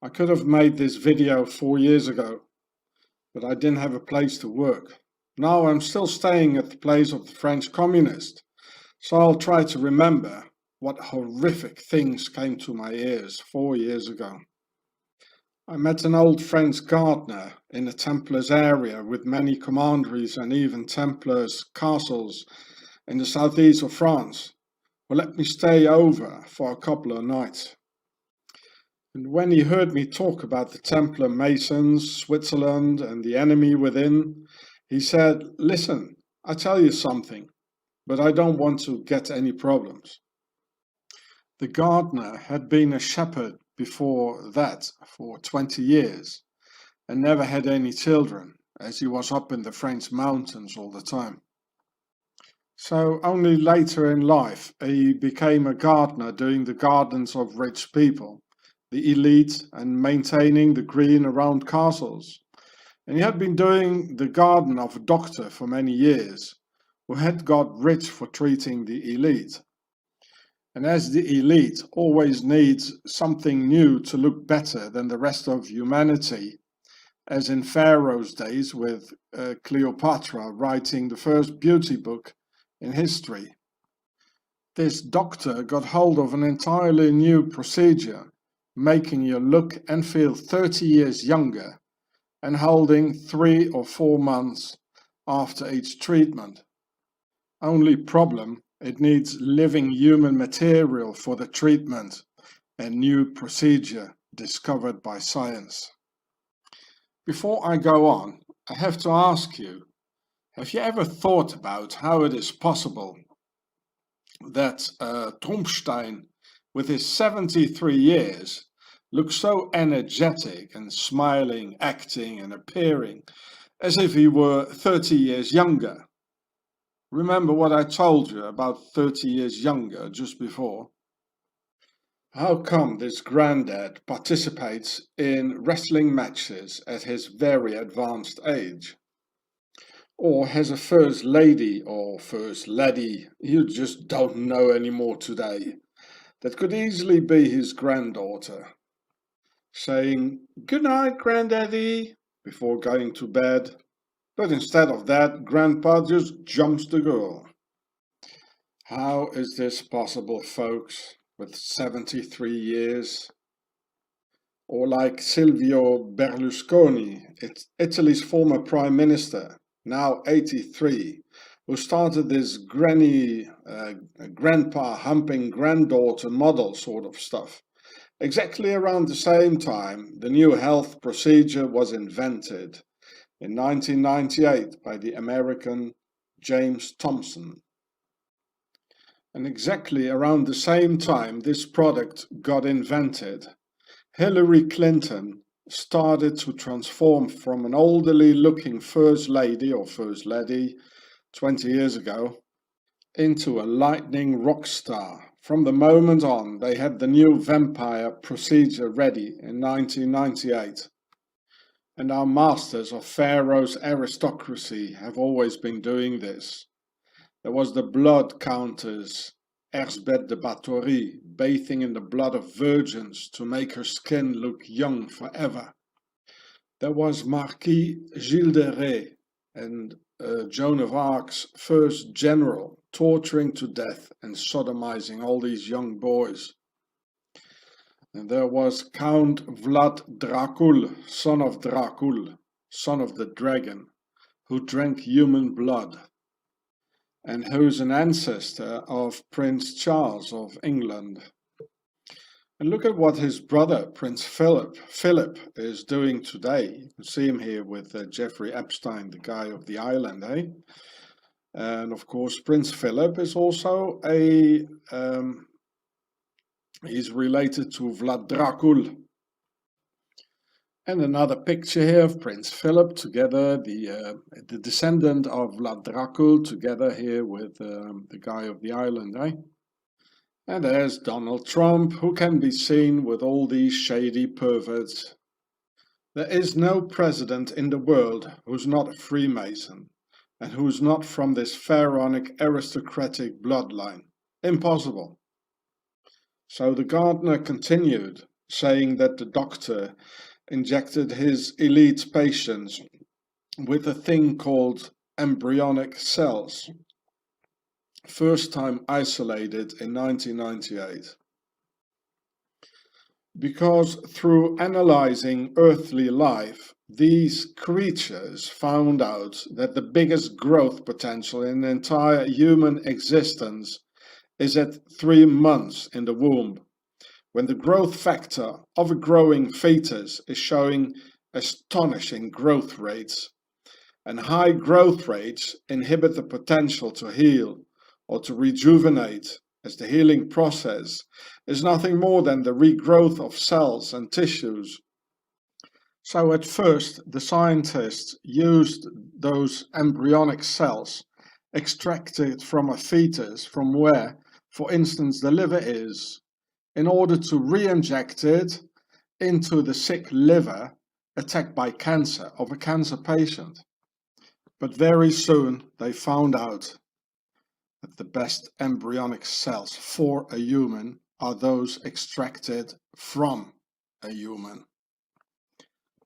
I could have made this video 4 years ago, but I didn't have a place to work. Now I'm still staying at the place of the French communist, so I'll try to remember what horrific things came to my ears 4 years ago. I met an old French gardener in the Templars area with many commanderies and even Templars castles in the southeast of France, who let me stay over for a couple of nights. And when he heard me talk about the Templar Masons, Switzerland and the enemy within, he said, "Listen, I tell you something, but I don't want to get any problems." The gardener had been a shepherd before that for 20 years and never had any children, as he was up in the French mountains all the time. So only later in life he became a gardener doing the gardens of rich people, the elite, and maintaining the green around castles. And he had been doing the garden of a doctor for many years, who had got rich for treating the elite. And as the elite always needs something new to look better than the rest of humanity, as in Pharaoh's days with Cleopatra writing the first beauty book in history, this doctor got hold of an entirely new procedure, making you look and feel 30 years younger and holding 3 or 4 months after each treatment. Only problem, it needs living human material for the treatment, a new procedure discovered by science. Before I go on, I have to ask you, have you ever thought about how it is possible that Trumpstein, with his 73 years, looks so energetic and smiling, acting and appearing as if he were 30 years younger? Remember what I told you about 30 years younger just before? How come this granddad participates in wrestling matches at his very advanced age? Or has a first lady or first laddie you just don't know anymore today, that could easily be his granddaughter, saying "Good night, Granddaddy" before going to bed, but instead of that, Grandpa just jumps the girl. How is this possible, folks, with 73 years? Or like Silvio Berlusconi, Italy's former prime minister, now 83, who started this grandpa humping granddaughter model sort of stuff. Exactly around the same time, the new health procedure was invented in 1998 by the American James Thompson. And exactly around the same time this product got invented, Hillary Clinton started to transform from an elderly looking first lady or first laddie 20 years ago into a lightning rock star. From the moment on, they had the new vampire procedure ready in 1998. And our masters of Pharaoh's aristocracy have always been doing this. There was the blood countess, Elsbeth de Bathory, bathing in the blood of virgins to make her skin look young forever. There was Marquis Gilles de Rais and Joan of Arc's first general, torturing to death and sodomizing all these young boys. And there was Count Vlad Dracul, son of Dracul, son of the dragon, who drank human blood, and who's an ancestor of Prince Charles of England. And look at what his brother, Prince Philip, is doing today. You can see him here with Jeffrey Epstein, the guy of the island, eh? And of course, Prince Philip is also he's related to Vlad Dracul. And another picture here of Prince Philip together, the descendant of Vlad Dracul, together here with the guy of the island, eh? And there's Donald Trump, who can be seen with all these shady perverts. There is no president in the world who's not a Freemason, and who's not from this pharaonic aristocratic bloodline. Impossible. So the gardener continued, saying that the doctor injected his elite patients with a thing called embryonic cells, first time isolated in 1998. Because through analyzing earthly life, these creatures found out that the biggest growth potential in the entire human existence is at 3 months in the womb, when the growth factor of a growing fetus is showing astonishing growth rates. And high growth rates inhibit the potential to heal or to rejuvenate, as the healing process is nothing more than the regrowth of cells and tissues. So at first, the scientists used those embryonic cells extracted from a fetus, from where, for instance, the liver is, in order to re-inject it into the sick liver attacked by cancer of a cancer patient. But very soon they found out that the best embryonic cells for a human are those extracted from a human.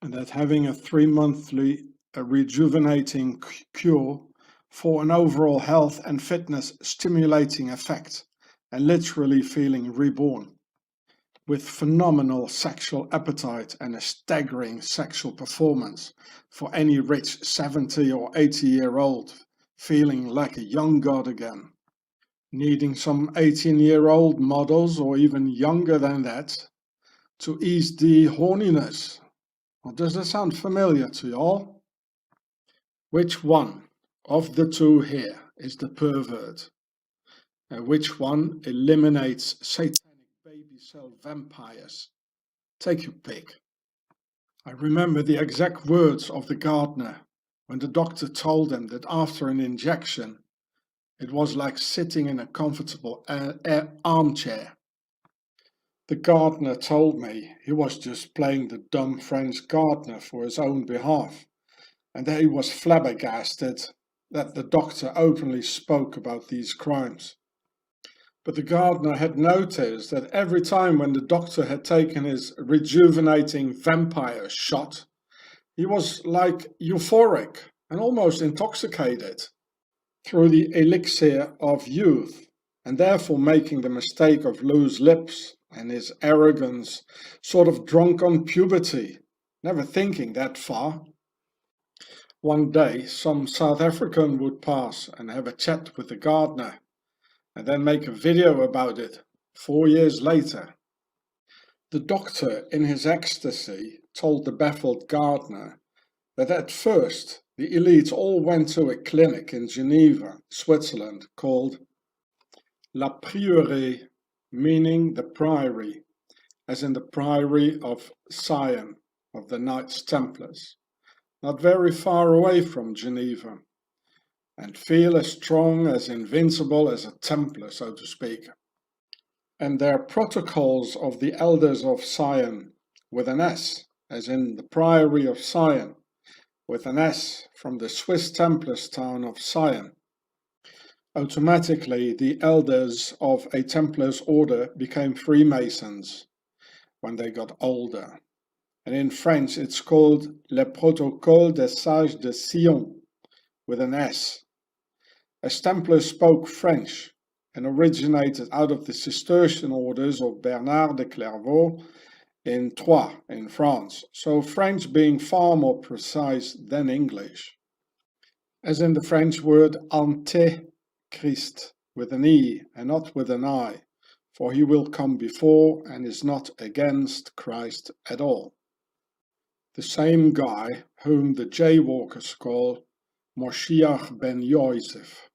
And that having a 3-monthly rejuvenating cure for an overall health and fitness stimulating effect, and literally feeling reborn, with phenomenal sexual appetite and a staggering sexual performance for any rich 70 or 80-year-old feeling like a young god again, needing some 18-year-old models or even younger than that to ease the horniness. Well, does that sound familiar to you all? Which one of the two here is the pervert? Which one eliminates satanic baby cell vampires? Take your pick. I remember the exact words of the gardener when the doctor told him that after an injection it was like sitting in a comfortable armchair. The gardener told me he was just playing the dumb French gardener for his own behalf, and that he was flabbergasted that the doctor openly spoke about these crimes. But the gardener had noticed that every time when the doctor had taken his rejuvenating vampire shot, he was like euphoric and almost intoxicated through the elixir of youth, and therefore making the mistake of loose lips and his arrogance, sort of drunk on puberty, never thinking that far. One day some South African would pass and have a chat with the gardener, and then make a video about it 4 years later. The doctor, in his ecstasy, told the baffled gardener that at first the elites all went to a clinic in Geneva, Switzerland, called La Prieuré, meaning the priory, as in the priory of Sion, of the Knights Templars, not very far away from Geneva, and feel as strong, as invincible as a Templar, so to speak. And their protocols of the Elders of Sion, with an S, as in the Priory of Sion, with an S from the Swiss Templars town of Sion. Automatically, the elders of a Templars order became Freemasons when they got older. And in French, it's called Le Protocole des Sages de Sion, with an S. As Templars spoke French and originated out of the Cistercian orders of Bernard de Clairvaux in Troyes, in France, so French being far more precise than English. As in the French word Ante-Christ, with an E and not with an I, for he will come before and is not against Christ at all. The same guy whom the jaywalkers call Moshiach ben Yosef.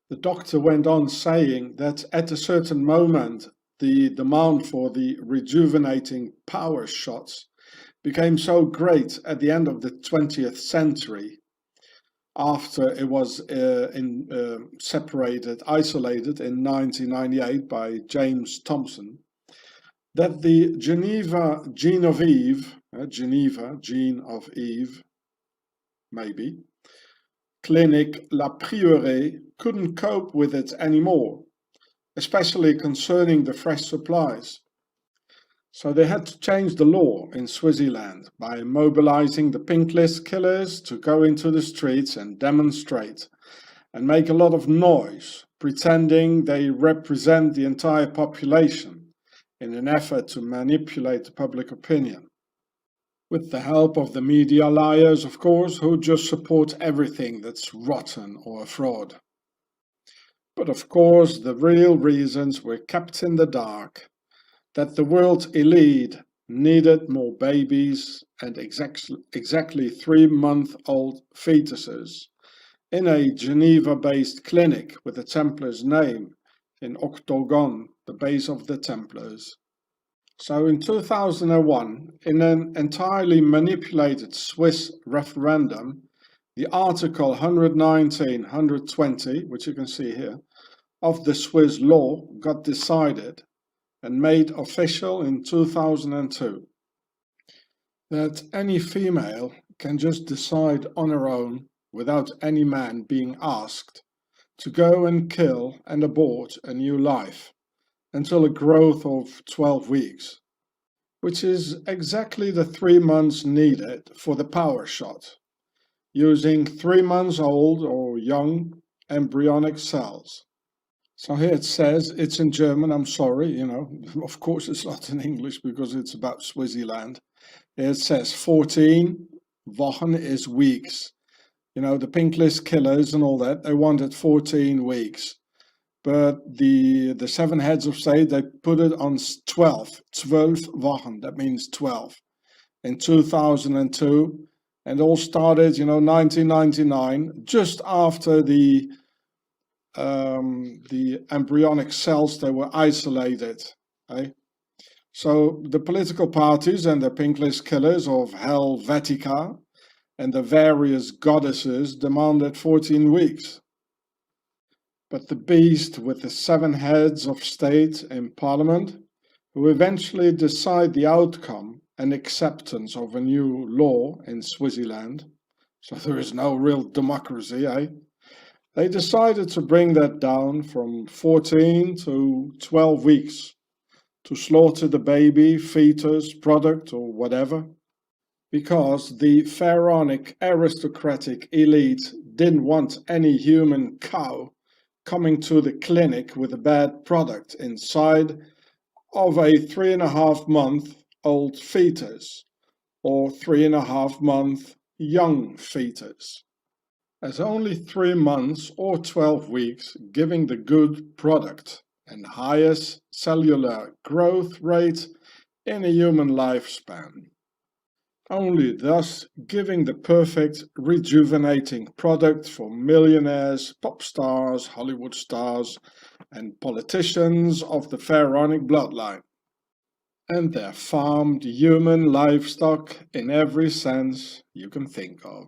The doctor went on saying that at a certain moment the demand for the rejuvenating power shots became so great at the end of the 20th century, after it was isolated in 1998 by James Thompson, that the Geneva Gene of Eve, maybe, clinic La Prieuré couldn't cope with it anymore, especially concerning the fresh supplies. So they had to change the law in Swaziland by mobilizing the pink list killers to go into the streets and demonstrate and make a lot of noise, pretending they represent the entire population in an effort to manipulate the public opinion. With the help of the media liars, of course, who just support everything that's rotten or a fraud. But of course, the real reasons were kept in the dark, that the world's elite needed more babies and exactly 3-month-old fetuses in a Geneva-based clinic with the Templars' name in Octagon, the base of the Templars. So in 2001, in an entirely manipulated Swiss referendum, the Article 119-120, which you can see here, of the Swiss law got decided and made official in 2002. That any female can just decide on her own, without any man being asked, to go and kill and abort a new life until a growth of 12 weeks, which is exactly the 3 months needed for the power shot, using 3 months old or young embryonic cells. So here it says, it's in German, I'm sorry, of course it's not in English because it's about Swaziland. Here it says 14 Wochen is weeks. The pink list killers and all that, they wanted 14 weeks. But the 7 heads of state, they put it on 12 Wochen, that means 12, in 2002. And all started, 1999, just after the embryonic cells, they were isolated. Okay? So the political parties and the pink list killers of Helvetica and the various goddesses demanded 14 weeks. But the beast with the 7 heads of state in parliament, who eventually decide the outcome and acceptance of a new law in Swaziland, so there is no real democracy, they decided to bring that down from 14 to 12 weeks to slaughter the baby, fetus, product or whatever, because the pharaonic aristocratic elite didn't want any human cow coming to the clinic with a bad product inside of a 3.5-month-old fetus or 3.5-month young fetus, as only 3 months or 12 weeks giving the good product and highest cellular growth rate in a human lifespan, only thus giving the perfect rejuvenating product for millionaires, pop stars, Hollywood stars and politicians of the pharaonic bloodline and their farmed human livestock in every sense you can think of.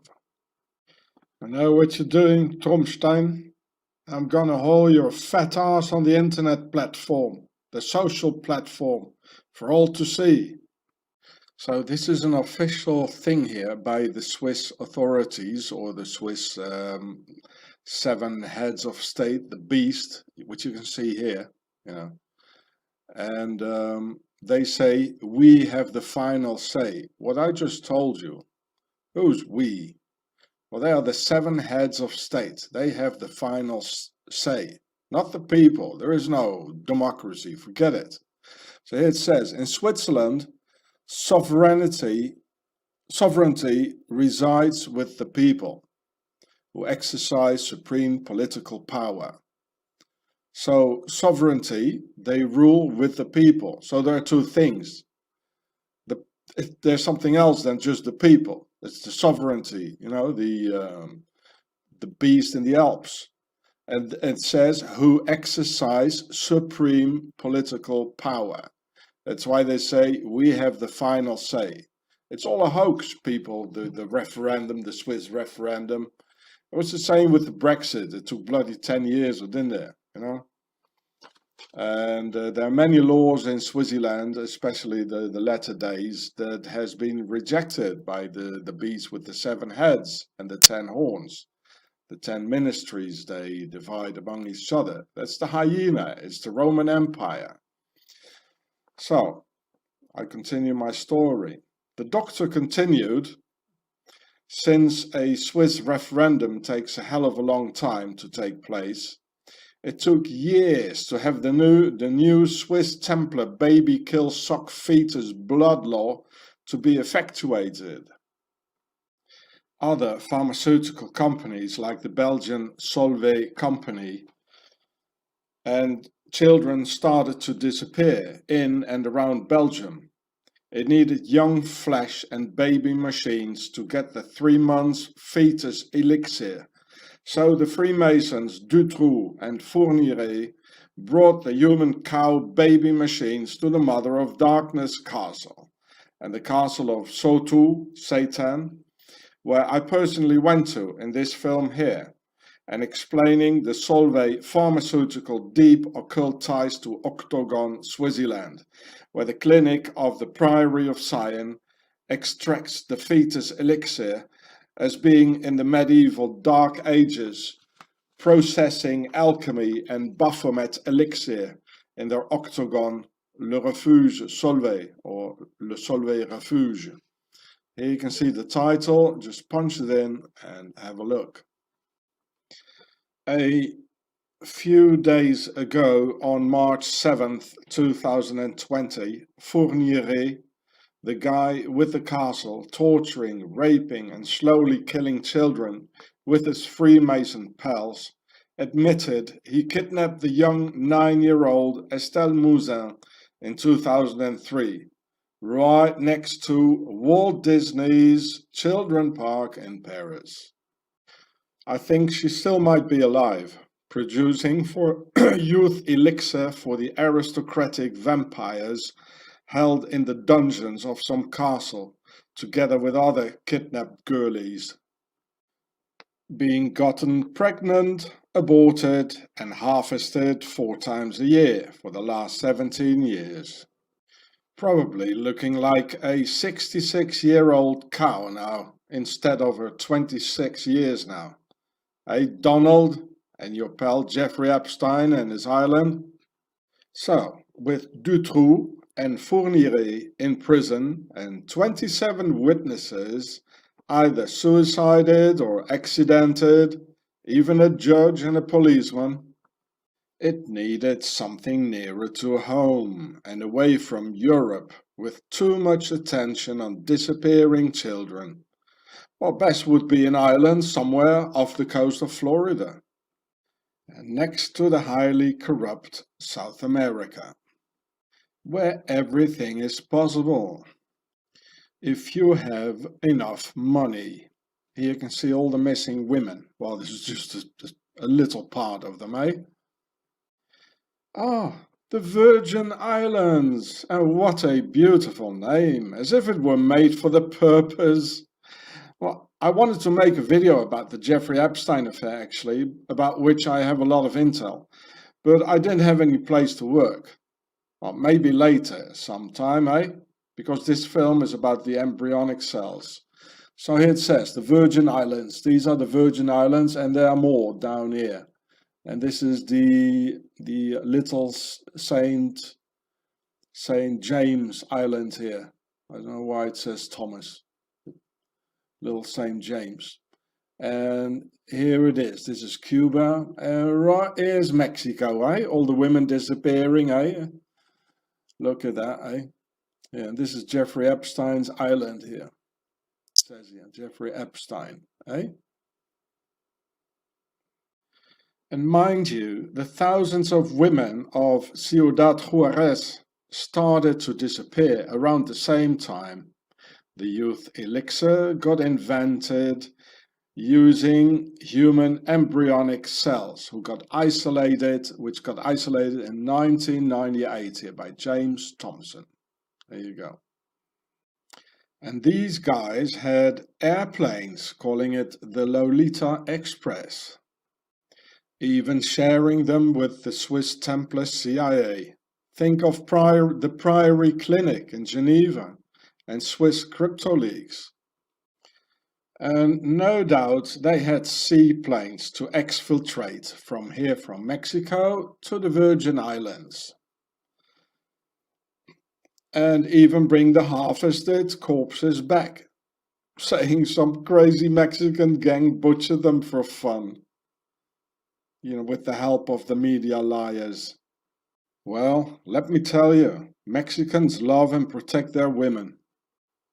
I know what you're doing, Tromstein. I'm gonna haul your fat ass on the internet platform, the social platform, for all to see. So this is an official thing here by the Swiss authorities, or the Swiss 7 heads of state, the beast, which you can see here, and they say, we have the final say. What I just told you, who's we? Well, they are the 7 heads of state. They have the final say, not the people. There is no democracy, forget it. So here it says, in Switzerland, sovereignty resides with the people, who exercise supreme political power. So sovereignty, they rule with the people. So there are 2 things. There's something else than just the people. It's the sovereignty, the beast in the Alps. And it says, who exercise supreme political power. That's why they say, we have the final say. It's all a hoax, people, the referendum, the Swiss referendum. It was the same with the Brexit. It took bloody 10 years, didn't it? And there are many laws in Swaziland, especially the latter days, that has been rejected by the beast with the 7 heads and the 10 horns. The 10 ministries they divide among each other. That's the hyena, it's the Roman Empire. So, I continue my story. The doctor continued, since a Swiss referendum takes a hell of a long time to take place, it took years to have the new Swiss Templar baby kill sock fetus blood law to be effectuated. Other pharmaceutical companies like the Belgian Solvay company and children started to disappear in and around Belgium. It needed young flesh and baby machines to get the 3 months fetus elixir. So the Freemasons Dutroux and Fourniret brought the human cow baby machines to the Mother of Darkness castle and the castle of Sotou, Satan, where I personally went to in this film here, and explaining the Solvay pharmaceutical deep occult ties to Octagon, Swaziland, where the clinic of the Priory of Sion extracts the fetus elixir as being in the medieval dark ages, processing alchemy and Baphomet elixir in their Octagon Le Refuge Solvay, or Le Solvay Refuge. Here you can see the title, just punch it in and have a look. A few days ago, on March 7th, 2020, Fourniret, the guy with the castle, torturing, raping and slowly killing children with his Freemason pals, admitted he kidnapped the young 9-year-old Estelle Mouzin in 2003, right next to Walt Disney's Children's Park in Paris. I think she still might be alive, producing for youth elixir for the aristocratic vampires held in the dungeons of some castle, together with other kidnapped girlies, being gotten pregnant, aborted and harvested 4 times a year for the last 17 years. Probably looking like a 66-year-old cow now, instead of her 26 years now. Hey, Donald and your pal Jeffrey Epstein and his island? So, with Dutroux and Fourniret in prison and 27 witnesses either suicided or accidented, even a judge and a policeman, it needed something nearer to home and away from Europe with too much attention on disappearing children. Well, best would be an island somewhere off the coast of Florida, and next to the highly corrupt South America, where everything is possible, if you have enough money. Here you can see all the missing women. Well, this is just a little part of them, eh? Ah, the Virgin Islands, and what a beautiful name, as if it were made for the purpose. Well, I wanted to make a video about the Jeffrey Epstein affair, actually, about which I have a lot of intel, but I didn't have any place to work. Well, maybe later, sometime, eh? Because this film is about the embryonic cells. So here it says, the Virgin Islands. These are the Virgin Islands, and there are more down here. And this is the little Saint James Island here. I don't know why it says Thomas. Little Saint James. And here it is. This is Cuba. Right here's Mexico, eh? All the women disappearing, eh? Look at that, eh? Yeah, this is Jeffrey Epstein's island here. It says here, Jeffrey Epstein, eh? And mind you, the thousands of women of Ciudad Juarez started to disappear around the same time. The youth elixir got invented using human embryonic cells, which got isolated in 1998 here by James Thompson. There you go. And these guys had airplanes, calling it the Lolita Express, even sharing them with the Swiss Templar CIA. Think of the Priory Clinic in Geneva and Swiss crypto leagues. And no doubt they had seaplanes to exfiltrate from Mexico to the Virgin Islands. and even bring the harvested corpses back, saying some crazy Mexican gang butchered them for fun, with the help of the media liars. Well, let me tell you, Mexicans love and protect their women,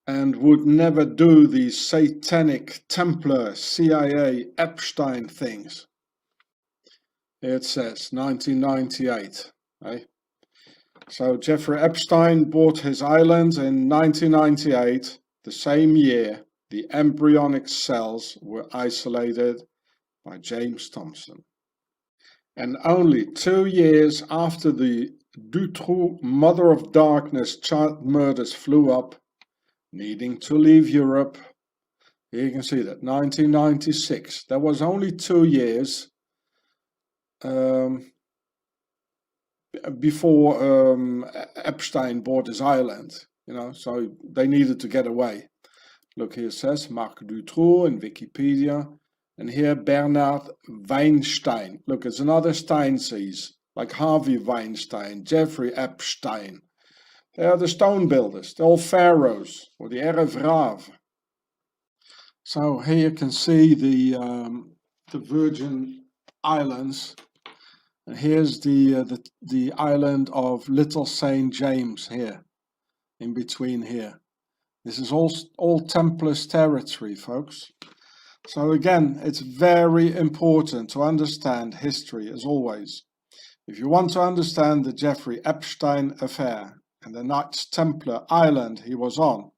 and would never do these satanic Templar, CIA, Epstein things. Here it says 1998. Eh? So Jeffrey Epstein bought his island in 1998, the same year the embryonic cells were isolated by James Thompson. And only 2 years after the Dutroux Mother of Darkness child murders flew up, needing to leave Europe, here you can see that, 1996, that was only 2 years before Epstein bought his island, so they needed to get away. Look, here it says Marc Dutroux in Wikipedia, and here Bernard Weinstein. Look, it's another Steinsees, like Harvey Weinstein, Jeffrey Epstein. They are the stone builders, the old pharaohs, or the Erev Rav. So here you can see the Virgin Islands. And here's the island of Little St. James here, in between here. This is all Templars territory, folks. So again, it's very important to understand history, as always. If you want to understand the Jeffrey Epstein affair and the Knights Templar island he was on,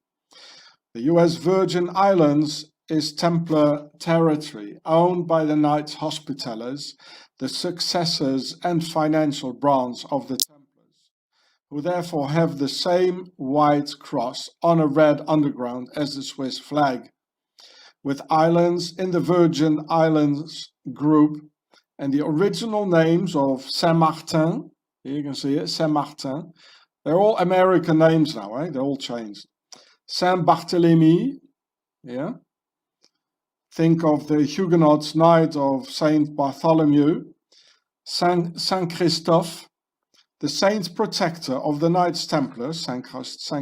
the US Virgin Islands is Templar territory owned by the Knights Hospitallers, the successors and financial branch of the Templars, who therefore have the same white cross on a red underground as the Swiss flag, with islands in the Virgin Islands group, and the original names of Saint-Martin, here you can see it, Saint-Martin, they're all American names now, eh? They're all changed. Saint-Barthélemy, yeah. Think of the Huguenots' Night of Saint Bartholomew. Saint Christophe, the Saint Protector of the Knights Templars, Saint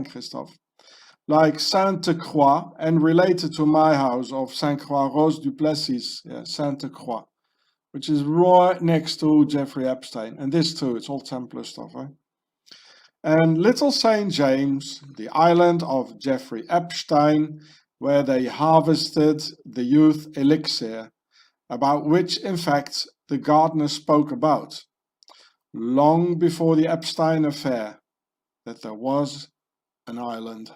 Christophe. Like Sainte Croix, and related to my house of Saint Croix Rose du Plessis, yeah, Sainte Croix, which is right next to Jeffrey Epstein. And this too, it's all Templar stuff, eh? And Little St. James, the island of Jeffrey Epstein, where they harvested the youth elixir, about which, in fact, the gardener spoke about, long before the Epstein affair, that there was an island.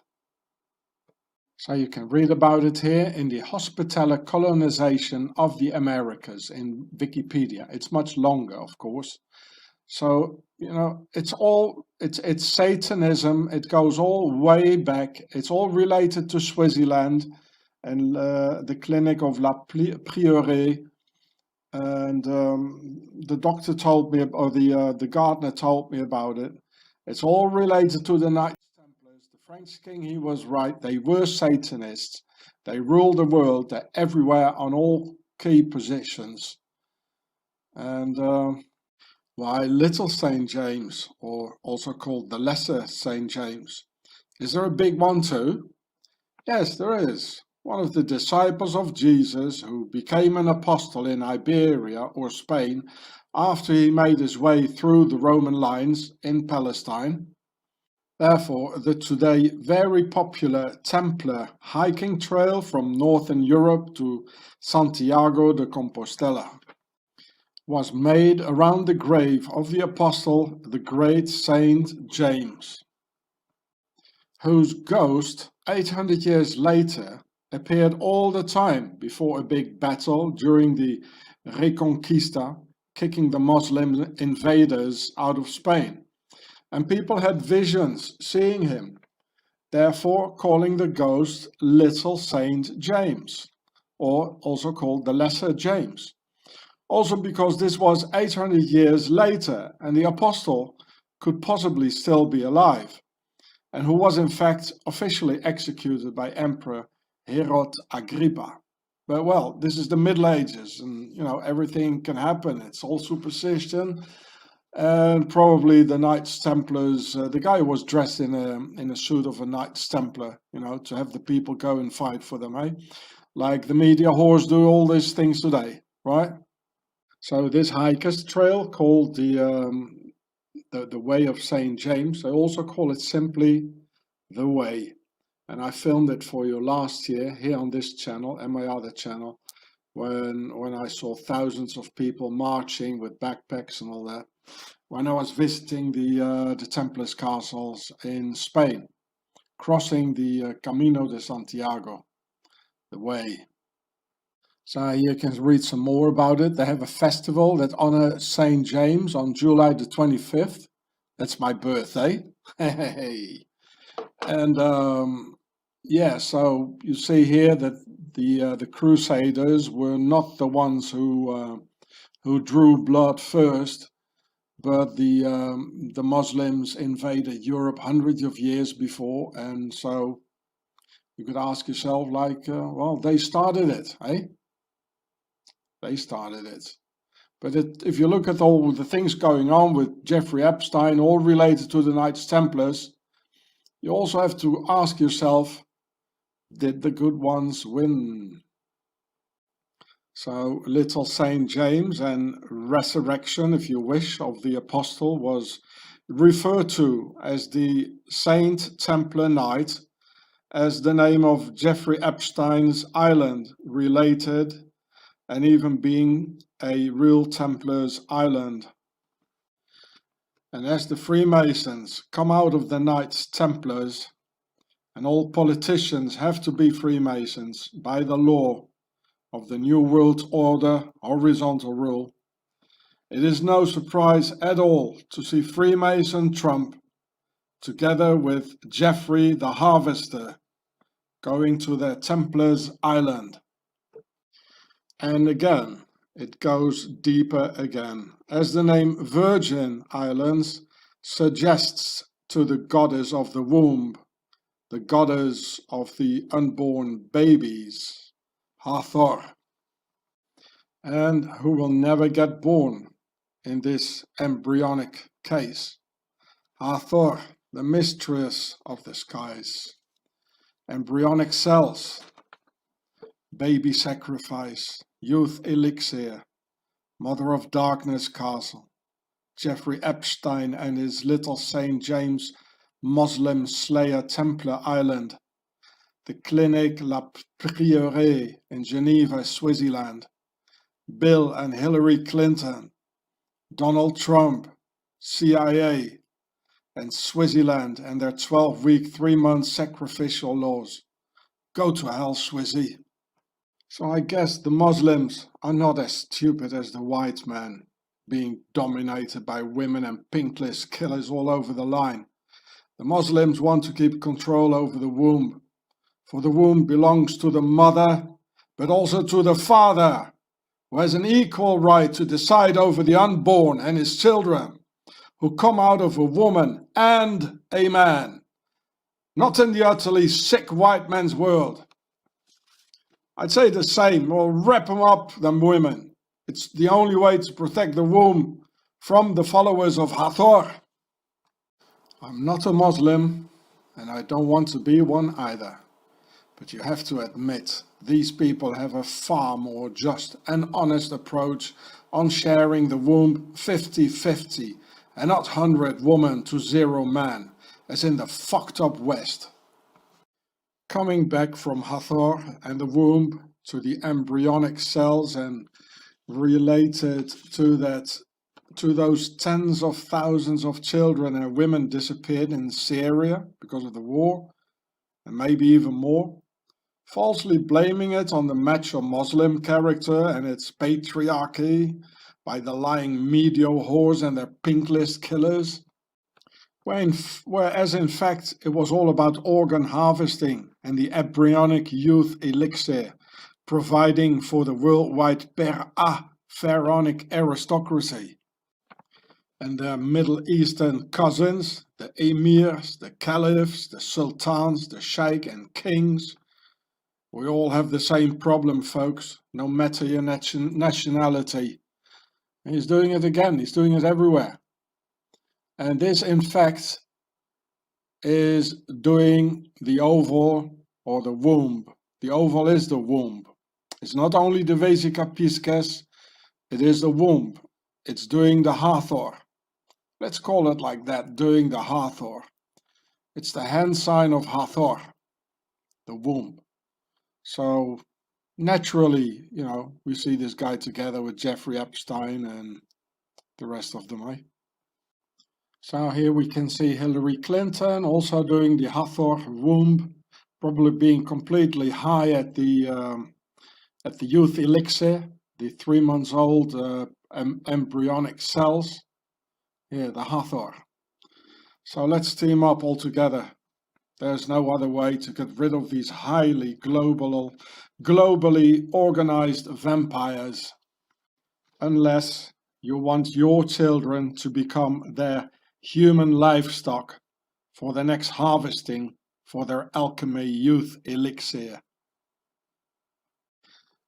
So you can read about it here in the Hospitaller Colonization of the Americas in Wikipedia. It's much longer, of course. So, it's Satanism. It goes all way back. It's all related to Swaziland and the clinic of La Prieuré. And the doctor told me, or the gardener told me about it. It's all related to the Knights Templars. The French king, he was right. They were Satanists. They ruled the world. They're everywhere on all key positions. And why Little St. James, or also called the Lesser St. James? Is there a big one too? Yes, there is. One of the disciples of Jesus, who became an apostle in Iberia or Spain after he made his way through the Roman lines in Palestine. Therefore, the today very popular Templar hiking trail from Northern Europe to Santiago de Compostela was made around the grave of the apostle, the great Saint James, whose ghost 800 years later appeared all the time before a big battle during the Reconquista, kicking the Muslim invaders out of Spain. And people had visions seeing him, therefore calling the ghost Little Saint James, or also called the Lesser James. Also because this was 800 years later and the apostle could possibly still be alive, and who was in fact officially executed by Emperor Herod Agrippa. But well, this is the Middle Ages, and everything can happen. It's all superstition. And probably the Knights Templars, the guy was dressed in a suit of a Knights Templar, to have the people go and fight for them, eh? Like the media whores do all these things today, right? So this hikers trail called the Way of St. James, they also call it simply The Way. And I filmed it for you last year here on this channel and my other channel when I saw thousands of people marching with backpacks and all that. When I was visiting the Templars castles in Spain, crossing the Camino de Santiago, the way. So you can read some more about it. They have a festival that honors St. James on July the 25th. That's my birthday. Hey. And yeah, so you see here that the Crusaders were not the ones who drew blood first, but the Muslims invaded Europe hundreds of years before, and so you could ask yourself, like, well, they started it, eh? They started it. But if you look at all the things going on with Jeffrey Epstein, all related to the Knights Templars, you also have to ask yourself, did the good ones win? So little Saint James and resurrection, if you wish, of the apostle was referred to as the Saint Templar Knight, as the name of Jeffrey Epstein's island related, and even being a real Templar's island. And as the Freemasons come out of the Knights Templars, and all politicians have to be Freemasons by the law of the New World Order, horizontal rule, it is no surprise at all to see Freemason Trump together with Jeffrey the Harvester going to their Templars Island. And again, it goes deeper again, as the name Virgin Islands suggests to the goddess of the womb, the goddess of the unborn babies, Hathor, and who will never get born in this embryonic case. Hathor, the mistress of the skies, embryonic cells, baby sacrifice, youth elixir, mother of darkness castle, Jeffrey Epstein and his little St. James Muslim slayer Templar Island, the Clinique La Prieuré in Geneva, Switzerland, Bill and Hillary Clinton, Donald Trump, CIA, and Switzerland and their 12-week, 3-month sacrificial laws. Go to hell, Swizzy. So I guess the Muslims are not as stupid as the white man, being dominated by women and pink list killers all over the line. The Muslims want to keep control over the womb, for the womb belongs to the mother, but also to the father, who has an equal right to decide over the unborn and his children, who come out of a woman and a man, not in the utterly sick white man's world. I'd say the same, or wrap them up, them women. It's the only way to protect the womb from the followers of Hathor. I'm not a Muslim, and I don't want to be one either. But you have to admit, these people have a far more just and honest approach on sharing the womb 50-50, and not 100 woman to 0 man, as in the fucked up West. Coming back from Hathor and the womb to the embryonic cells and related to those tens of thousands of children and women disappeared in Syria because of the war, and maybe even more, falsely blaming it on the macho Muslim character and its patriarchy by the lying media whores and their pink list killers, whereas in fact it was all about organ harvesting and the embryonic youth elixir, providing for the worldwide pharaonic aristocracy and their Middle Eastern cousins, the emirs, the caliphs, the sultans, the sheikh and kings. We all have the same problem, folks, no matter your nationality. And he's doing it again, he's doing it everywhere. And this in fact is doing the oval or the womb. The oval is the womb. It's not only the Vesica piscis, it is the womb. It's doing the Hathor. Let's call it like that, doing the Hathor. It's the hand sign of Hathor, the womb. So naturally, you know, we see this guy together with Jeffrey Epstein and the rest of them, eh? So here we can see Hillary Clinton also doing the Hathor womb, probably being completely high at the youth elixir, the 3 months old embryonic cells. Here, the Hathor. So let's team up all together. There's no other way to get rid of these highly globally organized vampires, unless you want your children to become their human livestock for the next harvesting for their alchemy youth elixir.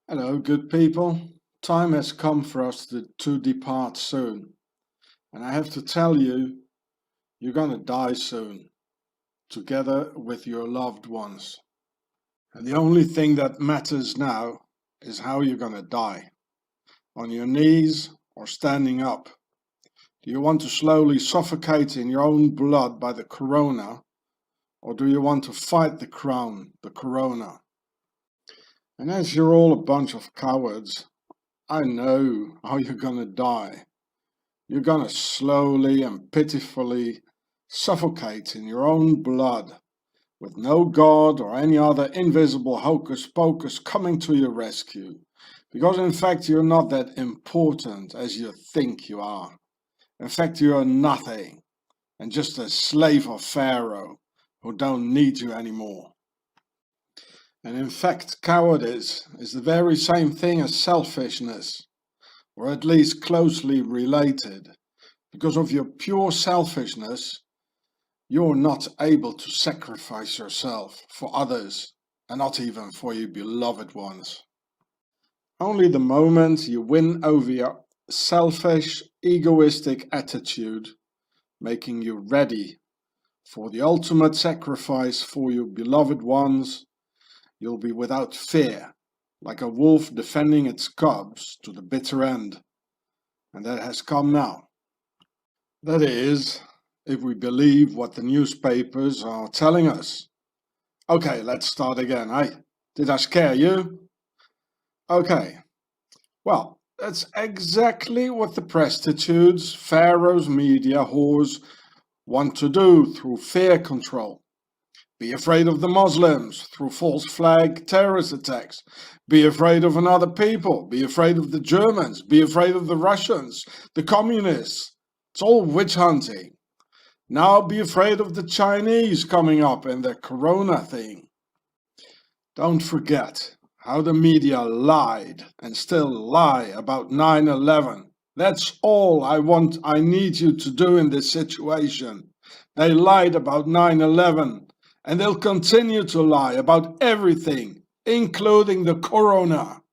Hello, good people. Time has come for us to depart soon. And I have to tell you, you're gonna die soon, together with your loved ones. And the only thing that matters now is how you're gonna die. On your knees or standing up. Do you want to slowly suffocate in your own blood by the corona? Or do you want to fight the corona? And as you're all a bunch of cowards, I know how you're gonna die. You're gonna slowly and pitifully suffocate in your own blood, with no God or any other invisible hocus pocus coming to your rescue. Because in fact you're not that important as you think you are. In fact you are nothing, and just a slave of Pharaoh who don't need you anymore. And in fact cowardice is the very same thing as selfishness, or at least closely related. Because of your pure selfishness, you're not able to sacrifice yourself for others, and not even for your beloved ones. Only the moment you win over your selfish, egoistic attitude, making you ready for the ultimate sacrifice for your beloved ones, you'll be without fear, like a wolf defending its cubs to the bitter end. And that has come now. That is, if we believe what the newspapers are telling us. Okay, let's start again, eh? Did I scare you? Okay, well, that's exactly what the prostitutes, pharaohs, media, whores want to do through fear control. Be afraid of the Muslims through false flag terrorist attacks. Be afraid of another people. Be afraid of the Germans. Be afraid of the Russians, the communists. It's all witch hunting. Now be afraid of the Chinese coming up and their corona thing. Don't forget how the media lied and still lie about 9/11. That's all I need you to do in this situation. They lied about 9/11 and they'll continue to lie about everything, including the corona.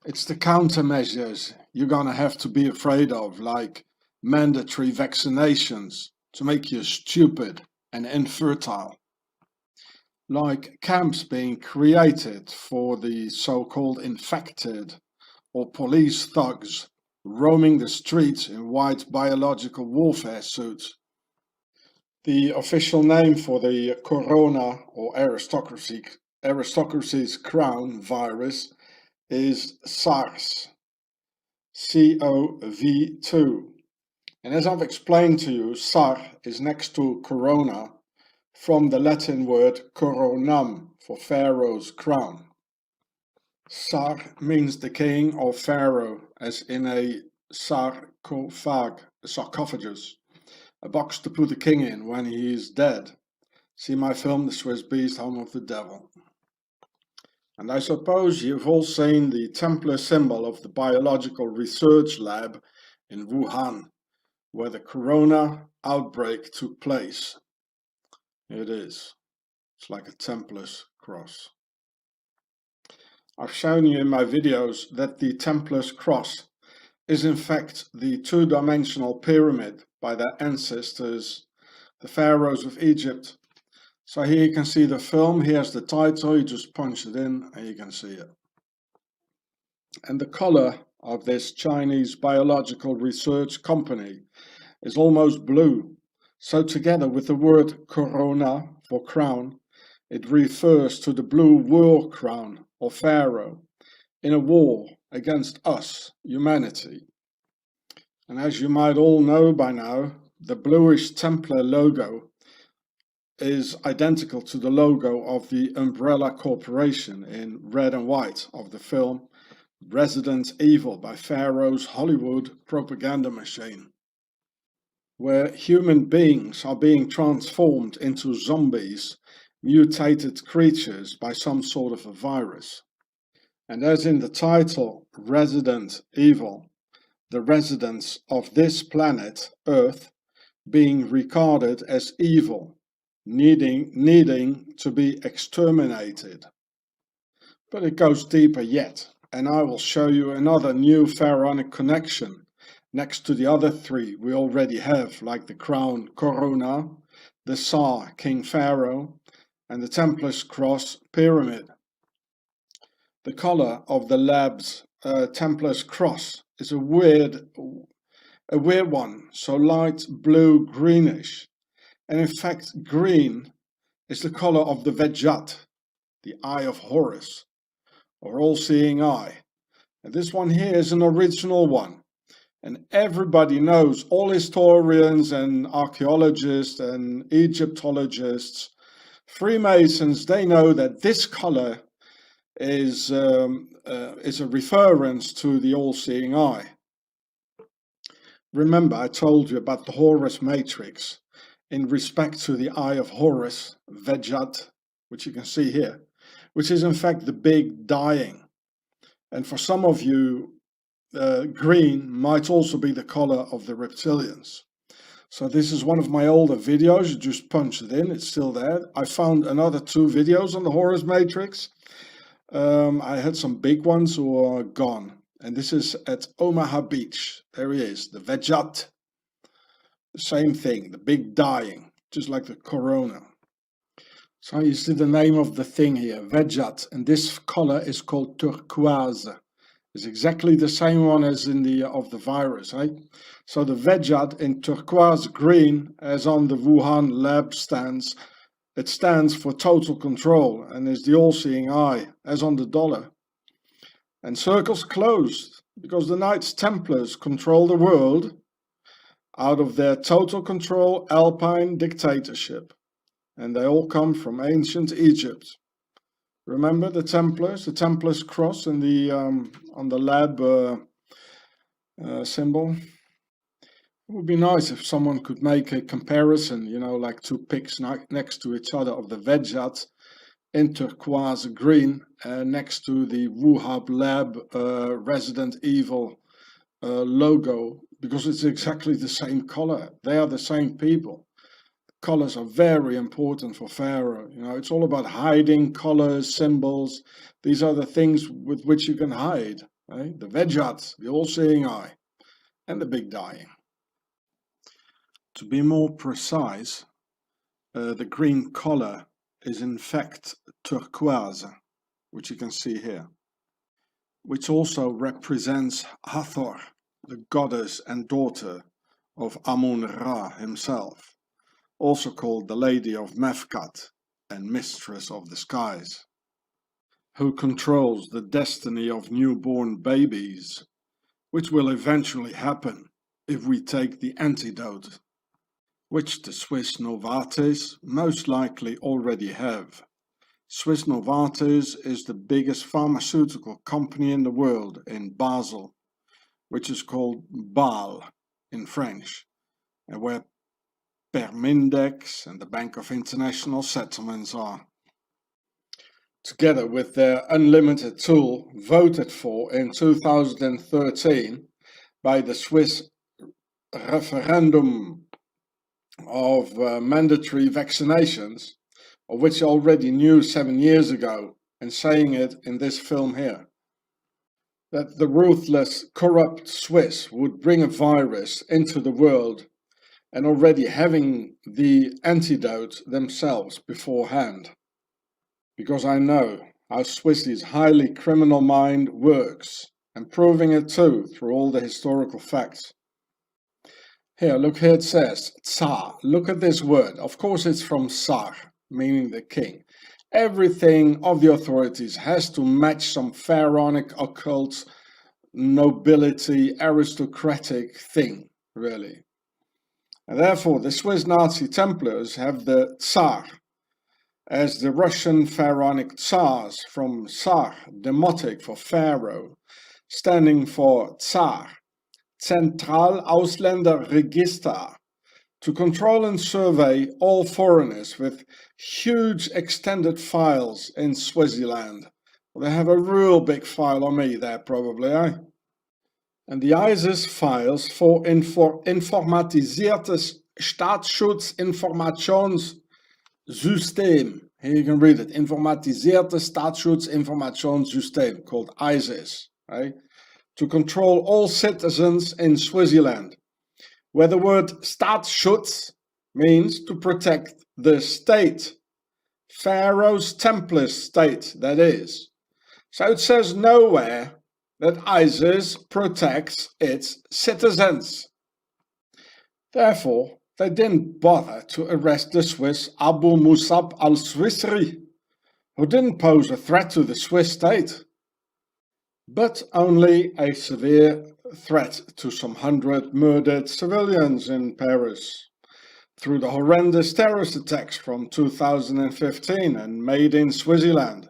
It's the countermeasures you're gonna have to be afraid of, like mandatory vaccinations to make you stupid and infertile. Like camps being created for the so-called infected, or police thugs roaming the streets in white biological warfare suits. The official name for the corona or aristocracy's crown virus is SARS, CoV-2. And as I've explained to you, SAR is next to corona from the Latin word coronam for Pharaoh's crown. Sar means the king or pharaoh, as in a sarcophagus, a box to put the king in when he is dead. See my film, The Swiss Beast, Home of the Devil. And I suppose you've all seen the Templar symbol of the biological research lab in Wuhan, where the corona outbreak took place. It is. It's like a Templar's cross. I've shown you in my videos that the Templar's cross is in fact the two-dimensional pyramid by their ancestors, the pharaohs of Egypt. So here you can see the film. Here's the title. You just punch it in and you can see it. And the color of this Chinese biological research company is almost blue. So together with the word corona for crown, it refers to the blue war crown or pharaoh in a war against us, humanity. And as you might all know by now, the bluish Templar logo is identical to the logo of the Umbrella Corporation in red and white of the film Resident Evil by Pharaoh's Hollywood propaganda machine, where human beings are being transformed into zombies, mutated creatures by some sort of a virus. And as in the title Resident Evil, the residents of this planet, Earth, being regarded as evil, needing to be exterminated. But it goes deeper yet, and I will show you another new pharaonic connection next to the other three we already have, like the crown corona, the Tsar King Pharaoh, and the Templar's cross pyramid. The color of the lab's Templar's cross is a weird one, so light blue greenish, and in fact green is the color of the Vejjat, the eye of Horus, or all-seeing eye. And this one here is an original one, and everybody knows, all historians and archaeologists and Egyptologists, Freemasons, they know that this color is a reference to the all-seeing eye. Remember, I told you about the Horus matrix in respect to the eye of Horus, Vejjat, which you can see here, which is in fact the big dying. And for some of you, green might also be the color of the reptilians. So this is one of my older videos. You just punch it in, it's still there. I found another 2 videos on the Horus matrix. I had some big ones who are gone. And this is at Omaha Beach. There he is, the Vejjat. The same thing, the big dying, just like the corona. So you see the name of the thing here, Vejjat, and this color is called turquoise. It's exactly the same one as in the of the virus, right? So the Vejjat in turquoise green, as on the Wuhan lab stands, it stands for total control and is the all-seeing eye, as on the dollar. And circles closed, because the Knights Templars control the world out of their total control Alpine dictatorship. And they all come from ancient Egypt. Remember the Templars, the Templars cross in the on the lab symbol? It would be nice if someone could make a comparison, you know, like 2 pics next to each other of the Vejjat in turquoise green next to the Wuhan Lab Resident Evil logo, because it's exactly the same color. They are the same people. Colors are very important for Pharaoh. You know, it's all about hiding colors, symbols. These are the things with which you can hide, right? The Vejjat, the all-seeing eye, and the big dying. To be more precise, the green color is in fact turquoise, which you can see here, which also represents Hathor, the goddess and daughter of Amun-Ra himself, also called the Lady of Mefkat and Mistress of the Skies, who controls the destiny of newborn babies, which will eventually happen if we take the antidote, which the Swiss Novartis most likely already have. Swiss Novartis is the biggest pharmaceutical company in the world in Basel, which is called Bâle in French, and where Permindex and the Bank of International Settlements are. Together with their unlimited tool voted for in 2013 by the Swiss referendum of mandatory vaccinations, of which I already knew 7 years ago, and saying it in this film here, that the ruthless, corrupt Swiss would bring a virus into the world and already having the antidote themselves beforehand. Because I know how Swissy's highly criminal mind works, and proving it too through all the historical facts. Here, look, here it says Tsar. Look at this word. Of course it's from Tsar, meaning the king. Everything of the authorities has to match some pharaonic, occult, nobility, aristocratic thing, really. And therefore the Swiss Nazi Templars have the Tsar, as the Russian pharaonic Tsars from Tsar, demotic for Pharaoh, standing for Tsar, Zentralausländer-Register, to control and survey all foreigners with huge extended files in Swaziland. Well, they have a real big file on me there probably, eh? And the ISIS files for informatisiertes Staatsschutzinformationssystem. Here you can read it, informatisiertes Staatsschutzinformationssystem, called ISIS, right? To control all citizens in Swaziland, where the word Staatsschutz means to protect the state. Pharaoh's Templar state, that is. So it says nowhere that ISIS protects its citizens. Therefore, they didn't bother to arrest the Swiss Abu Musab al-Swisri, who didn't pose a threat to the Swiss state, but only a severe threat to some 100 murdered civilians in Paris through the horrendous terrorist attacks from 2015 and made in Swaziland.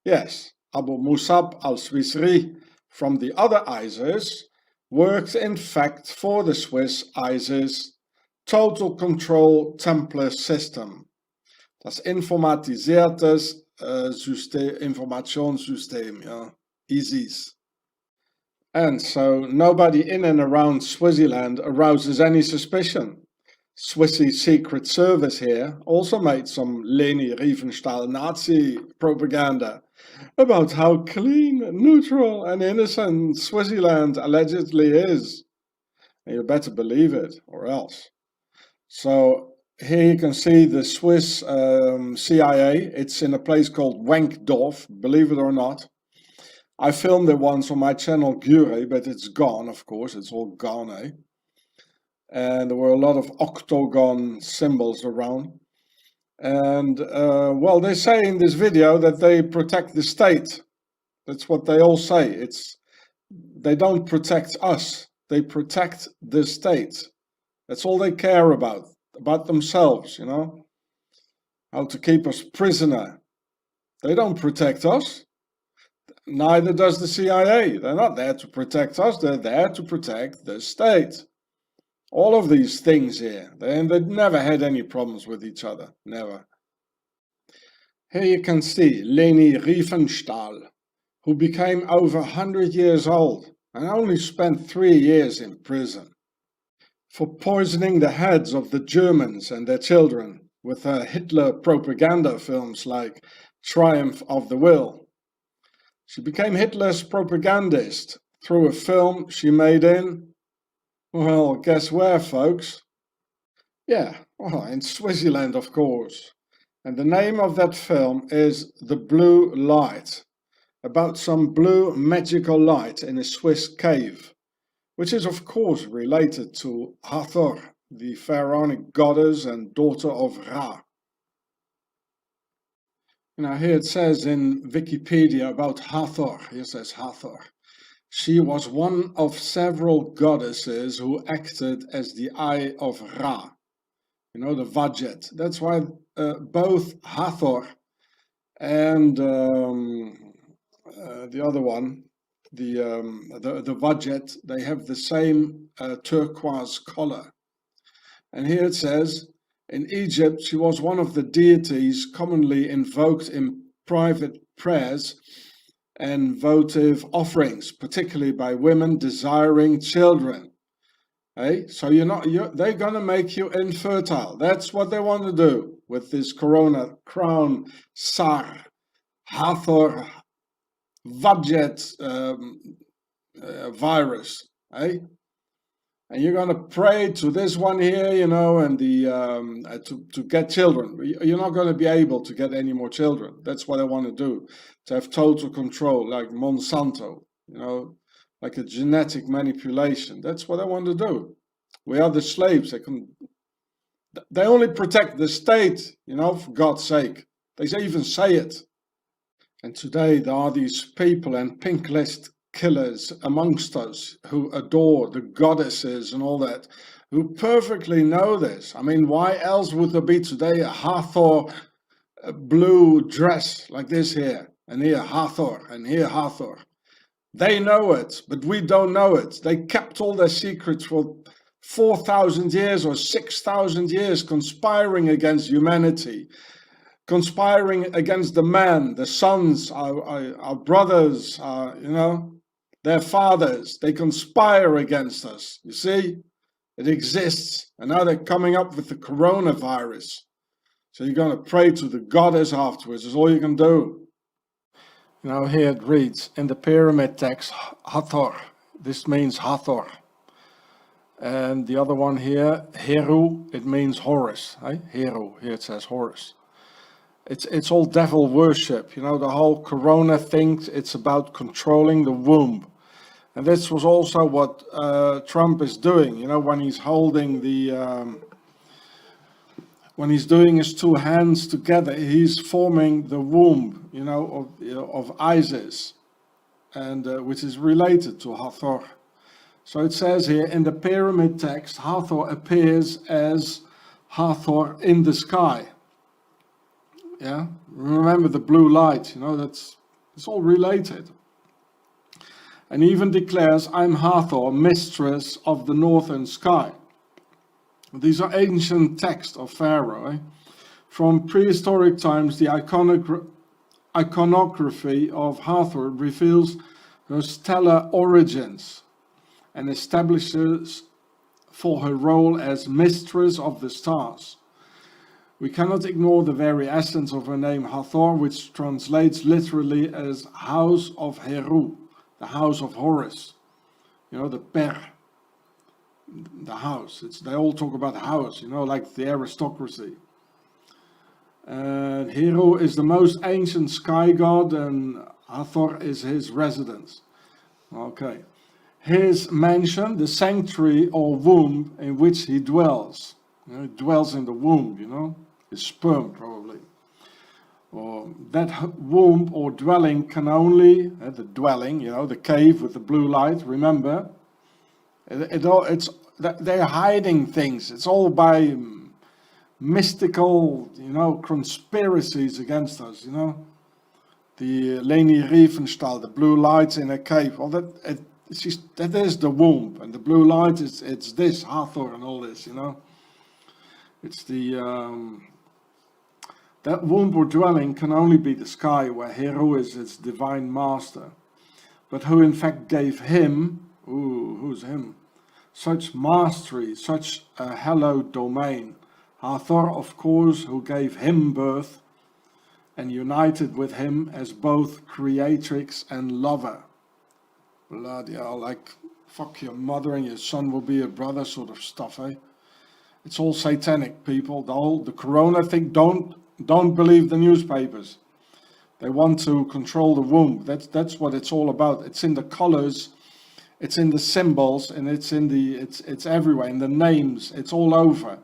Yes, Abu Musab al-Swisri from the other ISIS worked in fact for the Swiss ISIS Total Control Templar System, das informatisiertes Informationssystem, yeah, ISIS. And so nobody in and around Swaziland arouses any suspicion. Swissy's Secret Service here also made some Leni Riefenstahl Nazi propaganda about how clean, neutral and innocent Swaziland allegedly is. And you better believe it, or else. So here you can see the Swiss CIA. It's in a place called Wankdorf, believe it or not. I filmed it once on my channel Gure, but it's gone, of course, it's all gone, eh? And there were a lot of octagon symbols around. And, well, they say in this video that they protect the state. That's what they all say. They don't protect us, they protect the state. That's all they care about themselves, you know? How to keep us prisoner. They don't protect us. Neither does the CIA. They're not there to protect us, they're there to protect the state. All of these things here, they never had any problems with each other, never. Here you can see Leni Riefenstahl, who became over 100 years old and only spent 3 years in prison for poisoning the heads of the Germans and their children with her Hitler propaganda films like Triumph of the Will. She became Hitler's propagandist through a film she made in, well, guess where, folks? Yeah, well, in Swaziland, of course. And the name of that film is The Blue Light, about some blue magical light in a Swiss cave, which is of course related to Hathor, the pharaonic goddess and daughter of Ra. Now here it says in Wikipedia about Hathor, here says Hathor. She was one of several goddesses who acted as the eye of Ra, you know, the Wadjet. That's why both Hathor and the other one, the Wadjet, they have the same turquoise color. And here it says, in Egypt, she was one of the deities commonly invoked in private prayers and votive offerings, particularly by women desiring children. Hey, so they're gonna make you infertile. That's what they want to do with this Corona Crown Tsar Hathor Wadjet virus. Hey, and you're going to pray to this one here, you know, and to get children. You're not going to be able to get any more children. That's what I want to do, to have total control, like Monsanto, you know, like a genetic manipulation. That's what I want to do. We are the slaves. They only protect the state, you know, for God's sake. They even say it. And today there are these people and pink list killers amongst us who adore the goddesses and all that, who perfectly know this. I mean, why else would there be today a Hathor blue dress like this here, and here Hathor, and here Hathor? They know it, but we don't know it. They kept all their secrets for 4,000 years or 6,000 years, conspiring against humanity, conspiring against the man, the sons, our brothers, you know, their fathers. They conspire against us. You see, it exists. And now they're coming up with the coronavirus. So you're going to pray to the goddess afterwards. That's all you can do. You know, here it reads in the pyramid text, Hathor. This means Hathor. And the other one here, Heru, it means Horus. Eh? Heru, here it says Horus. It's all devil worship, you know, the whole corona thing. It's about controlling the womb. And this was also what Trump is doing, you know, when he's holding when he's doing his two hands together, he's forming the womb, you know, of Isis, and which is related to Hathor. So it says here in the pyramid text, Hathor appears as Hathor in the sky. Yeah, remember the blue light, you know, it's all related. And even declares, I'm Hathor, mistress of the northern sky. These are ancient texts of Pharaoh. From prehistoric times, the iconography of Hathor reveals her stellar origins and establishes for her role as mistress of the stars. We cannot ignore the very essence of her name Hathor, which translates literally as house of Heru, the house of Horus. You know, the Per, the house. They all talk about house, you know, like the aristocracy. And Heru is the most ancient sky god, and Hathor is his residence. Okay. His mansion, the sanctuary or womb in which he dwells. You know, he dwells in the womb, you know. His sperm, probably. Or that womb or dwelling can only, the dwelling, you know, the cave with the blue light, remember? They're hiding things. It's all by mystical, you know, conspiracies against us, you know. The Leni Riefenstahl, the blue lights in a cave, well, that is the womb, and the blue light it's this, Hathor and all this, you know. It's the... that womb or dwelling can only be the sky, where Heru is its divine master, but who in fact gave him, who's him, such mastery, such a hallowed domain. Hathor, of course, who gave him birth and united with him as both creatrix and lover. Bloody hell, like fuck your mother and your son will be your brother sort of stuff, eh? It's all satanic, people. The corona thing, don't believe the newspapers. They want to control the womb. That's what it's all about. It's in the colors, it's in the symbols, and it's everywhere, in the names. It's all over.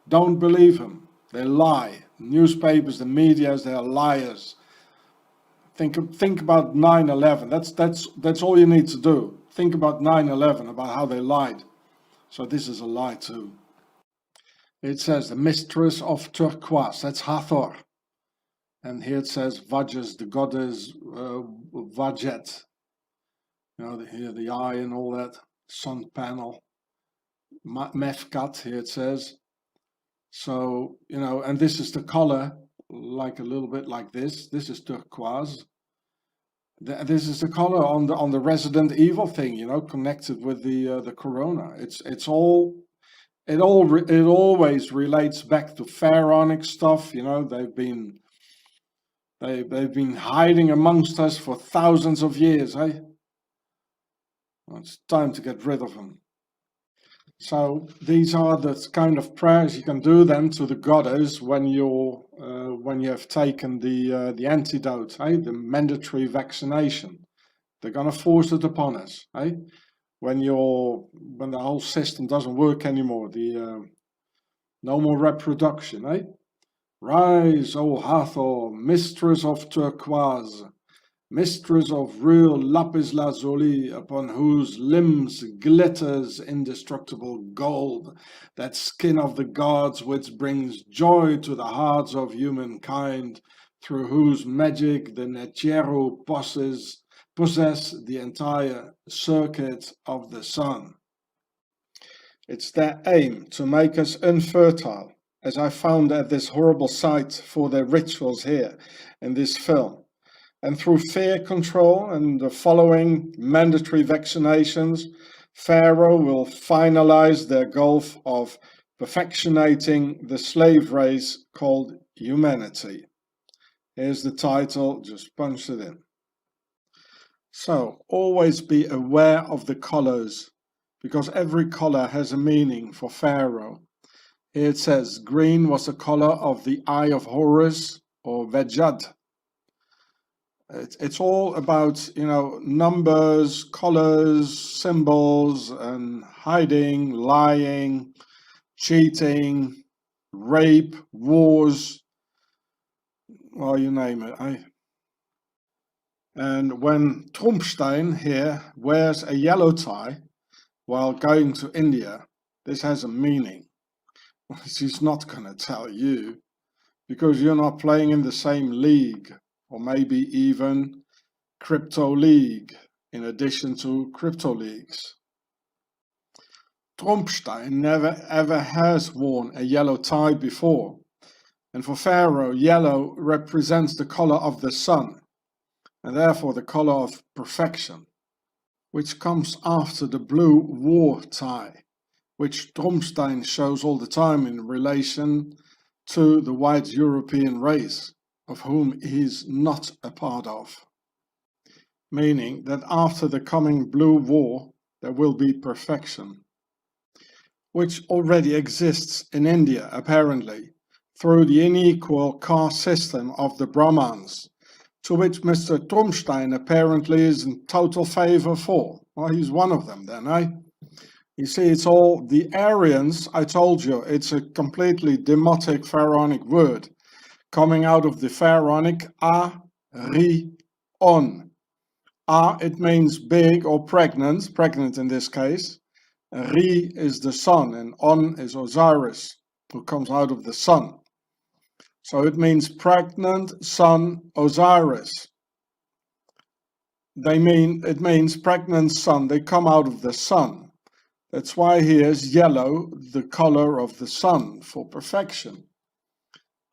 Don't believe them. They lie. Newspapers, the media, they're liars. Think about 9/11. That's all you need to do. Think about 9/11, about how they lied. So this is a lie too. It says the mistress of turquoise, that's Hathor. And here it says Vajas, the goddess Vajet. You know, here the eye and all that, sun panel. Mefkat, here it says. So, you know, and this is the color, like a little bit like this. This is turquoise. This is the color on the Resident Evil thing, you know, connected with the corona. It always relates back to pharaonic stuff, you know. They've been hiding amongst us for thousands of years, eh? Well, it's time to get rid of them. So these are the kind of prayers you can do then to the goddess when you have taken the antidote, the mandatory vaccination. They're gonna force it upon us, when the whole system doesn't work anymore, the no more reproduction, Rise, O Hathor, mistress of turquoise, mistress of real lapis lazuli, upon whose limbs glitters indestructible gold, that skin of the gods which brings joy to the hearts of humankind, through whose magic the Necheru possess the entire circuit of the sun. It's their aim to make us infertile, as I found at this horrible site for their rituals here in this film. And through fear control and the following mandatory vaccinations, Pharaoh will finalize their goal of perfectionating the slave race called humanity. Here's the title, just punch it in. So, always be aware of the colors, because every color has a meaning for Pharaoh. Here it says, green was the color of the eye of Horus, or Vejad. It's all about, numbers, colors, symbols, and hiding, lying, cheating, rape, wars, well, you name it. And when Trumpstein here wears a yellow tie while going to India, this has a meaning. She's not going to tell you, because you're not playing in the same league, or maybe even crypto league, in addition to crypto leagues. Trumpstein never ever has worn a yellow tie before, and for Pharaoh, yellow represents the color of the sun, and therefore the color of perfection, which comes after the blue war tie, which Trumpstein shows all the time in relation to the white European race, of whom he is not a part of. Meaning that after the coming blue war, there will be perfection, which already exists in India, apparently, through the unequal caste system of the Brahmans, to which Mr. Trumpstein apparently is in total favor for. Well, he's one of them then, You see, it's all the Aryans. I told you, it's a completely demotic pharaonic word, coming out of the pharaonic A-ri-on. A, it means big or pregnant in this case. Ri is the sun, and On is Osiris, who comes out of the sun. So it means pregnant sun Osiris. It means pregnant sun, they come out of the sun. That's why here is yellow, the color of the sun, for perfection.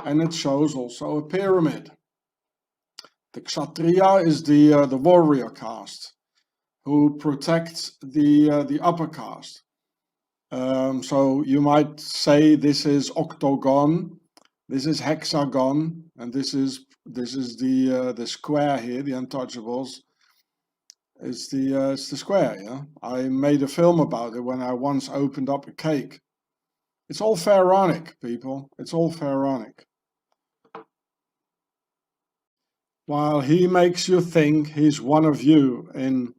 And it shows also a pyramid. The Kshatriya is the warrior caste, who protects the upper caste. So you might say this is octagon, this is hexagon, and this is the square here, the untouchables. It's the square, yeah. I made a film about it when I once opened up a cake. It's all pharaonic, people. It's all pharaonic. While he makes you think he's one of you in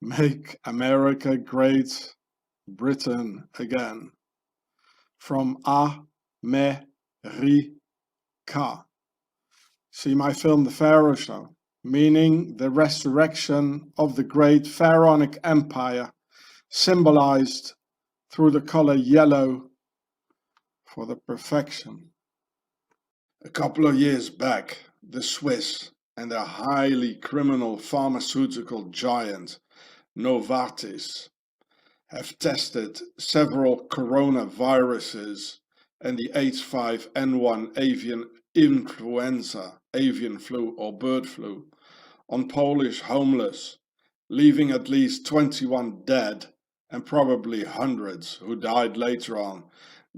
Make America Great Britain Again. From America. See my film, The Pharaoh Show, meaning the resurrection of the great pharaonic empire, symbolized through the color yellow for the perfection. A couple of years back, the Swiss and their highly criminal pharmaceutical giant Novartis have tested several coronaviruses and the H5N1 avian influenza, avian flu or bird flu, on Polish homeless, leaving at least 21 dead and probably hundreds who died later on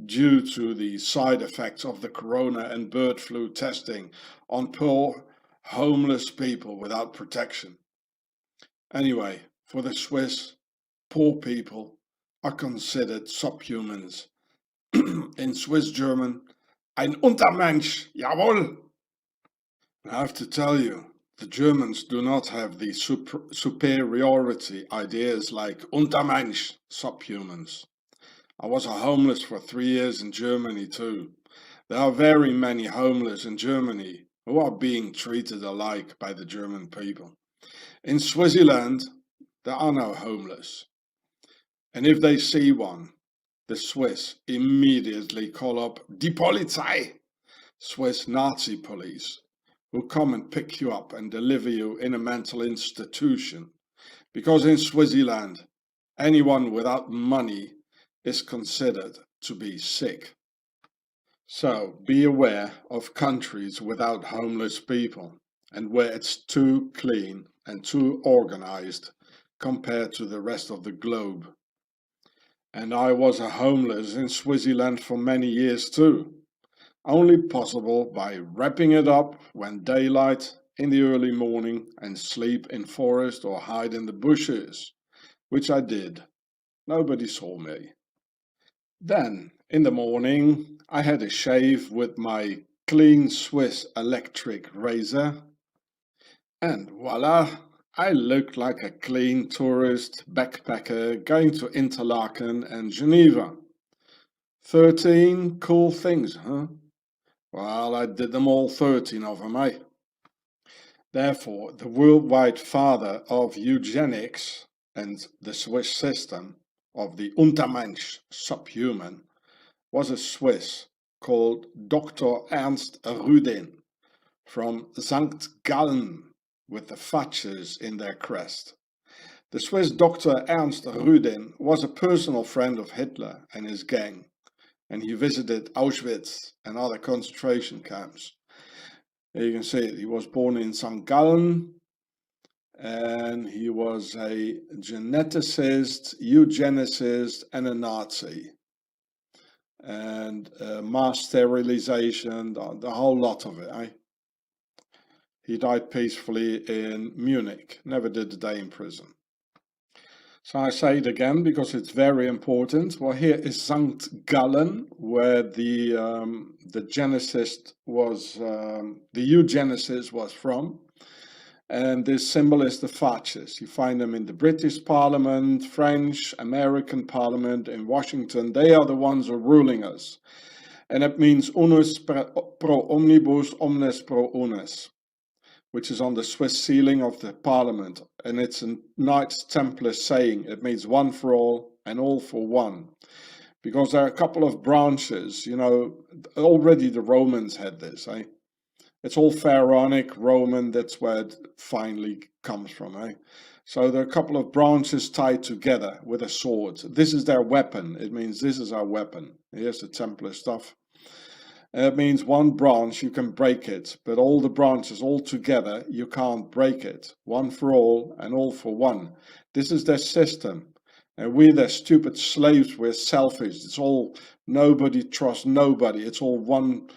due to the side effects of the corona and bird flu testing on poor homeless people without protection. Anyway, for the Swiss, poor people are considered subhumans. In Swiss German, ein Untermensch, jawohl! I have to tell you, the Germans do not have the superiority ideas like Untermensch, subhumans. I was a homeless for 3 years in Germany too. There are very many homeless in Germany who are being treated alike by the German people. In Swaziland, there are no homeless. And if they see one, the Swiss immediately call up die Polizei, Swiss Nazi police, who come and pick you up and deliver you in a mental institution. Because in Swaziland, anyone without money is considered to be sick. So be aware of countries without homeless people and where it's too clean and too organized compared to the rest of the globe. And I was a homeless in Swaziland for many years too. Only possible by wrapping it up when daylight in the early morning and sleep in forest or hide in the bushes, which I did. Nobody saw me. Then, in the morning, I had a shave with my clean Swiss electric razor, and voila, I looked like a clean tourist backpacker going to Interlaken and Geneva. 13 cool things, huh? Well, I did them all 13 of them, eh? Therefore, the worldwide father of eugenics and the Swiss system of the Untermensch, subhuman, was a Swiss called Dr. Ernst Rudin from St. Gallen with the Thatchers in their crest. The Swiss Dr. Ernst Rudin was a personal friend of Hitler and his gang, and he visited Auschwitz and other concentration camps. Here you can see it. He was born in St. Gallen, and he was a geneticist, eugenicist, and a Nazi. And mass sterilization, the whole lot of it. Eh? He died peacefully in Munich, never did a day in prison. So I say it again because it's very important. Well, here is St. Gallen, where the geneticist was, the eugenicist was from. And this symbol is the Thatchers. You find them in the British Parliament, French, American Parliament, in Washington. They are the ones who are ruling us. And it means unus pro omnibus, omnes pro unis, which is on the Swiss ceiling of the Parliament. And it's a Knights Templar saying. It means one for all for one. Because there are a couple of branches, you know, already the Romans had this, eh? It's all Pharaonic, Roman, that's where it finally comes from, eh? So there are a couple of branches tied together with a sword. This is their weapon. It means this is our weapon. Here's the Templar stuff. It means one branch, you can break it, but all the branches all together, you can't break it. One for all and all for one. This is their system. And we're their stupid slaves, we're selfish. It's all, nobody trusts nobody. It's all one,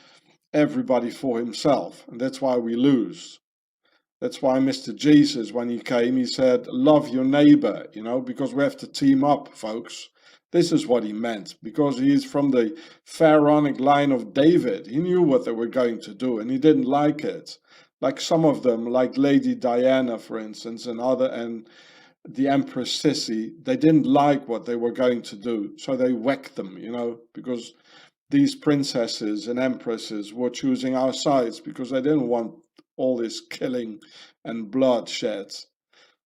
everybody for himself. And that's why we lose. That's why Mr. Jesus, when he came, he said, love your neighbor, you know, because we have to team up, folks. This is what he meant, because he is from the pharaonic line of David. He knew what they were going to do, and he didn't like it. Like some of them, like Lady Diana, for instance, and the Empress Sissy, they didn't like what they were going to do, so they whacked them, you know, because these princesses and empresses were choosing our sides because they didn't want all this killing and bloodshed.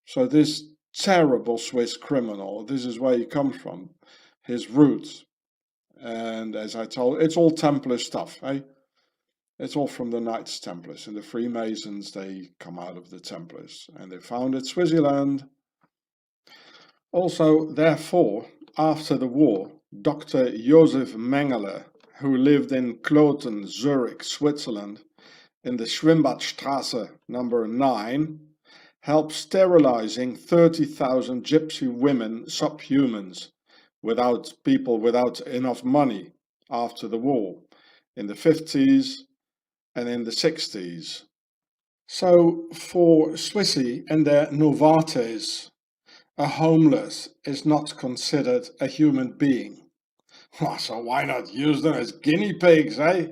So this terrible Swiss criminal, this is where he comes from, his roots. And as I told, it's all Templar stuff, eh? It's all from the Knights Templars, and the Freemasons, they come out of the Templars, and they founded Swaziland. Also, therefore, after the war, Dr. Josef Mengele, who lived in Kloten, Zurich, Switzerland, in the Schwimmbadstraße number 9, helped sterilizing 30,000 gypsy women, subhumans, people without enough money after the war, in the 50s and in the 60s. So for Swissy and their Novartes, a homeless is not considered a human being. So why not use them as guinea pigs, eh?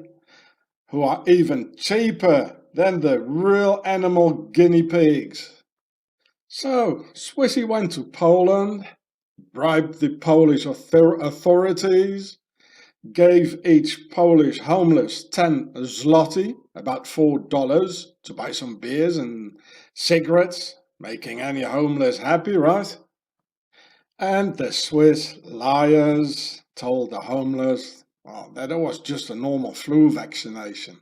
Who are even cheaper than the real animal guinea pigs. So Swissy went to Poland, bribed the Polish authorities, gave each Polish homeless 10 zloty, about $4, to buy some beers and cigarettes, making any homeless happy, right? And the Swiss liars told the homeless that it was just a normal flu vaccination.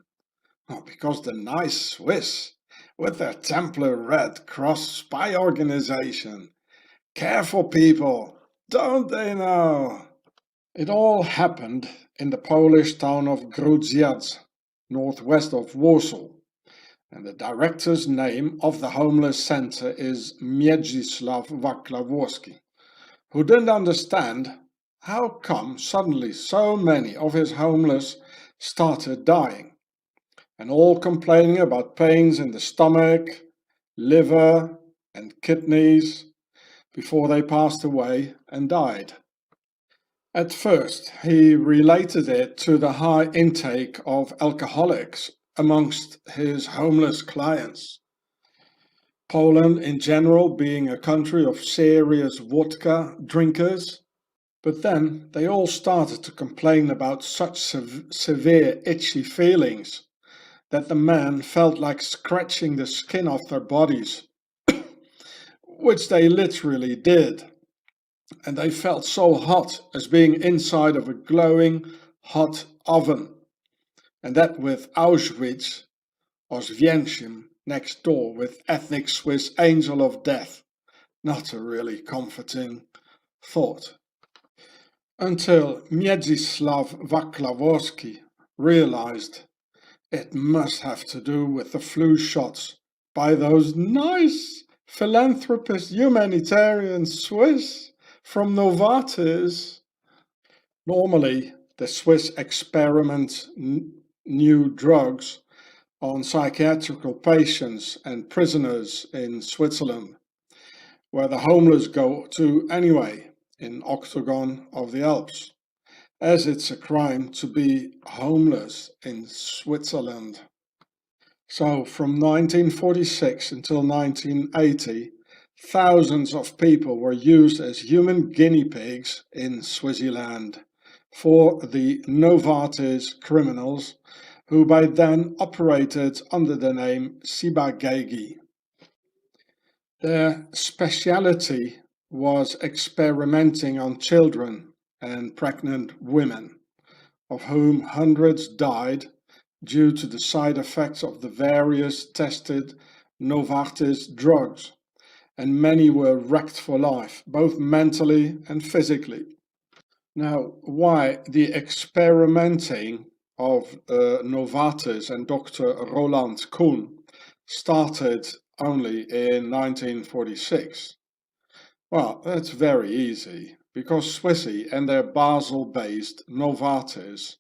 Because the nice Swiss, with their Templar Red Cross spy organization, care for people, don't they know? It all happened in the Polish town of Grudziądz, northwest of Warsaw, and the director's name of the homeless center is Mieczysław Waklawowski, who didn't understand how come suddenly so many of his homeless started dying, and all complaining about pains in the stomach, liver, and kidneys before they passed away and died. At first, he related it to the high intake of alcoholics amongst his homeless clients. Poland in general being a country of serious vodka drinkers, but then they all started to complain about such severe itchy feelings that the man felt like scratching the skin off their bodies, which they literally did. And they felt so hot as being inside of a glowing hot oven, and that with Auschwitz, Oswiecim, next door with ethnic Swiss angel of death. Not a really comforting thought. Until Mieczysław Waklawowski realized it must have to do with the flu shots by those nice philanthropist humanitarian Swiss from Novartis. Normally, the Swiss experiment new drugs on psychiatrical patients and prisoners in Switzerland, where the homeless go to anyway, in Octagon of the Alps, as it's a crime to be homeless in Switzerland. So from 1946 until 1980, thousands of people were used as human guinea pigs in Swaziland for the Novartis criminals, who by then operated under the name Sibagagi. Their speciality was experimenting on children and pregnant women, of whom hundreds died due to the side effects of the various tested Novartis drugs, and many were wrecked for life, both mentally and physically. Now, why the experimenting of Novartis and Dr. Roland Kuhn started only in 1946? Well, that's very easy, because Swissy and their Basel-based Novartis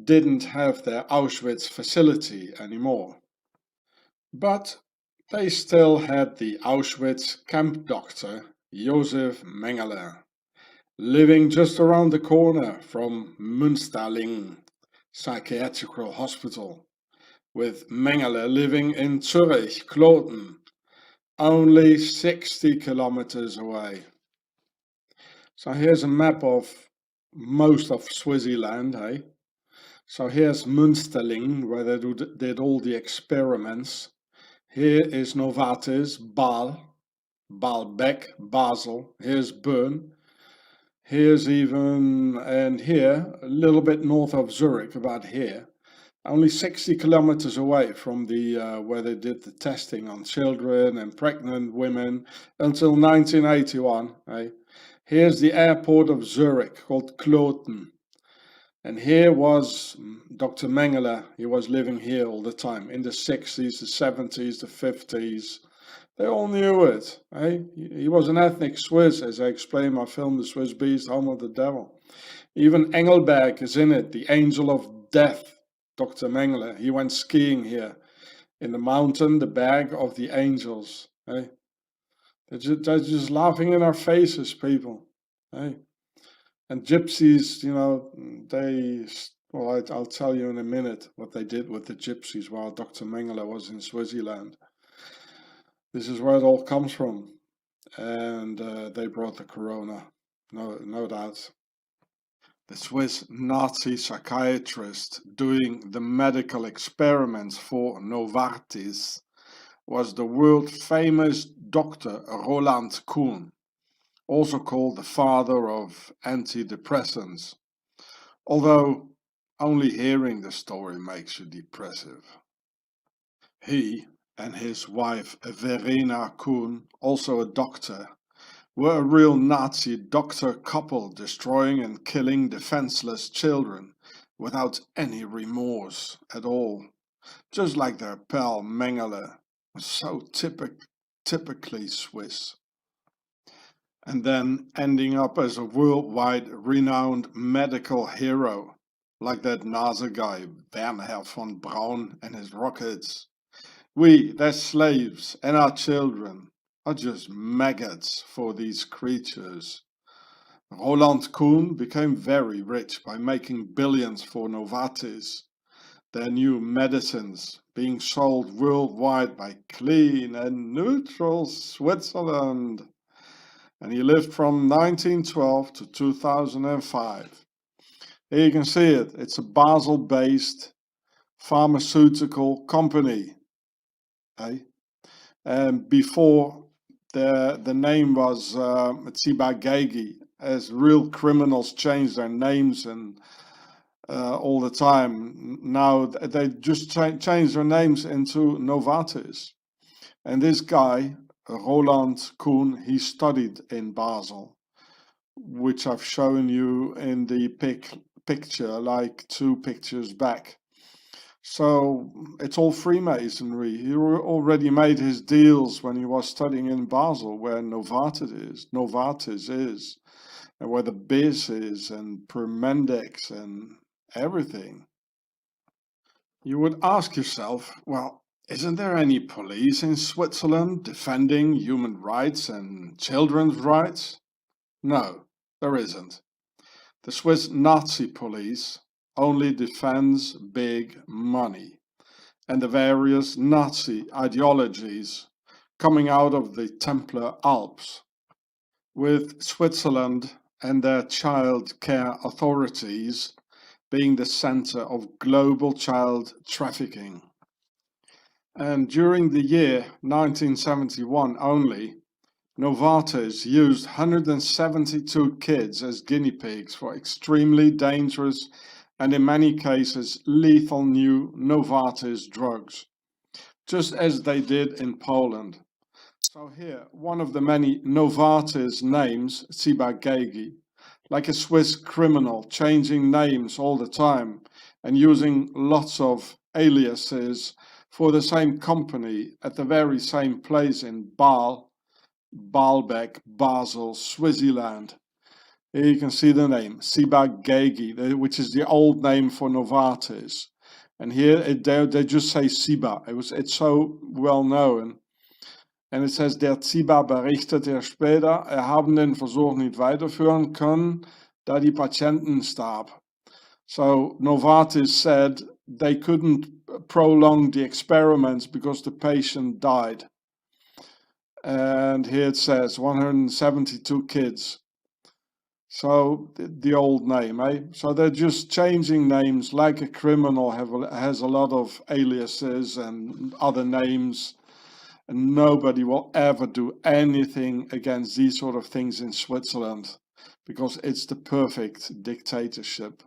didn't have their Auschwitz facility anymore. But they still had the Auschwitz camp doctor Josef Mengele, living just around the corner from Münsterling Psychiatrical Hospital, with Mengele living in Zurich, Kloten, only 60 kilometers away. So here's a map of most of Swaziland, hey? So here's Münsterling, where they did all the experiments. Here is Novartis, Baalbek, Basel. Here's Bern. Here's even, and here, a little bit north of Zurich, about here. Only 60 kilometers away from the where they did the testing on children and pregnant women until 1981. Eh? Here's the airport of Zurich, called Kloten. And here was Dr. Mengele. He was living here all the time, in the 60s, the 70s, the 50s. They all knew it. Eh? He was an ethnic Swiss, as I explained in my film, The Swiss Beast, Home of the Devil. Even Engelberg is in it, the angel of death. Dr. Mengele, he went skiing here in the mountain, the Berg of the Angels. Eh? They're just laughing in our faces, people. Hey? And gypsies, well, I'll tell you in a minute what they did with the gypsies while Dr. Mengele was in Swaziland. This is where it all comes from. And they brought the corona, no doubt. The Swiss Nazi psychiatrist doing the medical experiments for Novartis was the world famous Dr. Roland Kuhn, also called the father of antidepressants, although only hearing the story makes you depressive. He and his wife Verena Kuhn, also a doctor, were a real Nazi doctor couple destroying and killing defenseless children without any remorse at all, just like their pal Mengele, so typically Swiss. And then ending up as a worldwide renowned medical hero, like that NASA guy Wernher von Braun and his rockets. We, their slaves and our children, are just maggots for these creatures. Roland Kuhn became very rich by making billions for Novartis, their new medicines being sold worldwide by clean and neutral Switzerland. And he lived from 1912 to 2005. Here you can see it. It's a Basel-based pharmaceutical company. Okay? And before the name was Ciba-Geigy, as real criminals change their names and all the time. Now they just change their names into Novartis. And this guy, Roland Kuhn, he studied in Basel, which I've shown you in the picture, like 2 pictures back. So it's all Freemasonry. He already made his deals when he was studying in Basel, where Novartis is, and where the BIS is, and Permendex, and everything. You would ask yourself, well, isn't there any police in Switzerland defending human rights and children's rights? No, there isn't. The Swiss Nazi police only defends big money and the various Nazi ideologies coming out of the Templar Alps, with Switzerland and their child care authorities being the center of global child trafficking. And during the year 1971 only, Novartis used 172 kids as guinea pigs for extremely dangerous and in many cases lethal new Novartis drugs, just as they did in Poland. So here, one of the many Novartis names, Ciba-Geigy, like a Swiss criminal, changing names all the time and using lots of aliases for the same company at the very same place in Baalbek, Basel, Swaziland. Here you can see the name, Ciba-Geigy, which is the old name for Novartis. And here they just say Ciba. It's so well known. And it says, der Ciba berichtete später, haben den Versuch nicht weiterführen können, da die Patienten starb. So Novartis said they couldn't prolong the experiments because the patient died. And here it says 172 kids. So the old name, eh? So they're just changing names like a criminal has a lot of aliases and other names. And nobody will ever do anything against these sort of things in Switzerland, because it's the perfect dictatorship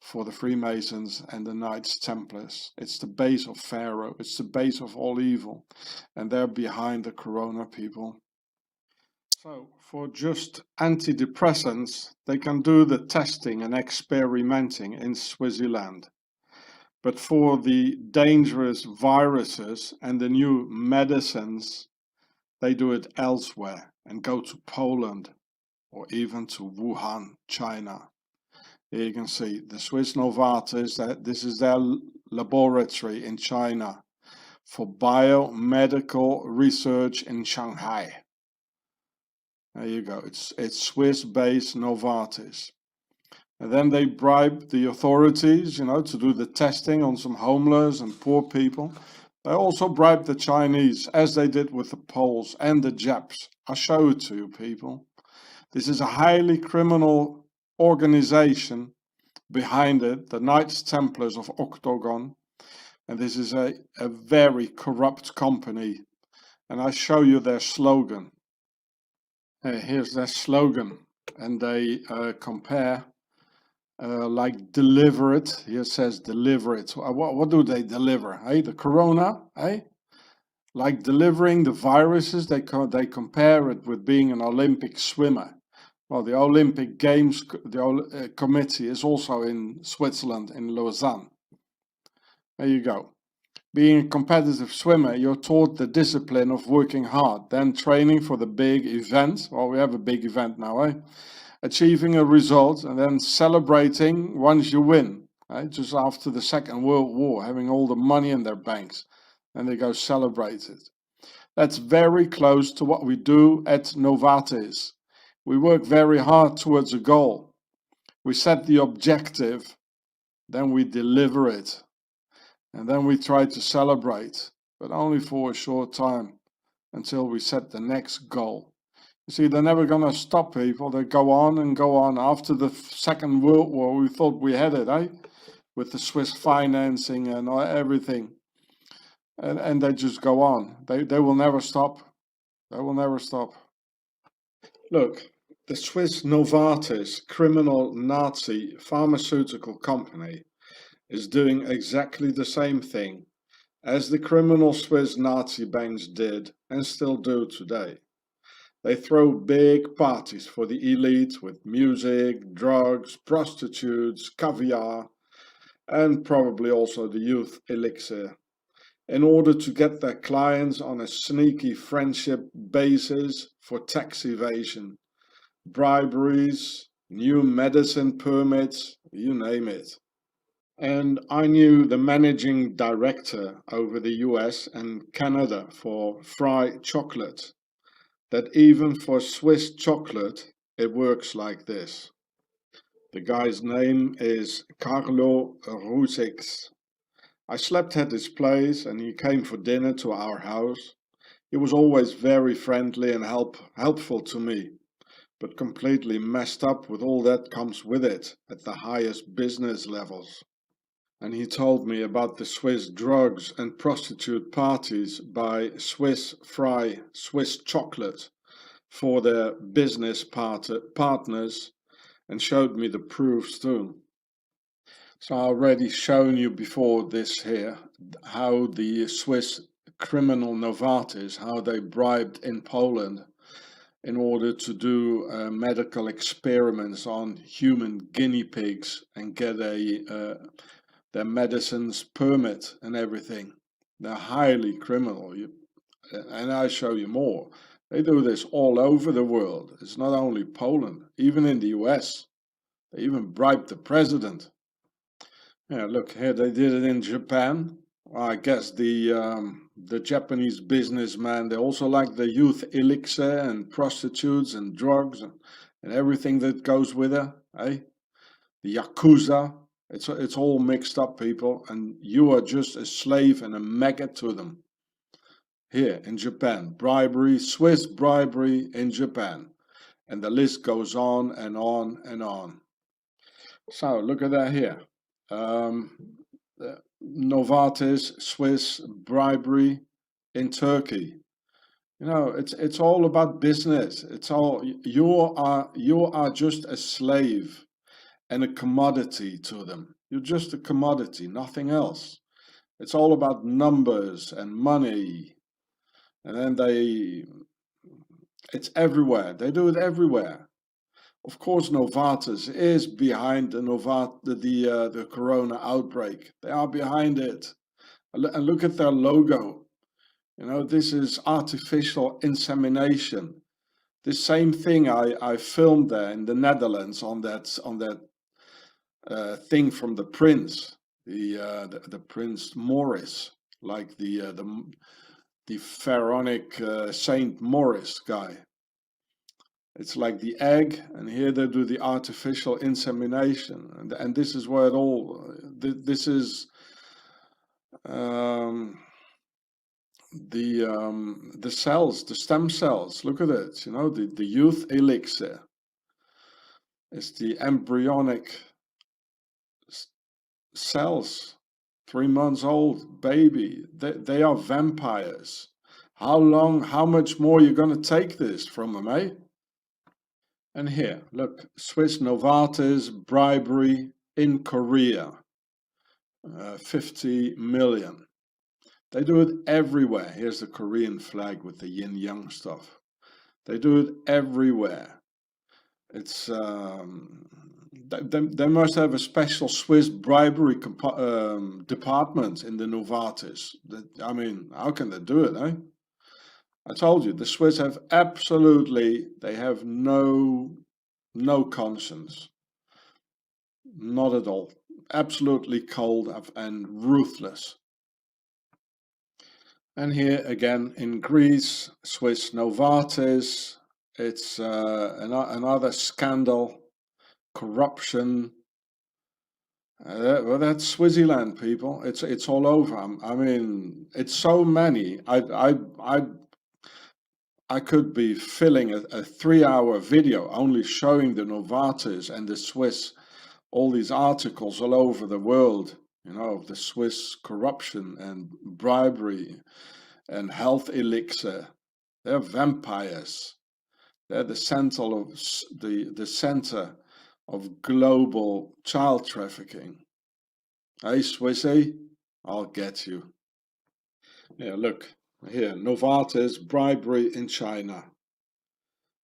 for the Freemasons and the Knights Templars. It's the base of Pharaoh. It's the base of all evil. And they're behind the corona, people. So for just antidepressants, they can do the testing and experimenting in Swaziland. But for the dangerous viruses and the new medicines, they do it elsewhere and go to Poland or even to Wuhan, China. Here you can see the Swiss Novartis, this is their laboratory in China for biomedical research in Shanghai. There you go. It's Swiss-based Novartis. And then they bribe the authorities, to do the testing on some homeless and poor people. They also bribed the Chinese, as they did with the Poles and the Japs. I'll show it to you, people. This is a highly criminal organization behind it, the Knights Templars of Octagon. And this is a very corrupt company. And I show you their slogan. Here's their slogan. And they compare like deliver it. Here it says deliver it. What do they deliver? Hey, the corona, hey? Like delivering the viruses, they compare it with being an Olympic swimmer. Well, the Olympic Games, the committee is also in Switzerland, in Lausanne. There you go. Being a competitive swimmer, you're taught the discipline of working hard, then training for the big event. Well, we have a big event now, eh? Achieving a result and then celebrating once you win. Right? Just after the Second World War, having all the money in their banks. And they go celebrate it. That's very close to what we do at Novartis. We work very hard towards a goal. We set the objective, then we deliver it. And then we try to celebrate, but only for a short time, until we set the next goal. You see, they're never going to stop, people. They go on and go on. After the Second World War, we thought we had it, eh? With the Swiss financing and everything. And they just go on. They will never stop. They will never stop. Look, the Swiss Novartis, criminal Nazi pharmaceutical company, is doing exactly the same thing as the criminal Swiss Nazi banks did and still do today. They throw big parties for the elite with music, drugs, prostitutes, caviar, and probably also the youth elixir, in order to get their clients on a sneaky friendship basis for tax evasion, briberies, new medicine permits, you name it. And I knew the managing director over the US and Canada for Fry Chocolate, that even for Swiss chocolate, it works like this. The guy's name is Carlo Rusix. I slept at his place and he came for dinner to our house. He was always very friendly and helpful to me, but completely messed up with all that comes with it at the highest business levels. And he told me about the Swiss drugs and prostitute parties by Swiss Fry Swiss Chocolate for their business partners, and showed me the proofs too. So I already shown you before this here how the Swiss criminal Novartis, how they bribed in Poland in order to do medical experiments on human guinea pigs and get their medicines permit and everything. They're highly criminal. And I show you more. They do this all over the world. It's not only Poland, even in the US. They even bribed the president. Yeah, look here, they did it in Japan. Well, I guess the Japanese businessmen, they also like the youth elixir and prostitutes and drugs and everything that goes with it, eh? The Yakuza. It's all mixed up, people, and you are just a slave and a maggot to them. Here in Japan, bribery, Swiss bribery in Japan. And the list goes on and on and on. So look at that here. Novartis, Swiss bribery in Turkey. It's all about business. It's all you are just a slave and a commodity to them. You're just a commodity, nothing else. It's all about numbers and money. And then it's everywhere. They do it everywhere. Of course, Novartis is behind the corona outbreak. They are behind it. And look at their logo. This is artificial insemination. The same thing I filmed there in the Netherlands on that thing from the Prince, the Prince Maurice, like the pharaonic Saint Maurice guy. It's like the egg, and here they do the artificial insemination, and this is where it all. This is the cells, the stem cells. Look at it. You know, the youth elixir. It's the embryonic cells, 3 months old baby. They are vampires. How long? How much more you're gonna take this from them, eh? And here, look, Swiss Novartis bribery in Korea, 50 million. They do it everywhere. Here's the Korean flag with the yin yang stuff. They do it everywhere. It's they must have a special Swiss bribery department in the Novartis. I mean, how can they do it, eh? I told you, the Swiss have absolutely, they have no conscience. Not at all. Absolutely cold and ruthless. And here again in Greece, Swiss Novartis, it's another scandal, corruption. Well, that's Switzerland, people. It's all over. I mean, it's so many. I could be filling a 3-hour video only showing the Novartis and the Swiss, all these articles all over the world, you know, of the Swiss corruption and bribery and health elixir. They're vampires. They're the center of the center of global child trafficking. Hey, Swissy, I'll get you. Yeah, look. Here, Novartis bribery in China.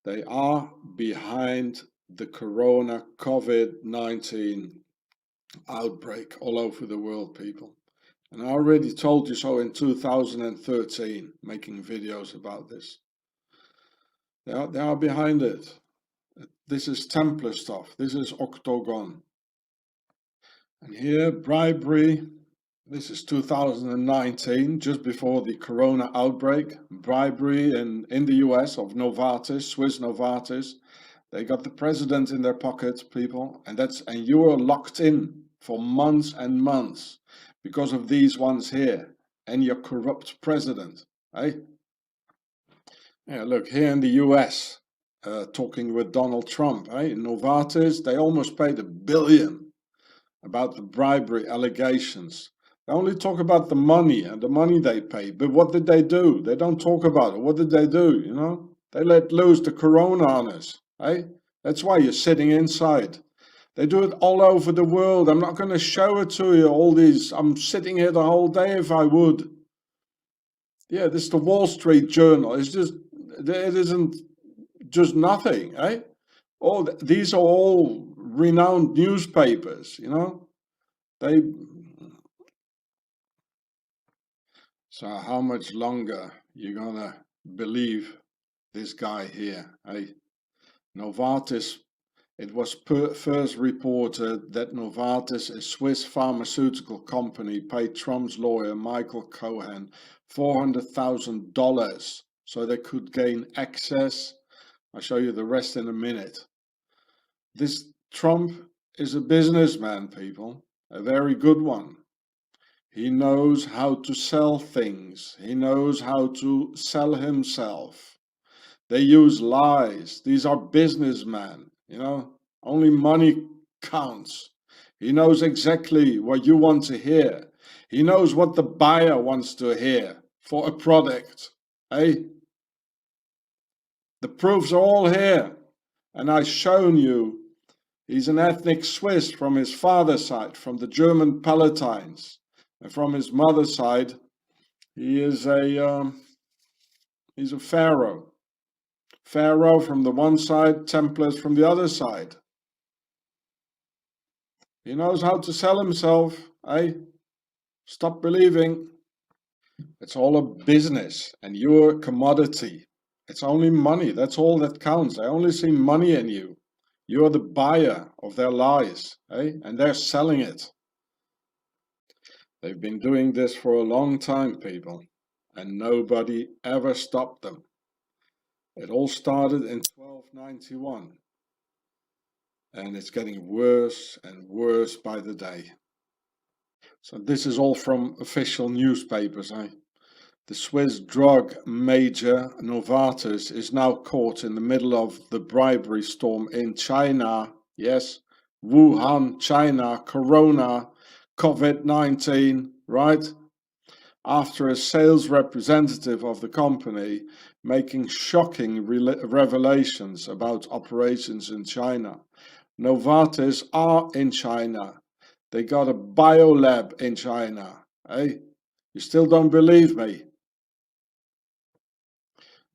They are behind the corona COVID-19 outbreak all over the world, people. And I already told you so in 2013, making videos about this. They are behind it. This is Templar stuff. This is Octagon. And here, bribery. This is 2019, just before the corona outbreak. Bribery in the US of Novartis, Swiss Novartis. They got the president in their pocket, people, and you are locked in for months and months because of these ones here and your corrupt president, eh? Yeah, look, here in the US, talking with Donald Trump, eh? Novartis, they almost paid $1 billion about the bribery allegations. They only talk about the money and the money they pay, but what did they do? They don't talk about it. What did they do, you know? They let loose the corona on us, eh? That's why you're sitting inside. They do it all over the world. I'm not going to show it to you, all these. I'm sitting here the whole day if I would. Yeah, this is the Wall Street Journal. It's just, it isn't just nothing, eh? These are all renowned newspapers, you know? So how much longer you gonna believe this guy here, eh? Novartis, it was first reported that Novartis, a Swiss pharmaceutical company, paid Trump's lawyer Michael Cohen $400,000 so they could gain access. I'll show you the rest in a minute. This Trump is a businessman, people, a very good one. He knows how to sell things. He knows how to sell himself. They use lies. These are businessmen, you know. Only money counts. He knows exactly what you want to hear. He knows what the buyer wants to hear for a product, eh? The proofs are all here. And I've shown you he's an ethnic Swiss from his father's side, from the German Palatines. And from his mother's side, he's a pharaoh. Pharaoh from the one side, Templars from the other side. He knows how to sell himself, eh? Stop believing. It's all a business and you're a commodity. It's only money, that's all that counts. I only see money in you. You're the buyer of their lies, eh? And they're selling it. They've been doing this for a long time, people, and nobody ever stopped them. It all started in 1291, and it's getting worse and worse by the day. So this is all from official newspapers. The Swiss drug major Novartis is now caught in the middle of the bribery storm in China. Yes, Wuhan, China, Corona, COVID-19, right? After a sales representative of the company making shocking revelations about operations in China. Novartis are in China. They got a biolab in China. Hey, you still don't believe me?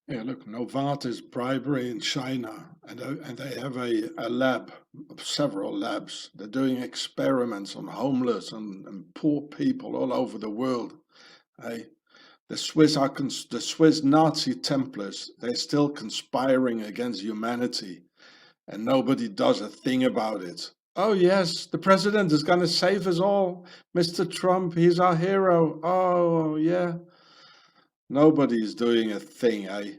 Yeah, look, Novartis bribery in China, and they have a lab, several labs. They're doing experiments on homeless and poor people all over the world. Hey, the Swiss Nazi Templars, they're still conspiring against humanity, and nobody does a thing about it. Oh yes, the president is going to save us all. Mr. Trump, he's our hero. Oh yeah. Nobody's doing a thing, eh?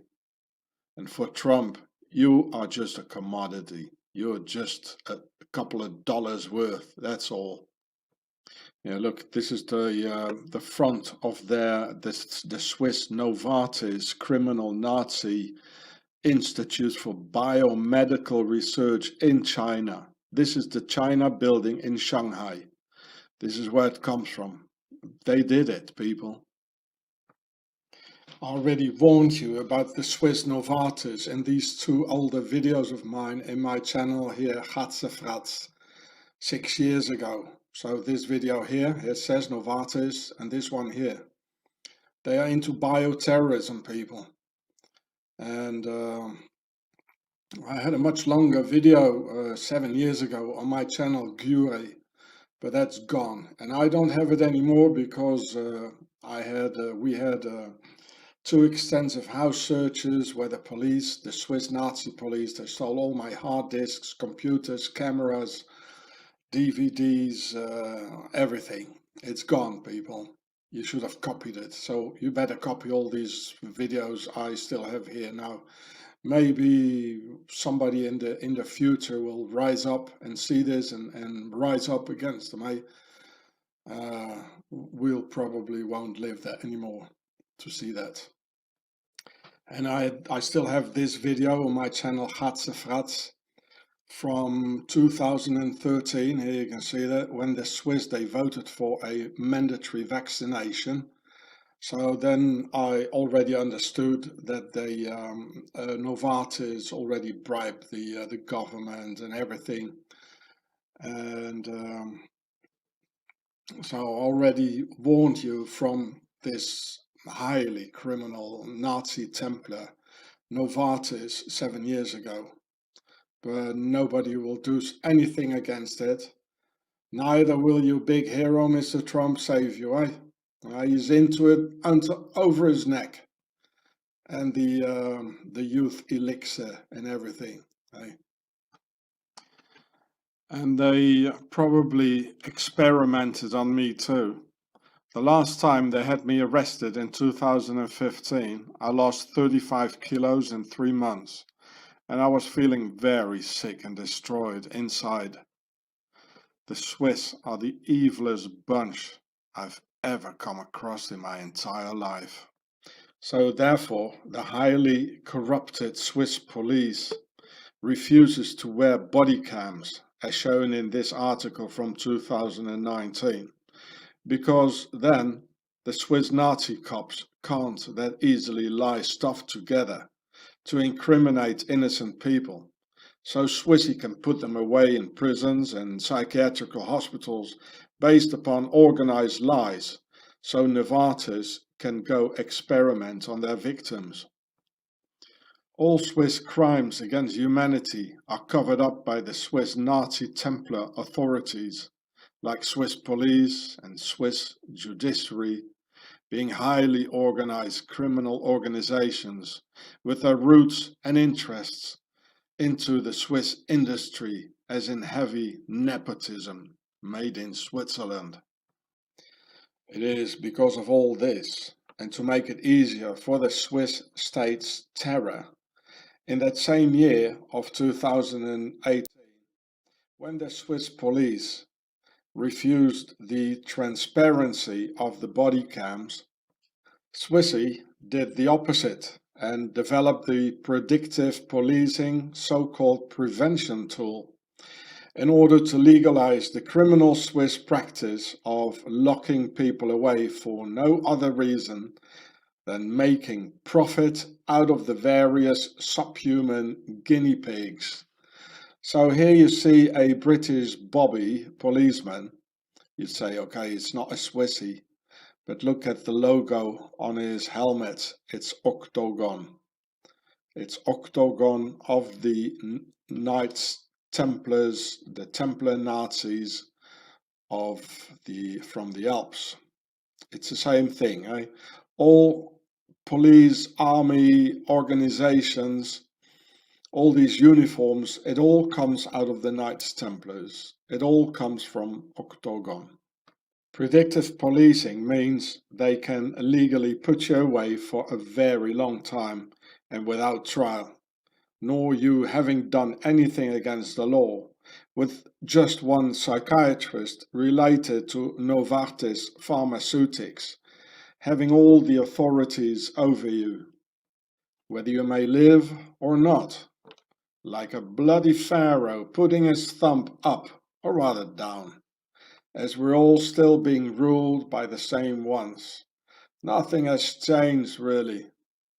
And for Trump, you are just a commodity. You're just a couple of dollars worth. That's all. Yeah, look, this is the front of the Swiss Novartis criminal Nazi Institute for Biomedical Research in China. This is the China building in Shanghai. This is where it comes from. They did it, people. I already warned you about the Swiss Novartis in these two older videos of mine in my channel here, Gatzefratz, 6 years ago. So this video here, it says Novartis, and this one here. They are into bioterrorism, people. And I had a much longer video 7 years ago on my channel, Gure, but that's gone. And I don't have it anymore because we had 2 extensive house searches where the police, the Swiss Nazi police, they stole all my hard disks, computers, cameras, DVDs, everything. It's gone, people. You should have copied it. So you better copy all these videos I still have here now. Maybe somebody in the future will rise up and see this and rise up against them. We'll probably won't live that anymore to see that. And I still have this video on my channel Gatzefratz from 2013. Here you can see that when the Swiss, they voted for a mandatory vaccination. So then I already understood that they Novartis already bribed the government and everything, and so I already warned you from this highly criminal Nazi Templar Novartis 7 years ago, but nobody will do anything against it. Neither will you, big hero Mr. Trump, save you, eh? He's into it over his neck, and the youth elixir and everything. Eh? And they probably experimented on me too. The last time they had me arrested in 2015, I lost 35 kilos in 3 months, and I was feeling very sick and destroyed inside. The Swiss are the evilest bunch I've ever come across in my entire life. So therefore, the highly corrupted Swiss police refuses to wear body cams, as shown in this article from 2019, because then the Swiss Nazi cops can't that easily lie stuff together to incriminate innocent people. So Swissy can put them away in prisons and psychiatrical hospitals based upon organized lies, so Novartis can go experiment on their victims. All Swiss crimes against humanity are covered up by the Swiss Nazi Templar authorities, like Swiss police and Swiss judiciary, being highly organized criminal organizations with their roots and interests into the Swiss industry, as in heavy nepotism made in Switzerland. It is because of all this, and to make it easier for the Swiss state's terror, In that same year of 2018, when the Swiss police refused the transparency of the body cams, Swissy did the opposite and developed the predictive policing so-called prevention tool in order to legalize the criminal Swiss practice of locking people away for no other reason than making profit out of the various subhuman guinea pigs. So here you see a British bobby policeman. You'd say, okay, it's not a Swissy, but look at the logo on his helmet. It's Octagon. It's Octagon of the Knights Templars, the Templar Nazis from the Alps. It's the same thing. Eh? All police, army, organizations, all these uniforms, it all comes out of the Knights Templars. It all comes from Octagon. Predictive policing means they can legally put you away for a very long time and without trial, nor you having done anything against the law, with just one psychiatrist related to Novartis Pharmaceutics having all the authorities over you, whether you may live or not, like a bloody pharaoh putting his thumb up, or rather down, as we're all still being ruled by the same ones. Nothing has changed really,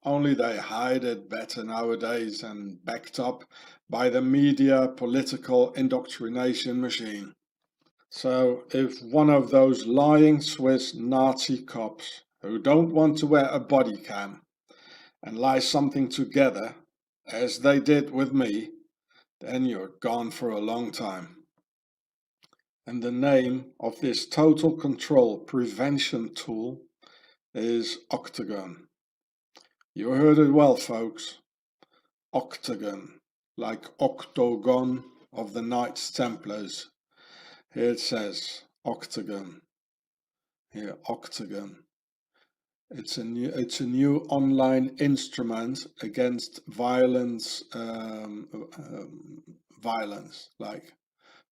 only they hide it better nowadays and backed up by the media political indoctrination machine. So if one of those lying Swiss Nazi cops who don't want to wear a body cam and lie something together, as they did with me, then you're gone for a long time. And the name of this total control prevention tool is Octagon. You heard it well, folks. Octagon, like Octagon of the Knights Templars. Here it says Octagon. Here, Octagon. It's a new online instrument against violence,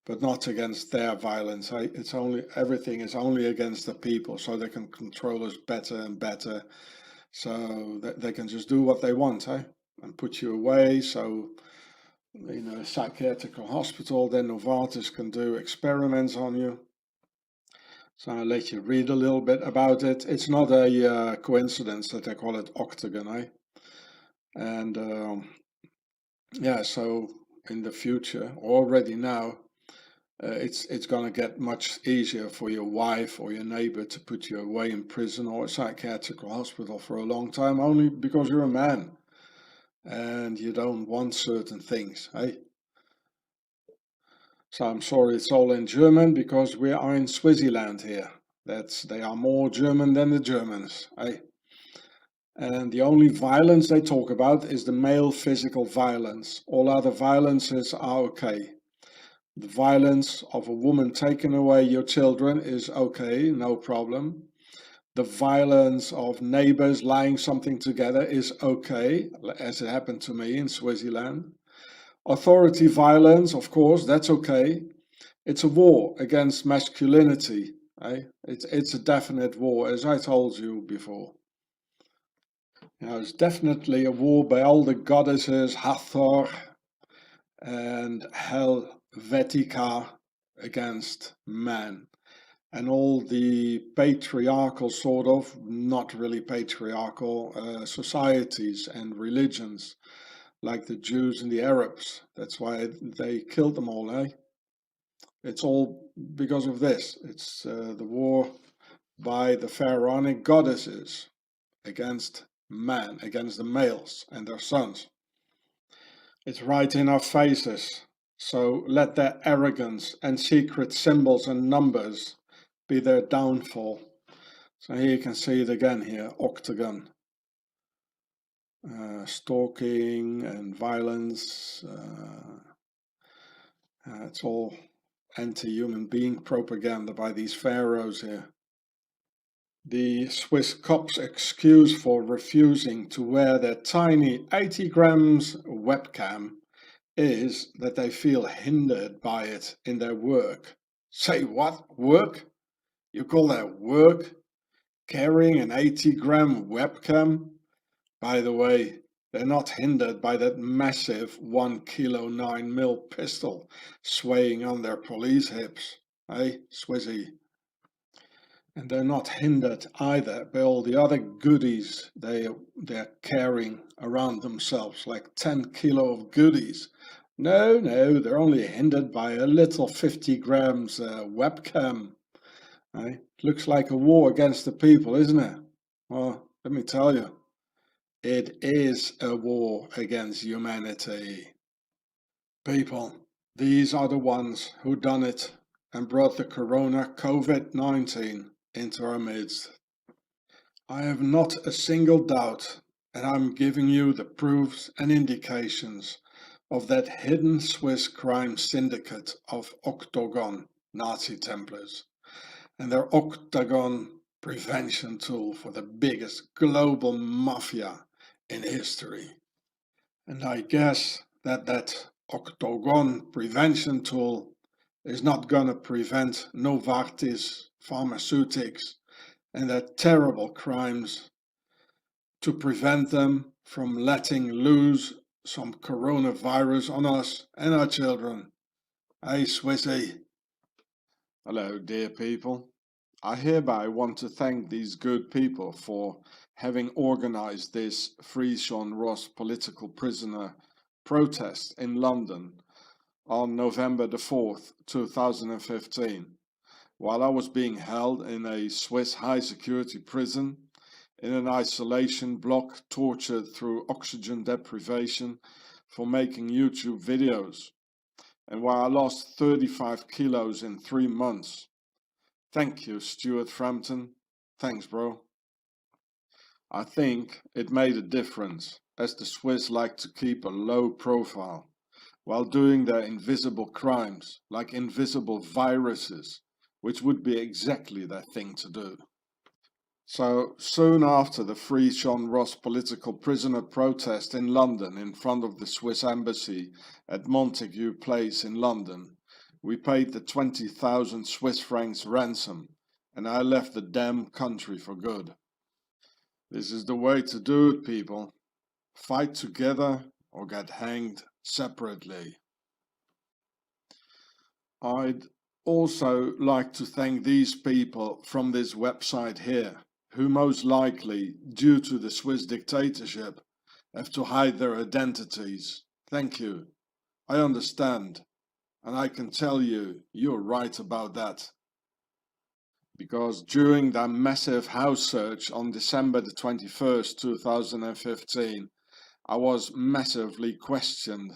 but not against their violence. Everything is only against the people, so they can control us better and better, so that they can just do what they want, and put you away. So in a psychiatric hospital, then Novartis can do experiments on you. So I'll let you read a little bit about it. It's not a coincidence that they call it Octagon, And yeah, so in the future, already now, it's going to get much easier for your wife or your neighbor to put you away in prison or a psychiatric hospital for a long time, only because you're a man and you don't want certain things, So I'm sorry it's all in German, because we are in Swaziland here. They are more German than the Germans, And the only violence they talk about is the male physical violence. All other violences are okay. The violence of a woman taking away your children is okay, no problem. The violence of neighbors lying something together is okay, as it happened to me in Swaziland. Authority violence, of course, that's okay. It's a war against masculinity. It's a definite war, as I told you before. It's definitely a war by all the goddesses, Hathor and Helvetica, against man. And all the patriarchal not really patriarchal societies and religions, like the Jews and the Arabs. That's why they killed them all, It's all because of this. It's the war by the pharaonic goddesses against man, against the males and their sons. It's right in our faces. So let their arrogance and secret symbols and numbers be their downfall. So here you can see it again here, Octagon. Stalking and violence. It's all anti-human being propaganda by these pharaohs here. The Swiss cops' excuse for refusing to wear their tiny 80 grams webcam is that they feel hindered by it in their work. Say what? Work? You call that work? Carrying an 80-gram webcam? By the way, they're not hindered by that massive 1 kilo 9mm pistol swaying on their police hips. Hey, Swizzy. And they're not hindered either by all the other goodies they're carrying around themselves, like 10 kilo of goodies. No, they're only hindered by a little 50 grams webcam. Hey, looks like a war against the people, isn't it? Well, let me tell you. It is a war against humanity. People, these are the ones who done it and brought the corona COVID-19 into our midst. I have not a single doubt, and I'm giving you the proofs and indications of that hidden Swiss crime syndicate of Octagon Nazi Templars and their Octagon prevention tool for the biggest global mafia in history. And I guess that Octagon prevention tool is not gonna prevent Novartis Pharmaceutics and their terrible crimes, to prevent them from letting loose some coronavirus on us and our children. Hey, Swissy. Hello, dear people. I hereby want to thank these good people for having organized this Free Sean Ross political prisoner protest in London on November the 4th, 2015, while I was being held in a Swiss high security prison in an isolation block, tortured through oxygen deprivation for making YouTube videos, and while I lost 35 kilos in 3 months. Thank you, Stuart Frampton. Thanks, bro. I think it made a difference, as the Swiss like to keep a low profile while doing their invisible crimes, like invisible viruses, which would be exactly their thing to do. So, soon after the Free Sean Ross political prisoner protest in London in front of the Swiss embassy at Montague Place in London, we paid the 20,000 Swiss francs ransom, and I left the damn country for good. This is the way to do it, people. Fight together or get hanged separately. I'd also like to thank these people from this website here, who most likely, due to the Swiss dictatorship, have to hide their identities. Thank you. I understand. And I can tell you, you're right about that. Because during that massive house search on December the 21st, 2015, I was massively questioned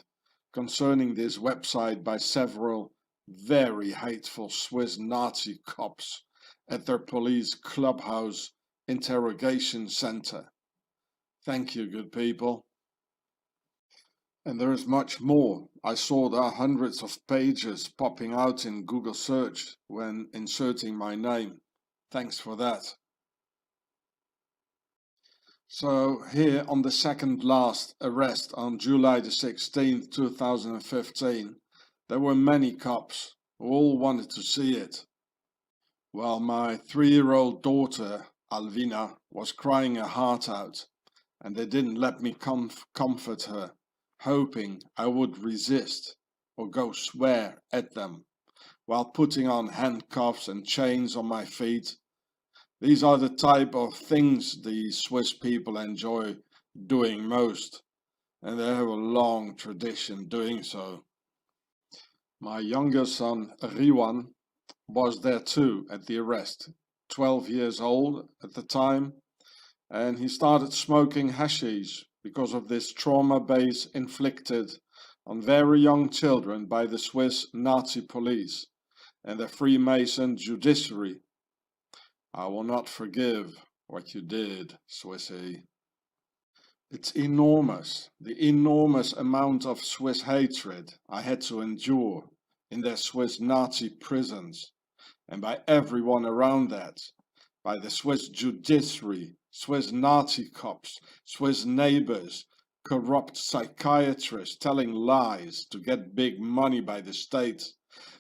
concerning this website by several very hateful Swiss Nazi cops at their police clubhouse interrogation center. Thank you, good people. And there is much more. I saw there are hundreds of pages popping out in Google search when inserting my name. Thanks for that. So here on the second last arrest on July the 16th, 2015, there were many cops who all wanted to see it. Well, my 3-year-old daughter, Alvina, was crying her heart out, and they didn't let me comfort her, hoping I would resist or go swear at them, while putting on handcuffs and chains on my feet. These are the type of things the Swiss people enjoy doing most, and they have a long tradition doing so. My younger son, Riwan, was there too at the arrest, 12 years old at the time, and he started smoking hashish because of this trauma base inflicted on very young children by the Swiss Nazi police and the Freemason judiciary. I will not forgive what you did, Swissy. It's enormous, the enormous amount of Swiss hatred I had to endure in their Swiss Nazi prisons, and by everyone around that, by the Swiss judiciary, Swiss Nazi cops, Swiss neighbors, corrupt psychiatrists telling lies to get big money by the state.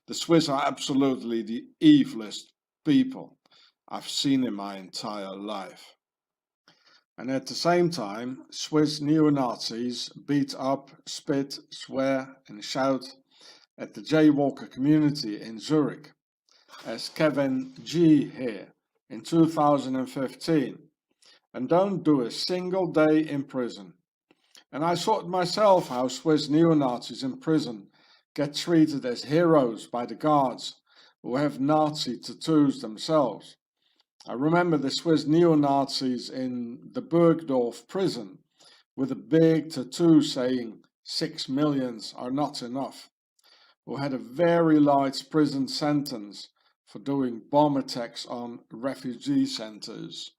The Swiss are absolutely the evilest people I've seen in my entire life. And at the same time, Swiss neo-Nazis beat up, spit, swear and shout at the jaywalker community in Zurich, as Kevin G here in 2015, and don't do a single day in prison. And I saw it myself how Swiss neo-Nazis in prison get treated as heroes by the guards who have Nazi tattoos themselves. I remember the Swiss neo-Nazis in the Burgdorf prison with a big tattoo saying 6 millions are not enough, who had a very light prison sentence for doing bomb attacks on refugee centers.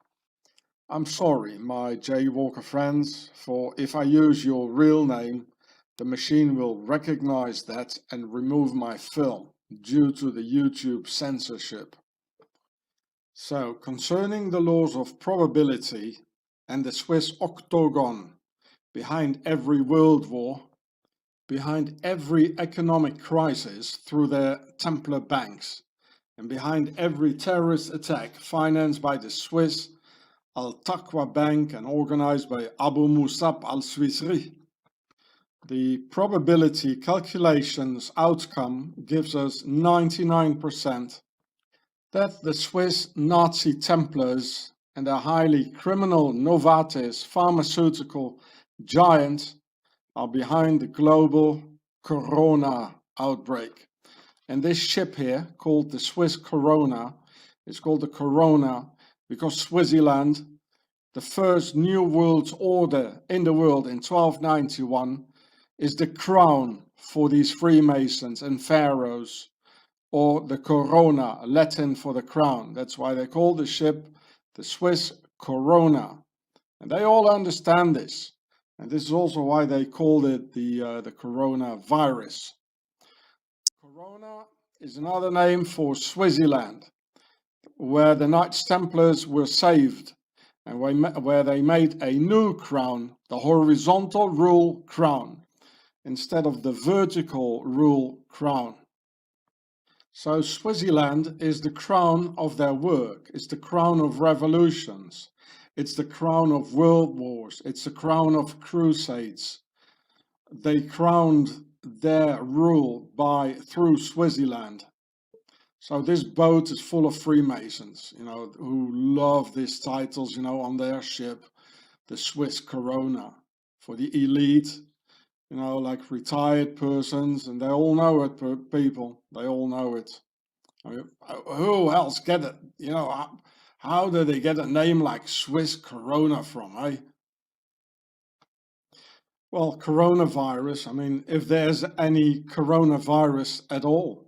I'm sorry, my jaywalker friends, for if I use your real name, the machine will recognize that and remove my film due to the YouTube censorship. So, concerning the laws of probability and the Swiss octagon, behind every world war, behind every economic crisis through their Templar banks, and behind every terrorist attack financed by the Swiss Al-Taqwa Bank and organized by Abu Musab al-Swisri, the probability calculations outcome gives us 99% that the Swiss Nazi Templars and their highly criminal Novartis pharmaceutical giant are behind the global corona outbreak. And this ship here, called the Swiss Corona, is called the Corona because Swaziland, the first new world order in the world in 1291, is the crown for these Freemasons and pharaohs, or the Corona, Latin for the crown. That's why they call the ship the Swiss Corona. And they all understand this. And this is also why they called it the coronavirus. Corona is another name for Swaziland, where the Knights Templars were saved and where they made a new crown, the horizontal rule crown, instead of the vertical rule crown. So Swaziland is the crown of their work, it's the crown of revolutions, it's the crown of world wars, it's the crown of crusades. They crowned their rule through Swaziland. So this boat is full of Freemasons, who love these titles, on their ship, the Swiss Corona, for the elite, like retired persons, and they all know it, people, they all know it. I mean, who else get it? How do they get a name like Swiss Corona from, eh? Well, coronavirus, I mean, if there's any coronavirus at all,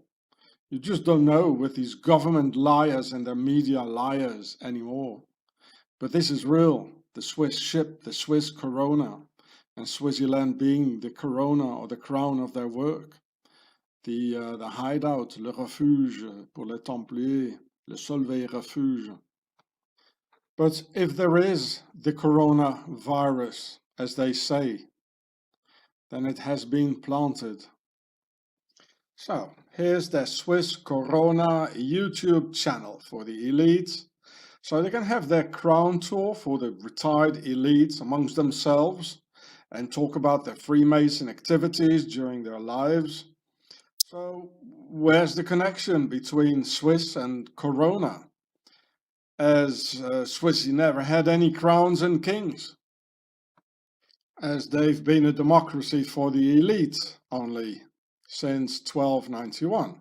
you just don't know with these government liars and their media liars anymore. But this is real, the Swiss ship, the Swiss Corona, and Swaziland being the corona or the crown of their work. The hideout, le refuge pour les Templiers, le Solvay refuge. But if there is the coronavirus, as they say, then it has been planted. So here's the Swiss Corona YouTube channel for the elites. So they can have their crown tour for the retired elites amongst themselves and talk about their Freemason activities during their lives. So where's the connection between Swiss and Corona? As Swiss never had any crowns and kings, as they've been a democracy for the elite only since 1291.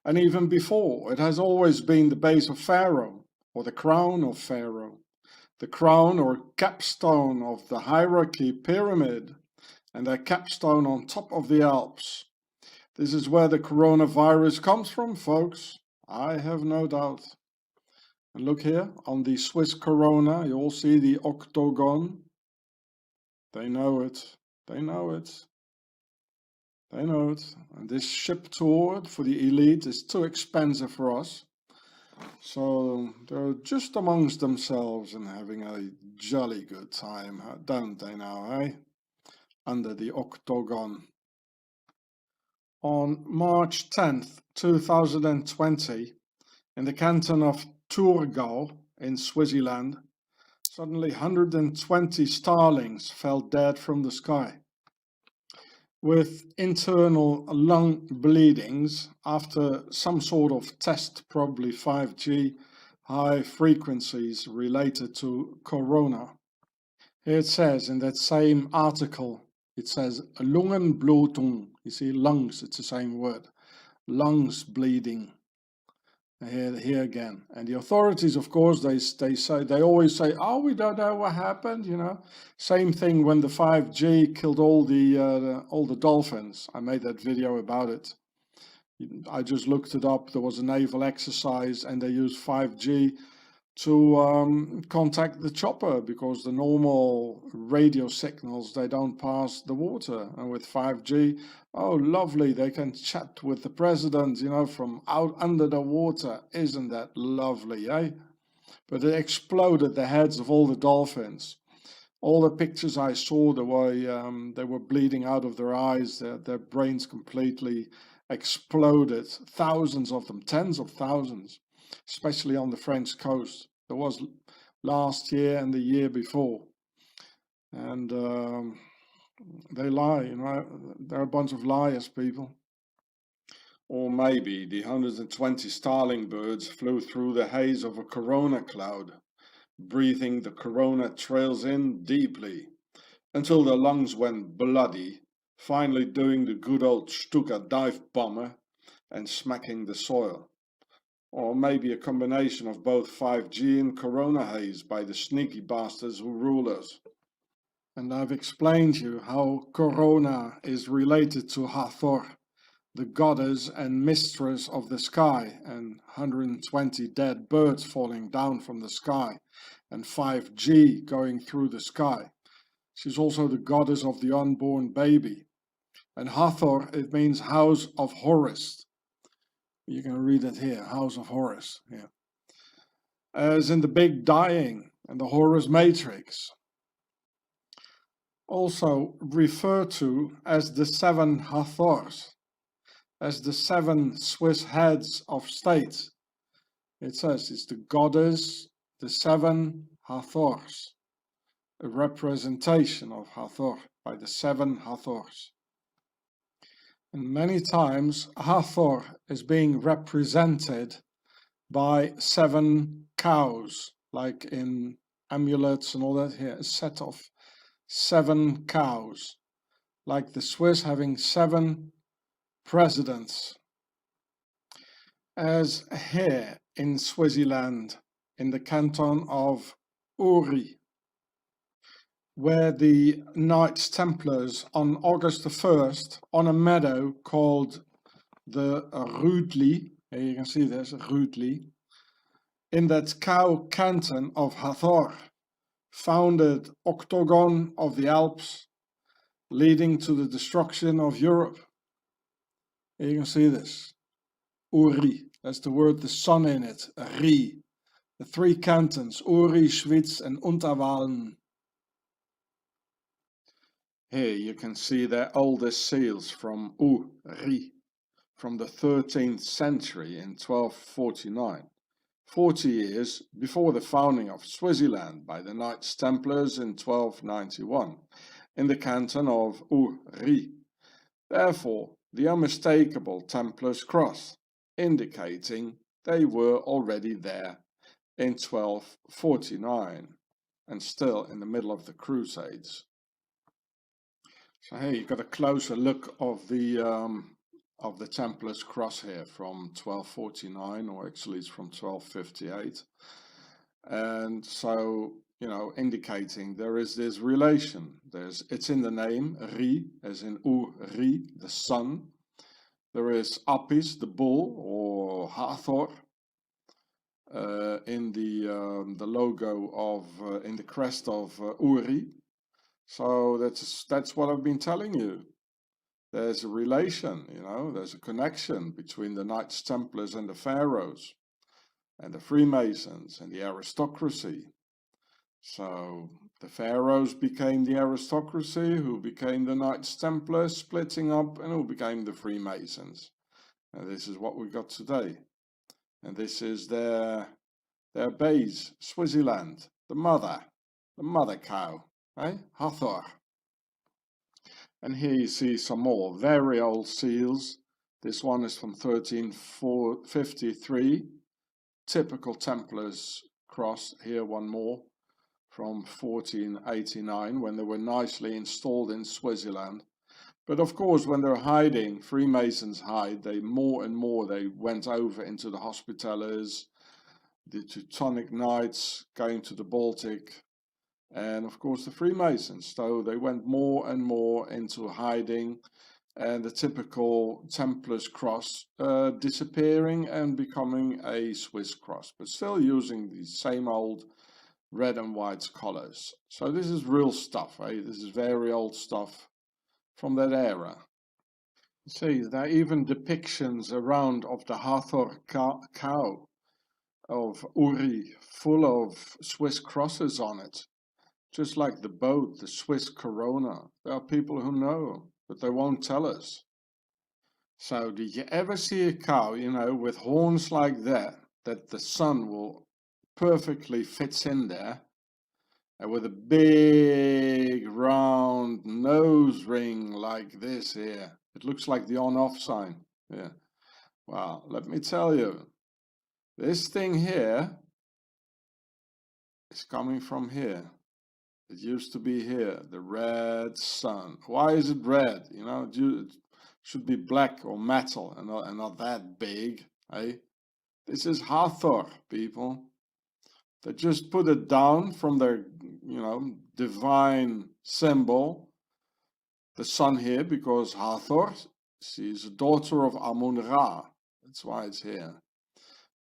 And even before, it has always been the base of Pharaoh, or the crown of Pharaoh, the crown or capstone of the hierarchy pyramid, and their capstone on top of the Alps. This is where the coronavirus comes from, folks. I have no doubt. And look here, on the Swiss Corona, you all see the octagon. They know it. They know it. They know it. And this ship tour for the elite is too expensive for us. So they're just amongst themselves and having a jolly good time, don't they now, eh? under the octagon. On March 10th, 2020, in the canton of Thurgau in Swaziland, suddenly 120 starlings fell dead from the sky, with internal lung bleedings after some sort of test, probably 5G, high frequencies related to corona. Here it says in that same article, it says Lungenblutung. You see, lungs, it's the same word. Lungs bleeding. Here again. And the authorities, of course, they always say, oh, we don't know what happened, you know. Same thing when the 5G killed all the dolphins. I made that video about it. I just looked it up. There was a naval exercise and they used 5G to contact the chopper, because the normal radio signals, they don't pass the water. And with 5G, oh lovely, they can chat with the president, you know, from out under the water. Isn't that lovely, eh? But it exploded the heads of all the dolphins. All the pictures I saw, they were bleeding out of their eyes, their brains completely exploded. Thousands of them, tens of thousands, especially on the French coast. There was last year and the year before. And they lie, you know, they're a bunch of liars, people. Or maybe the 120 starling birds flew through the haze of a corona cloud, breathing the corona trails in deeply, until their lungs went bloody, finally doing the good old Stuka dive bomber and smacking the soil. Or maybe a combination of both 5G and corona haze by the sneaky bastards who rule us. And I've explained to you how corona is related to Hathor, the goddess and mistress of the sky, and 120 dead birds falling down from the sky, and 5G going through the sky. She's also the goddess of the unborn baby. And Hathor, it means house of Horus. You can read it here, House of Horus. Yeah. As in the Big Dying and the Horus Matrix. Also referred to as the seven Hathors, as the seven Swiss heads of state. It says it's the goddess, the seven Hathors, a representation of Hathor by the seven Hathors. And many times Hathor is being represented by 7 cows, like in amulets and all that here, a set of 7 cows, like the Swiss having 7 presidents. As here in Swaziland, in the canton of Uri, where the Knights Templars on August the 1st, on a meadow called the Rudli, here you can see this, Rudli, in that cow canton of Hathor, founded Octagon of the Alps, leading to the destruction of Europe. Here you can see this, Uri, that's the word the sun in it, Ri, the 3 cantons, Uri, Schwyz and Unterwalden. Here you can see their oldest seals from Uri, from the 13th century in 1249, 40 years before the founding of Swaziland by the Knights Templars in 1291, in the canton of Uri. Therefore, the unmistakable Templars cross, indicating they were already there in 1249 and still in the middle of the Crusades. So here you've got a closer look of the Templars cross here from 1249, or actually it's from 1258. And so, you know, indicating there is this relation. It's in the name, Ri, as in Uri, the sun. There is Apis, the bull, or Hathor, in the logo of, in the crest of Uri. So that's what I've been telling you. There's a relation, you know, there's a connection between the Knights Templars and the Pharaohs, and the Freemasons and the aristocracy. So The pharaohs became the aristocracy, who became the Knights Templars, splitting up, and who became the Freemasons. And this is what we got today. And this is their base, Swaziland, the mother cow, eh? Hathor. And here you see some more very old seals. This one is from 1353, typical Templars cross. Here one more from 1489, when they were nicely installed in Swaziland. But of course, when they're hiding, Freemasons hide, they more and more they went over into the Hospitallers, the Teutonic Knights going to the Baltic, and of course the Freemasons. So they went more and more into hiding, and the typical Templars cross disappearing and becoming a Swiss cross, but still using the same old red and white colors. So this is real stuff, eh? This is very old stuff from that era. You see, there are even depictions around of the Hathor cow of Uri, full of Swiss crosses on it. Just like the boat, the Swiss Corona. There are people who know, but they won't tell us. So did you ever see a cow, with horns like that the sun will perfectly fits in there, and with a big round nose ring like this here? It looks like the on-off sign. Yeah. Well, let me tell you, this thing here is coming from here. It used to be here, the red sun. Why is it red? It should be black or metal and not that big, eh? This is Hathor, people. They just put it down from their, divine symbol, the sun here, because Hathor, she's a daughter of Amun-Ra. That's why it's here.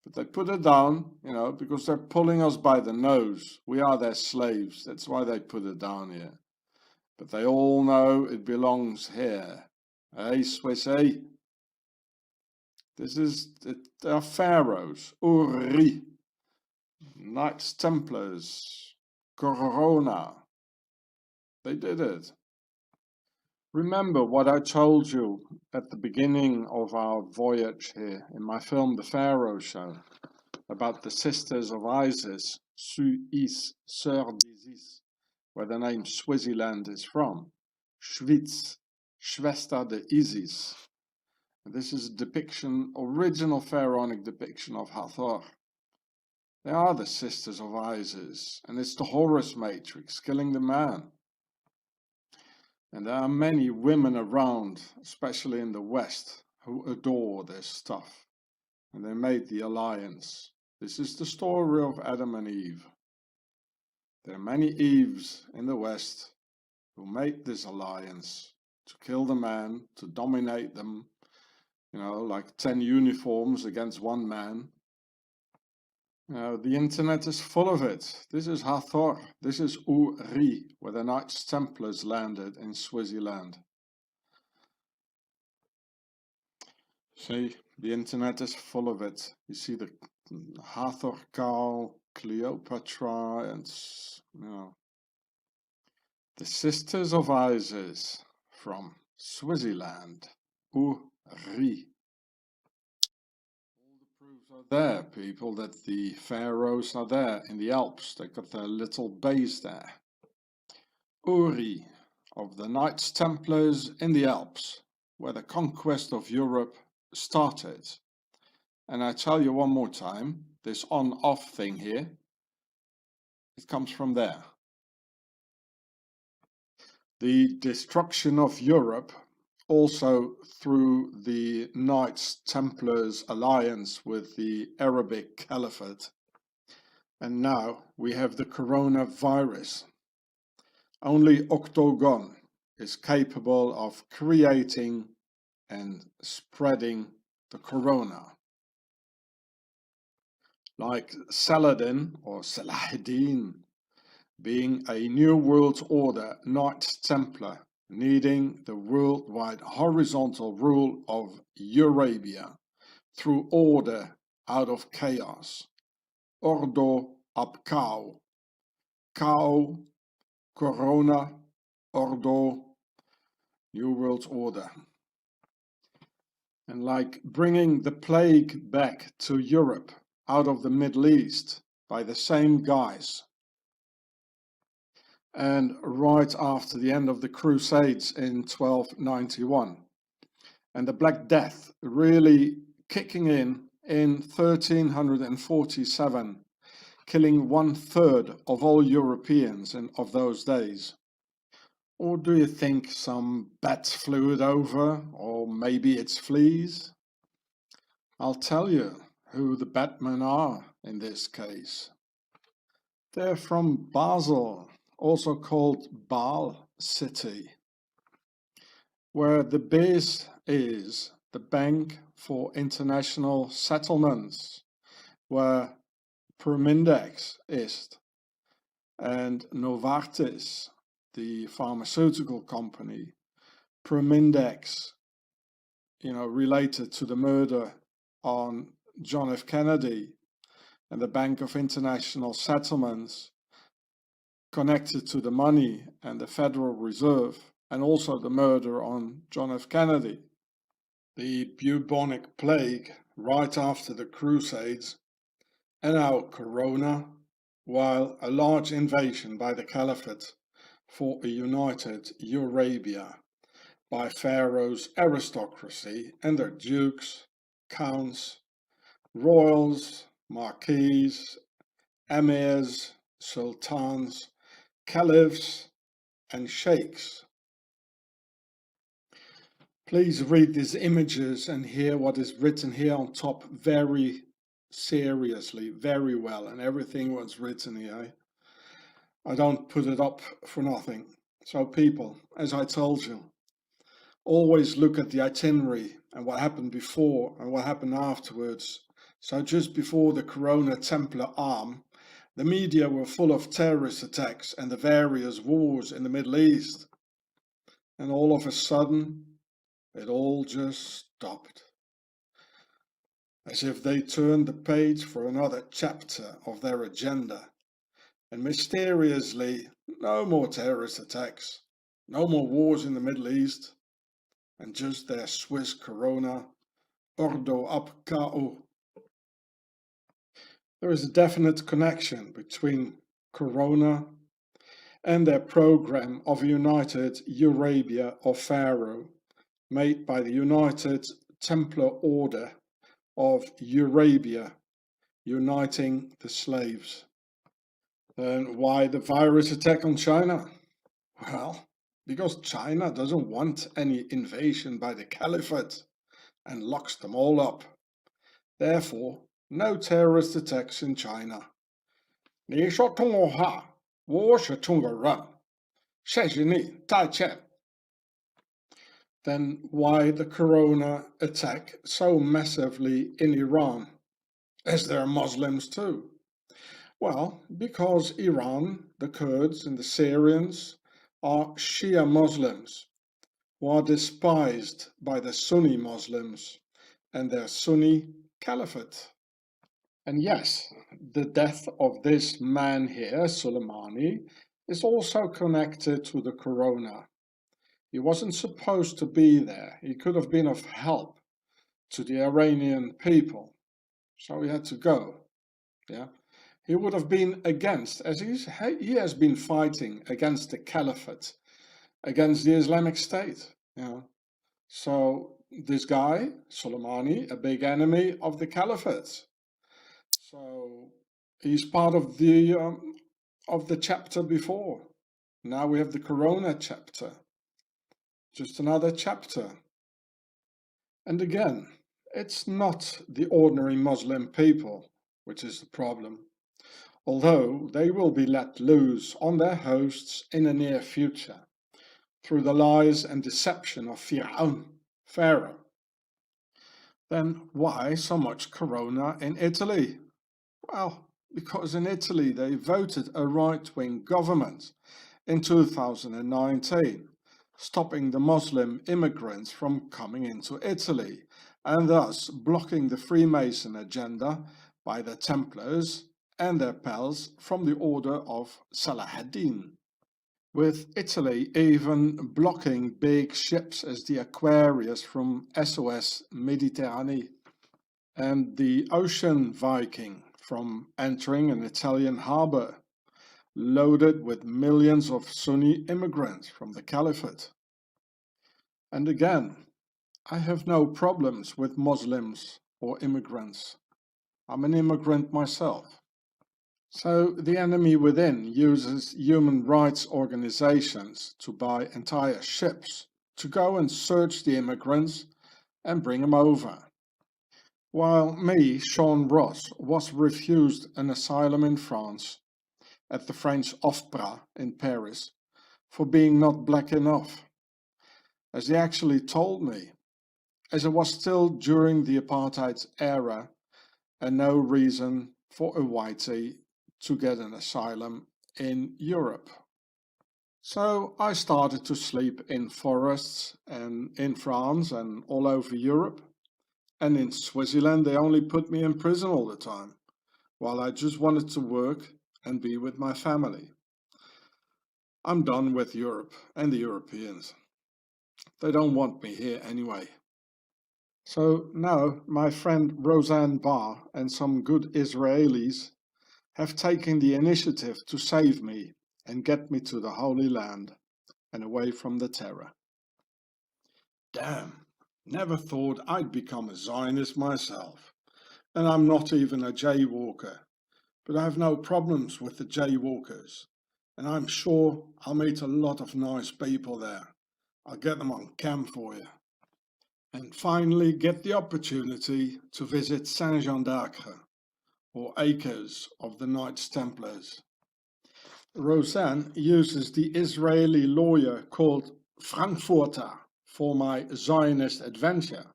But they put it down, because they're pulling us by the nose. We are their slaves. That's why they put it down here. But they all know it belongs here. Hey, Swiss, hey. They are pharaohs. Uri. Knights Templars. Corona. They did it. Remember what I told you at the beginning of our voyage here in my film, The Pharaoh Show, about the sisters of Isis, Suis, Sœurs d'Isis, where the name Swaziland is from. Schwyz, Schwester de Isis. And this is a depiction, original pharaonic depiction of Hathor. They are the sisters of Isis, and it's the Horus matrix, killing the man. And there are many women around, especially in the West, who adore this stuff. And they made the alliance. This is the story of Adam and Eve. There are many Eves in the West who made this alliance to kill the man, to dominate them, like 10 uniforms against one man. The internet is full of it. This is Hathor. This is Uri, where the Knights Templars landed in Swaziland. See, the internet is full of it. You see the Hathor cow, Cleopatra, and, the sisters of Isis from Swaziland, Uri. There, people, that the pharaohs are there in the Alps. They got their little base there. Uri, of the Knights Templars in the Alps, where the conquest of Europe started. And I tell you one more time, this on-off thing here, it comes from there. The destruction of Europe also through the Knights Templars alliance with the Arabic Caliphate. And now we have the coronavirus. Only Octagon is capable of creating and spreading the corona. Like Saladin or Salahuddin, being a New World Order Knights Templar, needing the worldwide horizontal rule of Eurabia through order out of chaos. Ordo ab Cao. Cao Corona, Ordo, New World Order. And like bringing the plague back to Europe out of the Middle East by the same guys. And right after the end of the Crusades in 1291. And the Black Death really kicking in 1347, killing 1/3 of all Europeans of those days. Or do you think some bats flew it over, or maybe it's fleas? I'll tell you who the Batmen are in this case. They're from Basel, also called Baal City, where the BIS is the Bank for International Settlements, where Prumindex is, and Novartis, the pharmaceutical company, Prumindex, related to the murder on John F. Kennedy, and the Bank of International Settlements connected to the money and the Federal Reserve, and also the murder on John F. Kennedy. The bubonic plague right after the Crusades, and now Corona, while a large invasion by the Caliphate for a united Eurabia by Pharaoh's aristocracy and their dukes, counts, royals, marquis, emirs, sultans, caliphs, and sheikhs. Please read these images and hear what is written here on top very seriously, very well, and everything was written here. I don't put it up for nothing. So people, as I told you, always look at the itinerary and what happened before and what happened afterwards. So just before the Corona Templar arm, the media were full of terrorist attacks and the various wars in the Middle East. And all of a sudden, it all just stopped. As if they turned the page for another chapter of their agenda. And mysteriously, no more terrorist attacks, no more wars in the Middle East, and just their Swiss Corona, Ordo ab KO. There is a definite connection between Corona and their program of United Eurabia of Pharaoh, made by the United Templar Order of Eurabia, uniting the slaves. Then why the virus attack on China? Well, because China doesn't want any invasion by the Caliphate and locks them all up. Therefore, no terrorist attacks in China. 你说中国话，我是中国人，谢谢你，再见。Then why the Corona attack so massively in Iran, as there are Muslims too? Well, because Iran, the Kurds and the Syrians are Shia Muslims, who are despised by the Sunni Muslims and their Sunni Caliphate. And yes, the death of this man here, Soleimani, is also connected to the Corona. He wasn't supposed to be there. He could have been of help to the Iranian people. So he had to go. Yeah, he would have been against, as he has been fighting against the Caliphate, against the Islamic State. So this guy, Soleimani, a big enemy of the Caliphate. So he's part of the chapter before. Now we have the Corona chapter. Just another chapter. And again, it's not the ordinary Muslim people which is the problem, although they will be let loose on their hosts in the near future through the lies and deception of Fir'aun, Pharaoh. Then why so much Corona in Italy? Well, because in Italy they voted a right-wing government in 2019, stopping the Muslim immigrants from coming into Italy, and thus blocking the Freemason agenda by the Templars and their pals from the order of Salah ad-Din. with Italy even blocking big ships as the Aquarius from SOS Mediterranee and the Ocean Viking from entering an Italian harbor loaded with millions of Sunni immigrants from the Caliphate. And again, I have no problems with Muslims or immigrants. I'm an immigrant myself. So the enemy within uses human rights organizations to buy entire ships to go and search the immigrants and bring them over. While me, Sean Ross, was refused an asylum in France at the French OFPRA in Paris for being not black enough, as he actually told me, as it was still during the apartheid era and no reason for a whitey to get an asylum in Europe. So I started to sleep in forests and in France and all over Europe. And in Swaziland, they only put me in prison all the time, while I just wanted to work and be with my family. I'm done with Europe and the Europeans. They don't want me here anyway. So now my friend Roseanne Barr and some good Israelis have taken the initiative to save me and get me to the Holy Land and away from the terror. Damn, never thought I'd become a Zionist myself. And I'm not even a jaywalker, but I have no problems with the jaywalkers. And I'm sure I'll meet a lot of nice people there. I'll get them on cam for you. And finally get the opportunity to visit Saint-Jean d'Acre, or Acres of the Knights Templars. Roseanne uses the Israeli lawyer called Frankfurter for my Zionist adventure,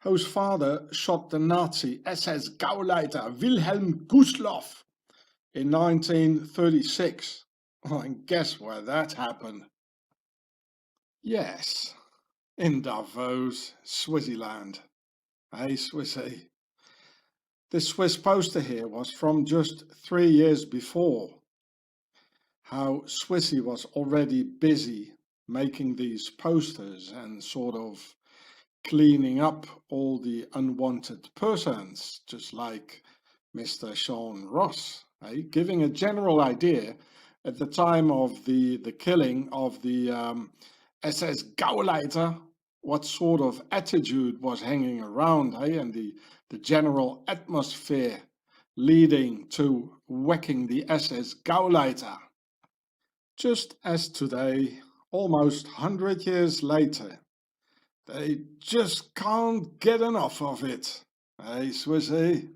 whose father shot the Nazi SS Gauleiter Wilhelm Gustloff in 1936. Well, and guess where that happened? Yes, in Davos, Swaziland. Hey, Swissy. This Swiss poster here was from just 3 years before. How Swissy was already busy making these posters and sort of cleaning up all the unwanted persons, just like Mr. Sean Ross, giving a general idea at the time of the killing of the SS Gauleiter, what sort of attitude was hanging around, and the general atmosphere leading to whacking the SS Gauleiter. Just as today, almost 100 years later, they just can't get enough of it. Hey, Swissy.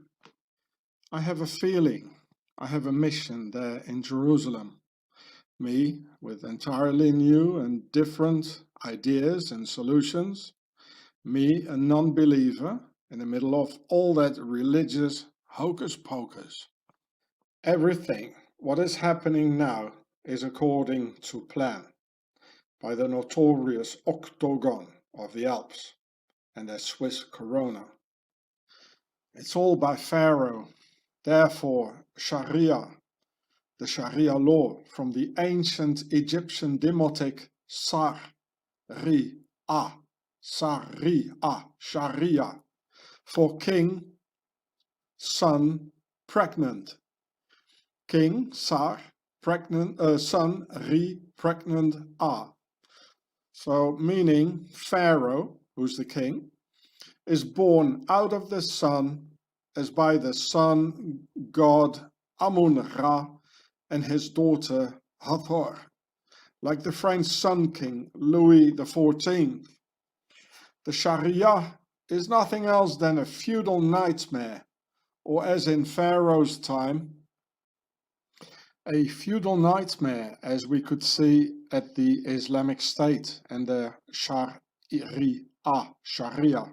I have a feeling, I have a mission there in Jerusalem. Me, with entirely new and different ideas and solutions. Me, a non-believer, in the middle of all that religious hocus pocus. Everything, what is happening now, is according to plan, by the notorious Octagon of the Alps and their Swiss Corona. It's all by Pharaoh, therefore Sharia, the Sharia law from the ancient Egyptian demotic Sar-ri-a, Sharia, for king, son, pregnant. King, Sar, pregnant, son, ri, pregnant, a. So meaning Pharaoh, who's the king, is born out of the sun as by the sun god Amun-Ra and his daughter Hathor, like the French sun king Louis XIV. The Sharia is nothing else than a feudal nightmare, or as in Pharaoh's time, a feudal nightmare as we could see at the Islamic State and the Sharia.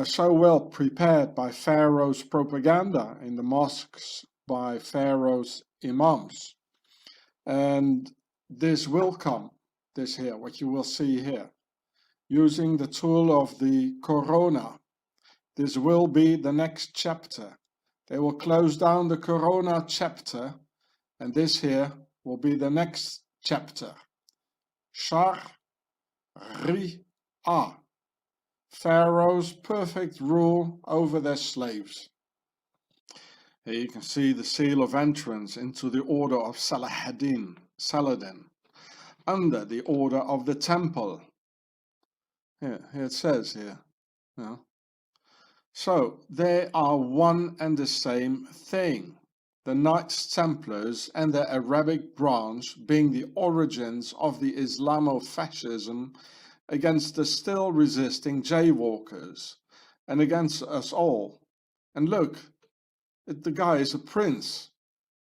So well prepared by Pharaoh's propaganda in the mosques by Pharaoh's imams. And this will come, this here, what you will see here, using the tool of the Corona. This will be the next chapter. They will close down the Corona chapter, and this here will be the next chapter. Shariah, Pharaoh's perfect rule over their slaves. Here you can see the seal of entrance into the order of Saladin, under the order of the temple. Here it says here. Yeah. So they are one and the same thing. The Knights Templars and their Arabic branch being the origins of the Islamofascism against the still resisting jaywalkers and against us all. And look, the guy is a prince.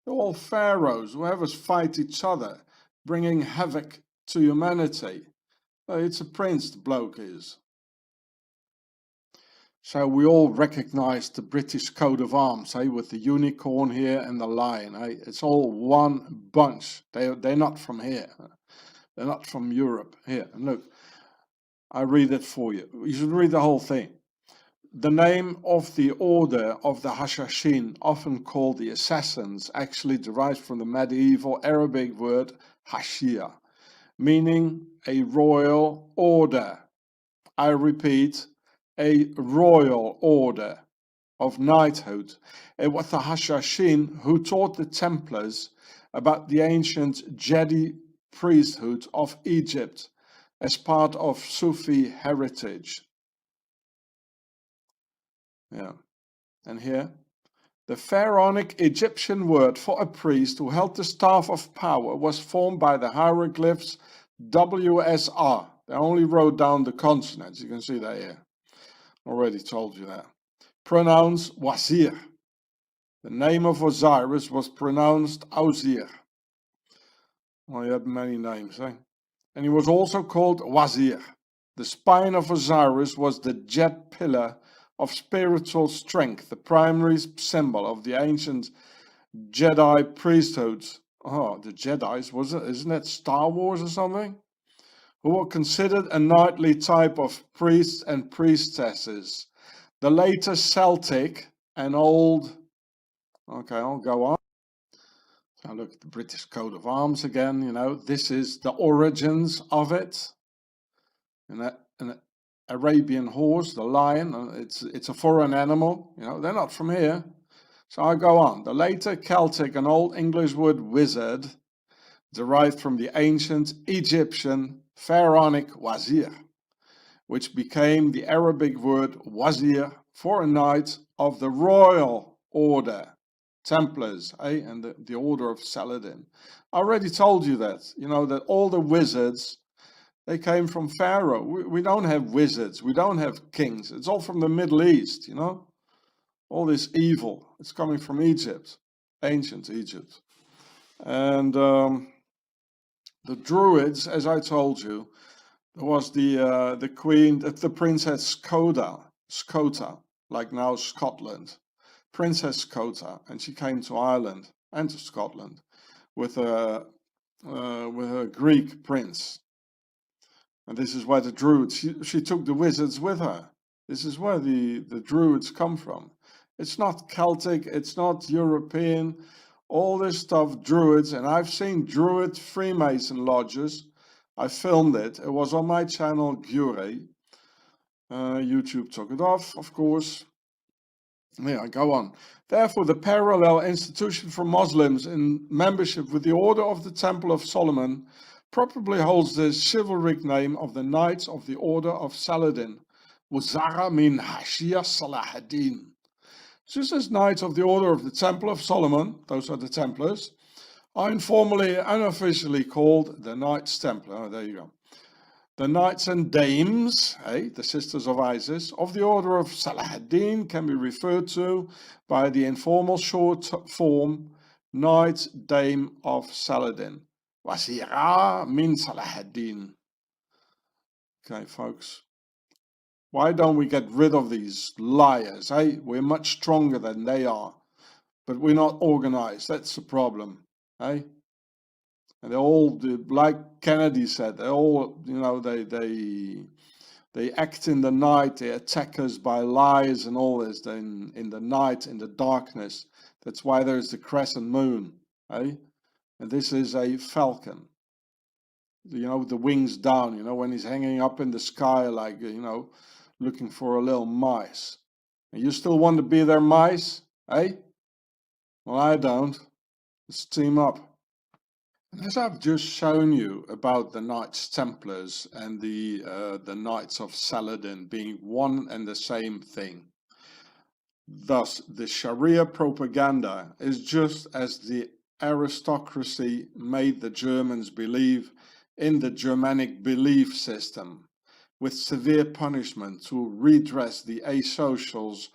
They're all pharaohs, whoever's fight each other, bringing havoc to humanity. It's a prince, the bloke is. So we all recognize the British coat of arms, with the unicorn here and the lion. It's all one bunch. They're not from here. They're not from Europe. Here, and look, I read it for you. You should read the whole thing. The name of the order of the Hashashin, often called the Assassins, actually derives from the medieval Arabic word Hashia, meaning a royal order. I repeat, a royal order of knighthood. It was the Hashashin who taught the Templars about the ancient Jedi priesthood of Egypt as part of Sufi heritage. Yeah, and here, the pharaonic Egyptian word for a priest who held the staff of power was formed by the hieroglyphs WSR. They only wrote down the consonants, you can see that here. Already told you that. Pronounced Wazir. The name of Osiris was pronounced Ausir. Well, he had many names, And he was also called Wazir. The spine of Osiris was the jet pillar of spiritual strength, the primary symbol of the ancient Jedi priesthoods. Oh, the Jedis, isn't it Star Wars or something? Who were considered a knightly type of priests and priestesses. The later Celtic and old... Okay, I'll go on. Now look at the British coat of arms again, this is the origins of it. And an Arabian horse, the lion, it's a foreign animal, they're not from here. So I go on. The later Celtic and Old English word wizard derived from the ancient Egyptian pharaonic wazir, which became the Arabic word wazir for a knight of the royal order, Templars, and the order of Saladin. I already told you that, that all the wizards, they came from Pharaoh. We don't have wizards, we don't have kings. It's all from the Middle East, all this evil. It's coming from Egypt, ancient Egypt. And the Druids, as I told you, there was the queen, the Princess Scota, like now Scotland, Princess Scota, and she came to Ireland and to Scotland with a Greek prince. And this is where the Druids, she took the wizards with her. This is where the Druids come from. It's not Celtic, it's not European, all this stuff, Druids, and I've seen Druid Freemason lodges. I filmed it. It was on my channel, Gure. YouTube took it off, of course. Yeah, go on. Therefore, the parallel institution for Muslims in membership with the Order of the Temple of Solomon probably holds the chivalric name of the Knights of the Order of Saladin, Wuzara min Hashia Salahaddin. Just as Knights of the Order of the Temple of Solomon, those are the Templars, are informally and unofficially called the Knights Templar. Oh, there you go. The Knights and Dames, the Sisters of Isis, of the Order of Salahaddin can be referred to by the informal short form Knight Dame of Saladin. Wazira min Salahaddin. Okay, folks. Why don't we get rid of these liars? We're much stronger than they are, but we're not organized. That's the problem. And they're all, like Kennedy said, they're all, they act in the night, they attack us by lies and all this, in the night, in the darkness. That's why there's the crescent moon. and this is a falcon. You know, the wings down, you know, when he's hanging up in the sky, like, you know, looking for a little mice. And you still want to be their mice, eh? Well, I don't. Let's team up. And as I've just shown you about the Knights Templars and the Knights of Saladin being one and the same thing, thus the Sharia propaganda is just as the aristocracy made the Germans believe in the Germanic belief system, with severe punishment to redress the asocials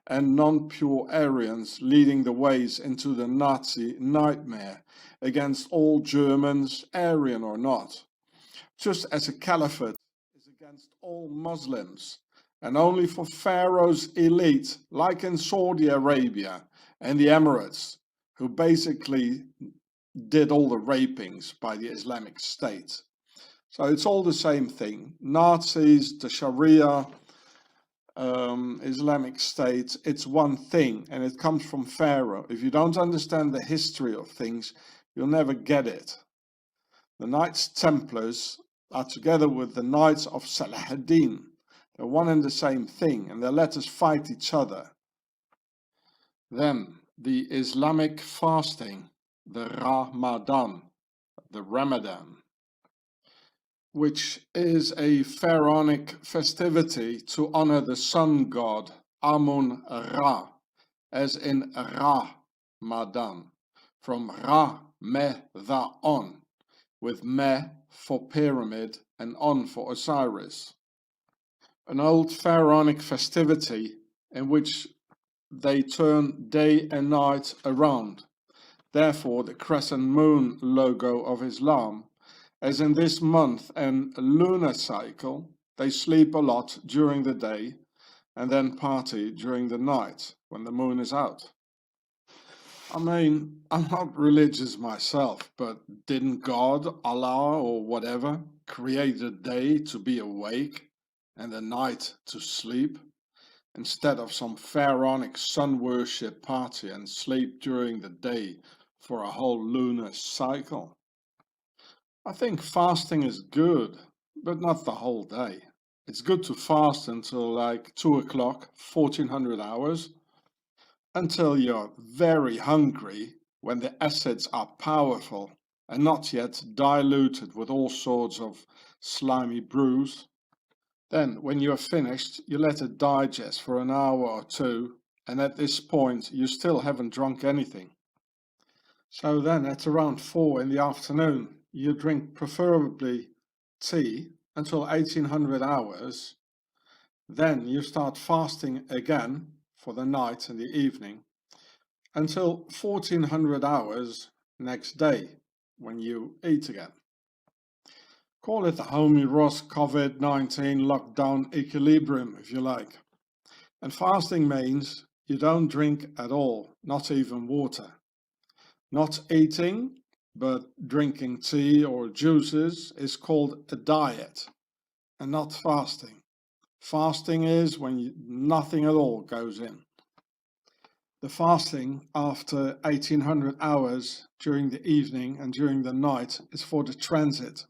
and non-pure Aryans, leading the ways into the Nazi nightmare against all Germans, Aryan or not, just as a caliphate is against all Muslims, and only for Pharaoh's elite, like in Saudi Arabia and the Emirates, who basically did all the rapings by the Islamic State. So it's all the same thing. Nazis, the Sharia, Islamic State, it's one thing, and it comes from Pharaoh. If you don't understand the history of things, you'll never get it. The Knights Templars are together with the Knights of Saladin. They're one and the same thing, and they let us fight each other. Then the Islamic fasting, the Ramadan, which is a pharaonic festivity to honor the sun god Amun-Ra, as in Ramadan, from Ra-me-tha-on, with Me for pyramid and On for Osiris. An old pharaonic festivity in which they turn day and night around, therefore the crescent moon logo of Islam. As in this month and lunar cycle, they sleep a lot during the day and then party during the night when the moon is out. I mean, I'm not religious myself, but didn't God, Allah or whatever, create the day to be awake and the night to sleep, instead of some pharaonic sun worship party and sleep during the day for a whole lunar cycle? I think fasting is good, but not the whole day. It's good to fast until like 2 o'clock, 1400 hours, until you're very hungry, when the acids are powerful and not yet diluted with all sorts of slimy brews. Then, when you're finished, you let it digest for an hour or two, and at this point you still haven't drunk anything. So then at around 4 in the afternoon, you drink preferably tea until 1800 hours. Then you start fasting again for the night and the evening until 1400 hours next day, when you eat again. Call it the Homie Ross COVID-19 lockdown equilibrium if you like. And fasting means you don't drink at all, not even water. Not eating, but drinking tea or juices is called a diet and not fasting. Fasting is when nothing at all goes in. The fasting after 1800 hours during the evening and during the night is for the transit,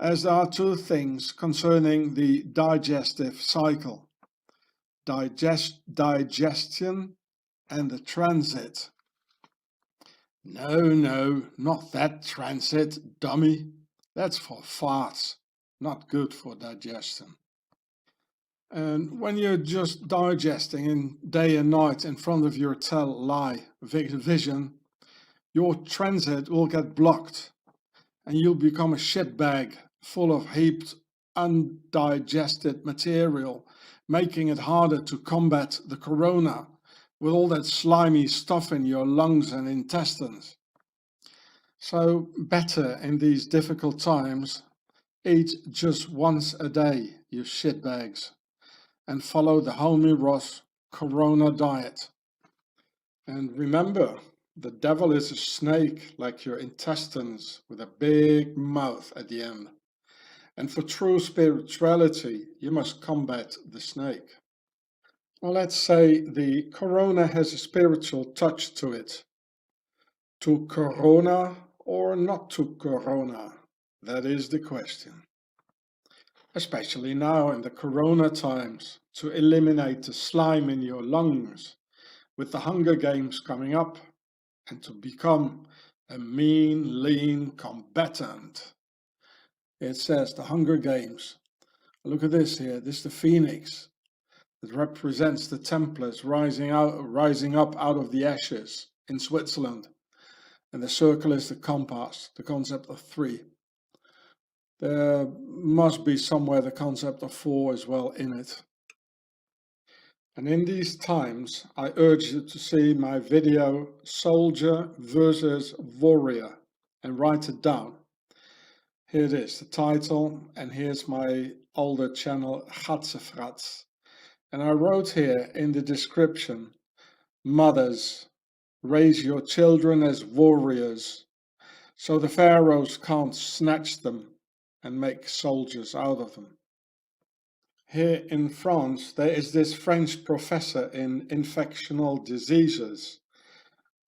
as there are two things concerning the digestive cycle: digestion and the transit. No, not that transit, dummy. That's for farts, not good for digestion. And when you're just digesting in day and night in front of your vision, your transit will get blocked and you'll become a shitbag full of heaped undigested material, making it harder to combat the corona with all that slimy stuff in your lungs and intestines. So better in these difficult times, eat just once a day, you shitbags, and follow the Homie Ross Corona diet. And remember, the devil is a snake like your intestines with a big mouth at the end. And for true spirituality, you must combat the snake. Well, let's say the corona has a spiritual touch to it. To corona or not to corona? That is the question. Especially now in the corona times, to eliminate the slime in your lungs, with the Hunger Games coming up, and to become a mean, lean combatant. It says the Hunger Games. Look at this here. This is the phoenix that represents the Templars rising up out of the ashes in Switzerland. And the circle is the compass, the concept of 3. There must be somewhere the concept of 4 as well in it. And in these times, I urge you to see my video Soldier versus Warrior and write it down. Here it is, the title, and here's my older channel, Gatsefrats. And I wrote here in the description, mothers, raise your children as warriors, so the pharaohs can't snatch them and make soldiers out of them. Here in France, there is this French professor in infectional diseases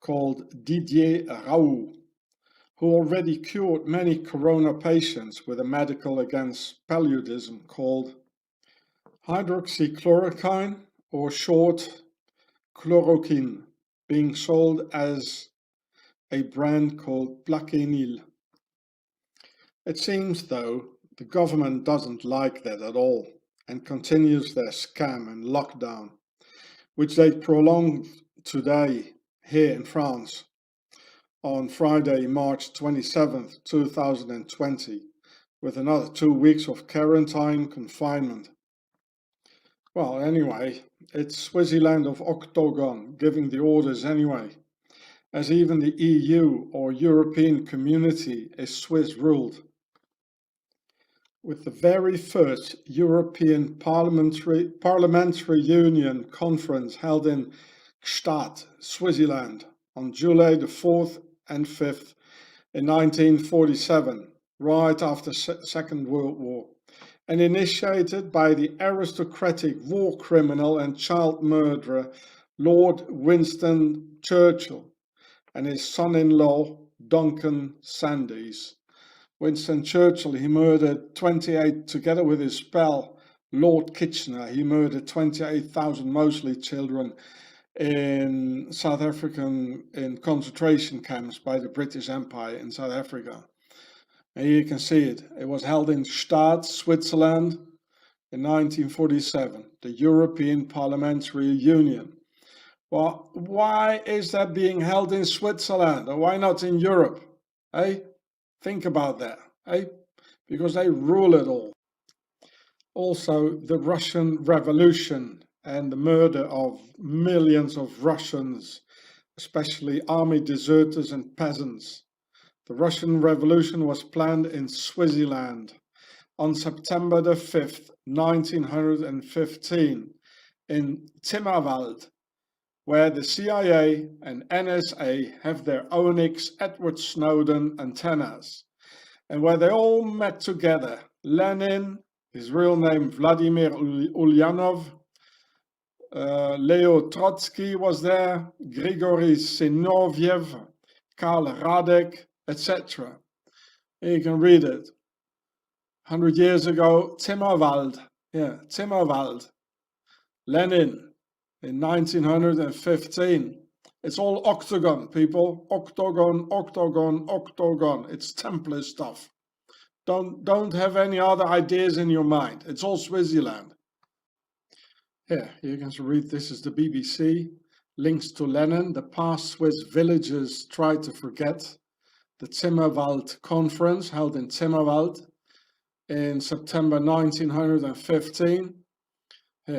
called Didier Raoult, who already cured many corona patients with a medical against paludism called hydroxychloroquine, or short chloroquine, being sold as a brand called Plaquenil. It seems, though, the government doesn't like that at all and continues their scam and lockdown, which they prolonged today here in France on Friday, March 27th, 2020, with another 2 weeks of quarantine confinement. Well, anyway, it's Swaziland of Octagon giving the orders anyway, as even the EU or European Community is Swiss ruled. With the very first European Parliamentary Union conference held in Gstaad, Swaziland, on July the 4th and 5th in 1947, right after the Second World War, and initiated by the aristocratic war criminal and child murderer Lord Winston Churchill and his son-in-law Duncan Sandys. Winston Churchill, he murdered 28, together with his pal Lord Kitchener, he murdered 28,000 mostly children in South African concentration camps by the British Empire in South Africa. And here you can see it. It was held in Gstaad, Switzerland in 1947, the European Parliamentary Union. Well, why is that being held in Switzerland, or why not in Europe? Eh? Think about that, eh? Because they rule it all. Also, the Russian Revolution and the murder of millions of Russians, especially army deserters and peasants. The Russian Revolution was planned in Swaziland on September the 5th, 1915, in Timmerwald, where the CIA and NSA have their Onyx Edward Snowden antennas, and where they all met together. Lenin, his real name Vladimir Ulyanov, Leo Trotsky was there, Grigory Zinoviev, Karl Radek, etc. You can read it. 100 years ago, Timmerwald, Lenin, in 1915. It's all octagon, people. Octagon, octagon, octagon. It's Templar stuff. Don't have any other ideas in your mind. It's all Swaziland. Here, you can read, this is the BBC. Links to Lenin. The past Swiss villagers try to forget. The Timmerwald conference held in Timmerwald in September 1915.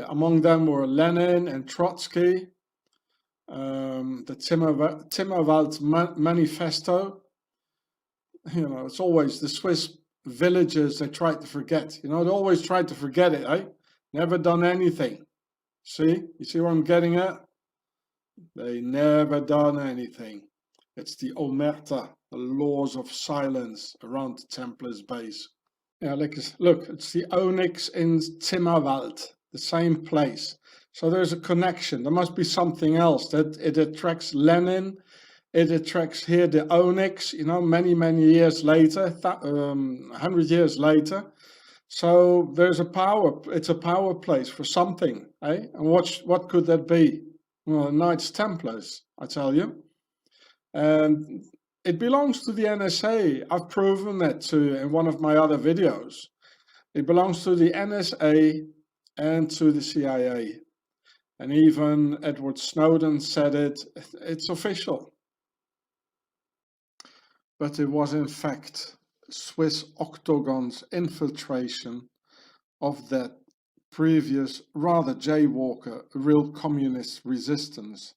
Among them were Lenin and Trotsky, the Timmerwald Manifesto. You know, it's always the Swiss villagers they try to forget. You know, they always try to forget it, eh? Never done anything. See? You see what I'm getting at? They never done anything. It's the Omerta, the laws of silence around the Templars' base. Yeah, look, it's the Onyx in Timmerwald. The same place. So there's a connection. There must be something else that it attracts Lenin It attracts here the onyx, you know, many years later, 100 years later. So there's a power, it's a power place for something, eh? And what could that be? Well, Knights Templars, I tell you. And it belongs to the NSA. I've proven that in one of my other videos. It belongs to the NSA and to the CIA. And even Edward Snowden said it's official. But it was in fact Swiss Octagon's infiltration of that previous rather jaywalker real communist resistance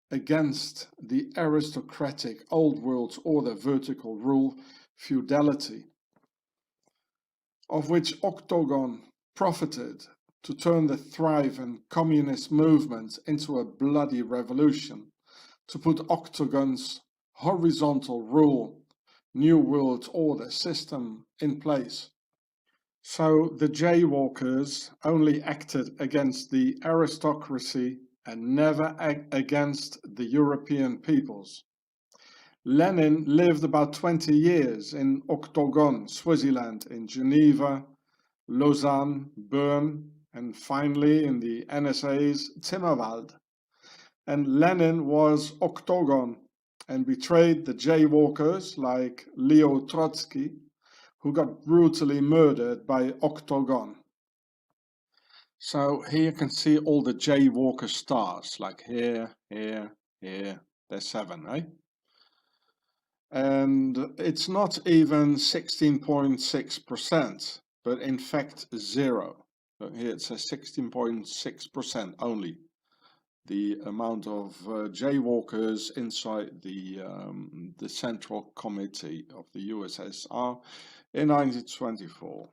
against the aristocratic old world order vertical rule feudality, of which Octagon profited to turn the thriving communist movement into a bloody revolution, to put Octagon's horizontal rule, new world order system in place. So the jaywalkers only acted against the aristocracy and never against the European peoples. Lenin lived about 20 years in Octagon, Swaziland, in Geneva, Lausanne, Bern, and finally in the NSA's Zimmerwald. And Lenin was Octagon and betrayed the jaywalkers like Leo Trotsky, who got brutally murdered by Octagon. So here you can see all the jaywalker stars, like here, there's 7, right? And it's not even 16.6%, but in fact 0. So here it says 16.6% only, the amount of jaywalkers inside the Central Committee of the USSR in 1924.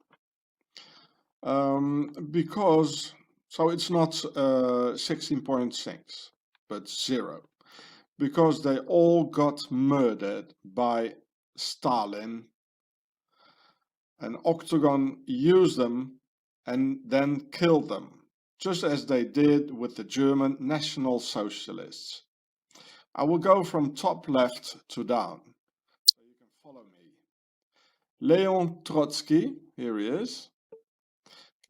Because, so it's not 16.6, but 0. Because they all got murdered by Stalin, and Octagon used them and then killed them, just as they did with the German National Socialists. I will go from top left to down, so you can follow me. Leon Trotsky, here he is.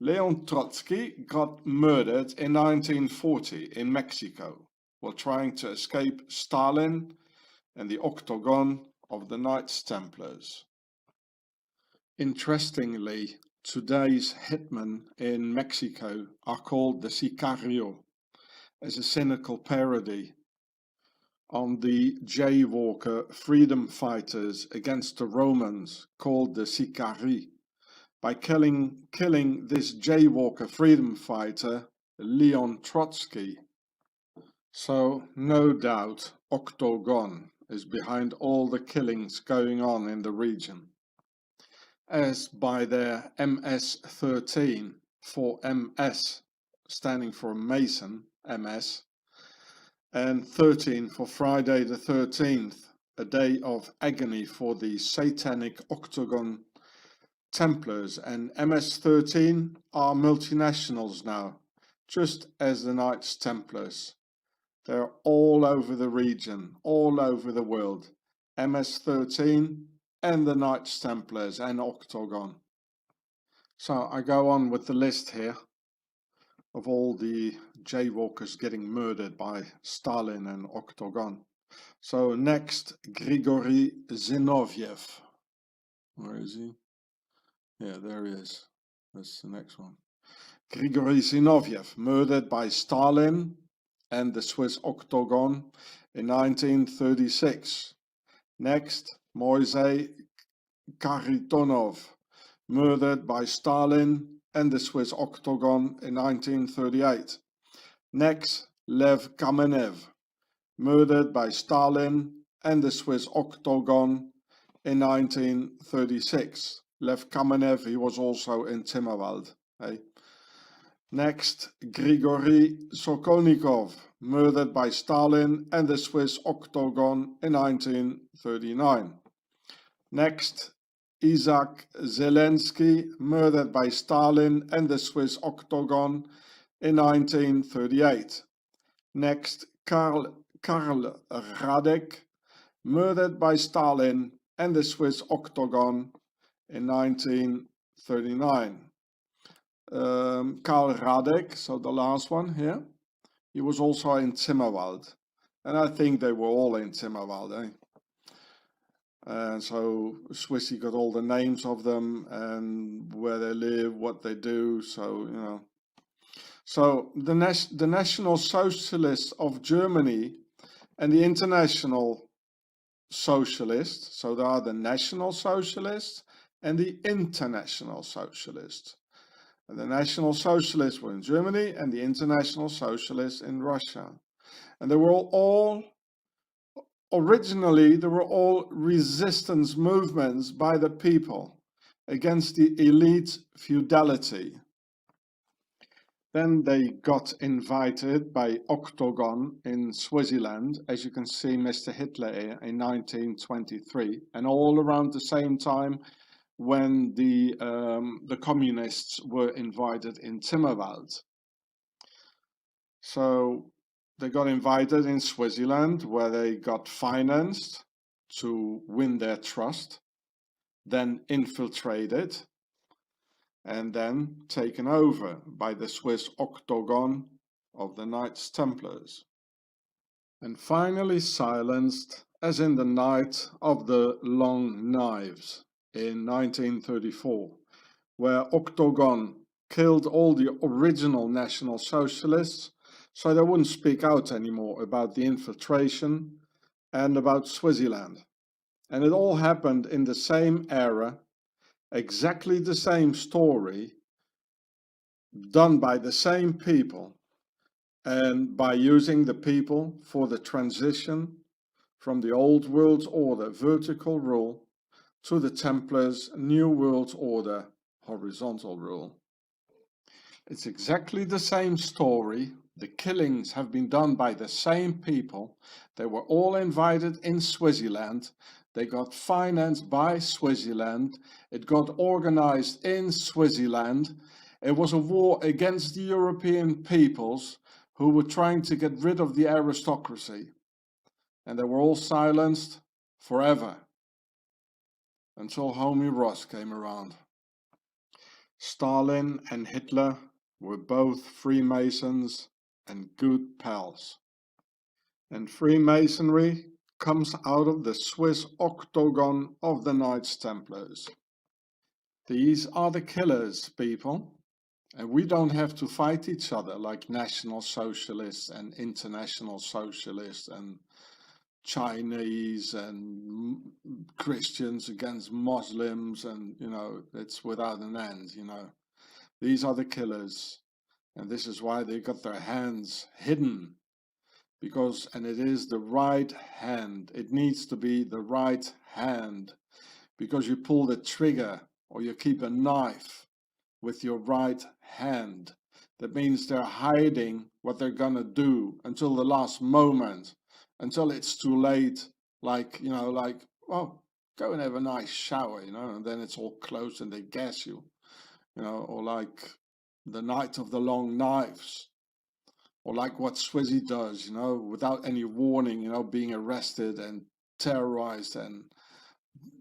Leon Trotsky got murdered in 1940 in Mexico while trying to escape Stalin and the Octagon of the Knights Templars. Interestingly, today's hitmen in Mexico are called the Sicario, as a cynical parody on the jaywalker freedom fighters against the Romans called the Sicari, by killing this jaywalker freedom fighter, Leon Trotsky. So no doubt Octagon is behind all the killings going on in the region, as by their MS-13 for MS, standing for Mason, MS, and 13 for Friday the 13th, a day of agony for the satanic Octagon Templars, and MS-13 are multinationals now, just as the Knights Templars. They're all over the region, all over the world. MS-13 and the Knights Templars and Octagon. So I go on with the list here of all the jaywalkers getting murdered by Stalin and Octagon. So next, Grigory Zinoviev. Where is he? Yeah, there he is. That's the next one. Grigory Zinoviev, murdered by Stalin and the Swiss Octagon in 1936. Next, Moisei Kharitonov, murdered by Stalin and the Swiss Octagon in 1938. Next, Lev Kamenev, murdered by Stalin and the Swiss Octagon in 1936. Lev Kamenev, he was also in Zimmerwald. Hey. Next, Grigory Sokolnikov, murdered by Stalin and the Swiss Octagon in 1939. Next, Isaac Zelensky, murdered by Stalin and the Swiss Octagon in 1938. Next, Karl Radek, murdered by Stalin and the Swiss Octagon in 1939. Karl Radek, so the last one here, he was also in Zimmerwald. And I think they were all in Zimmerwald, eh? And so Swissy got all the names of them and where they live, what they do, so, you know. So the National Socialists of Germany and the International Socialists, so there are the National Socialists and the International Socialists. And the National Socialists were in Germany and the International Socialists in Russia. And they were all originally, they were all resistance movements by the people against the elite feudality. Then they got invited by Octagon in Swaziland, as you can see Mr. Hitler in 1923, and all around the same time when the communists were invited in Zimmerwald. So they got invited in Swaziland, where they got financed to win their trust, then infiltrated, and then taken over by the Swiss Octagon of the Knights Templars. And finally silenced, as in the Night of the Long Knives in 1934, where Octagon killed all the original National Socialists, so they wouldn't speak out anymore about the infiltration and about Swaziland. And it all happened in the same era, exactly the same story, done by the same people, and by using the people for the transition from the old world order vertical rule to the Templars' new world order horizontal rule. It's exactly the same story. The killings have been done by the same people. They were all invited in Swaziland. They got financed by Swaziland. It got organized in Swaziland. It was a war against the European peoples who were trying to get rid of the aristocracy. And they were all silenced forever until Homie Ross came around. Stalin and Hitler were both Freemasons and good pals. And Freemasonry comes out of the Swiss Octagon of the Knights Templars. These are the killers, people. And we don't have to fight each other like National Socialists and International Socialists and Chinese and Christians against Muslims, and, you know, it's without an end, you know. These are the killers. And this is why they got their hands hidden. Because, and it is the right hand. It needs to be the right hand. Because you pull the trigger or you keep a knife with your right hand. That means they're hiding what they're gonna do until the last moment. Until it's too late. Like, you know, like, oh, go and have a nice shower, you know, and then it's all closed and they gas you. You know, or like the Night of the Long Knives, or like what Swizzy does, you know, without any warning, you know, being arrested and terrorized and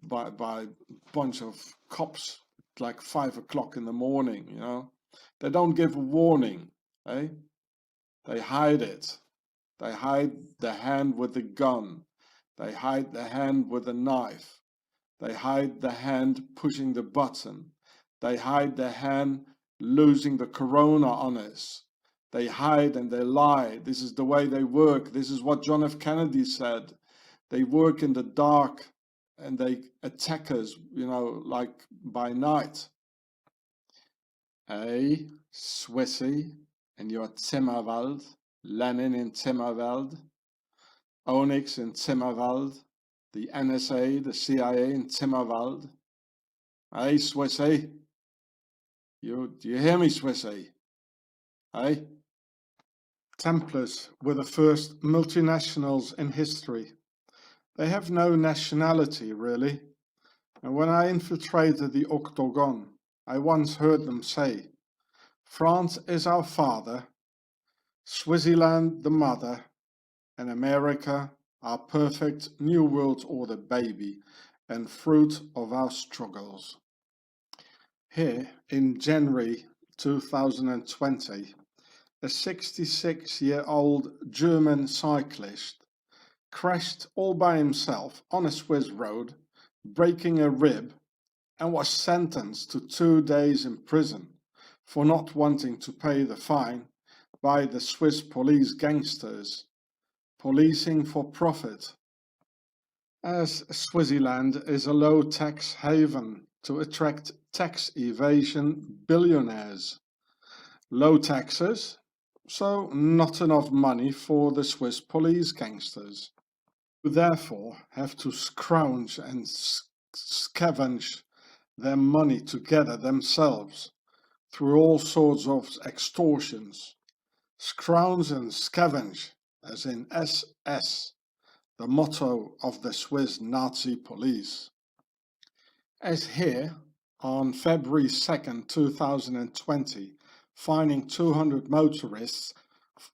by a bunch of cops like 5 o'clock in the morning, you know. They don't give a warning, eh? They hide it. They hide the hand with the gun. They hide the hand with the knife. They hide the hand pushing the button. They hide the hand losing the corona on us. They hide and they lie. This is the way they work. This is what John F. Kennedy said. They work in the dark and they attack us, you know, like by night. Hey, Swissy in your Zimmerwald, Lenin in Zimmerwald, Onyx in Zimmerwald, the NSA, the CIA in Zimmerwald. Hey, Swissy. Do you hear me, Swissy? Hey? Templars were the first multinationals in history. They have no nationality, really. And when I infiltrated the Octagon, I once heard them say, France is our father, Swaziland the mother, and America our perfect New World Order baby and fruit of our struggles. Here in January 2020, a 66-year-old German cyclist crashed all by himself on a Swiss road, breaking a rib, and was sentenced to 2 days in prison for not wanting to pay the fine by the Swiss police gangsters, policing for profit. As Swaziland is a low-tax haven to attract tax evasion billionaires. Low taxes, so not enough money for the Swiss police gangsters, who therefore have to scrounge and scavenge their money together themselves through all sorts of extortions. Scrounge and scavenge, as in SS, the motto of the Swiss Nazi police. As here, on February 2nd, 2020, fining 200 motorists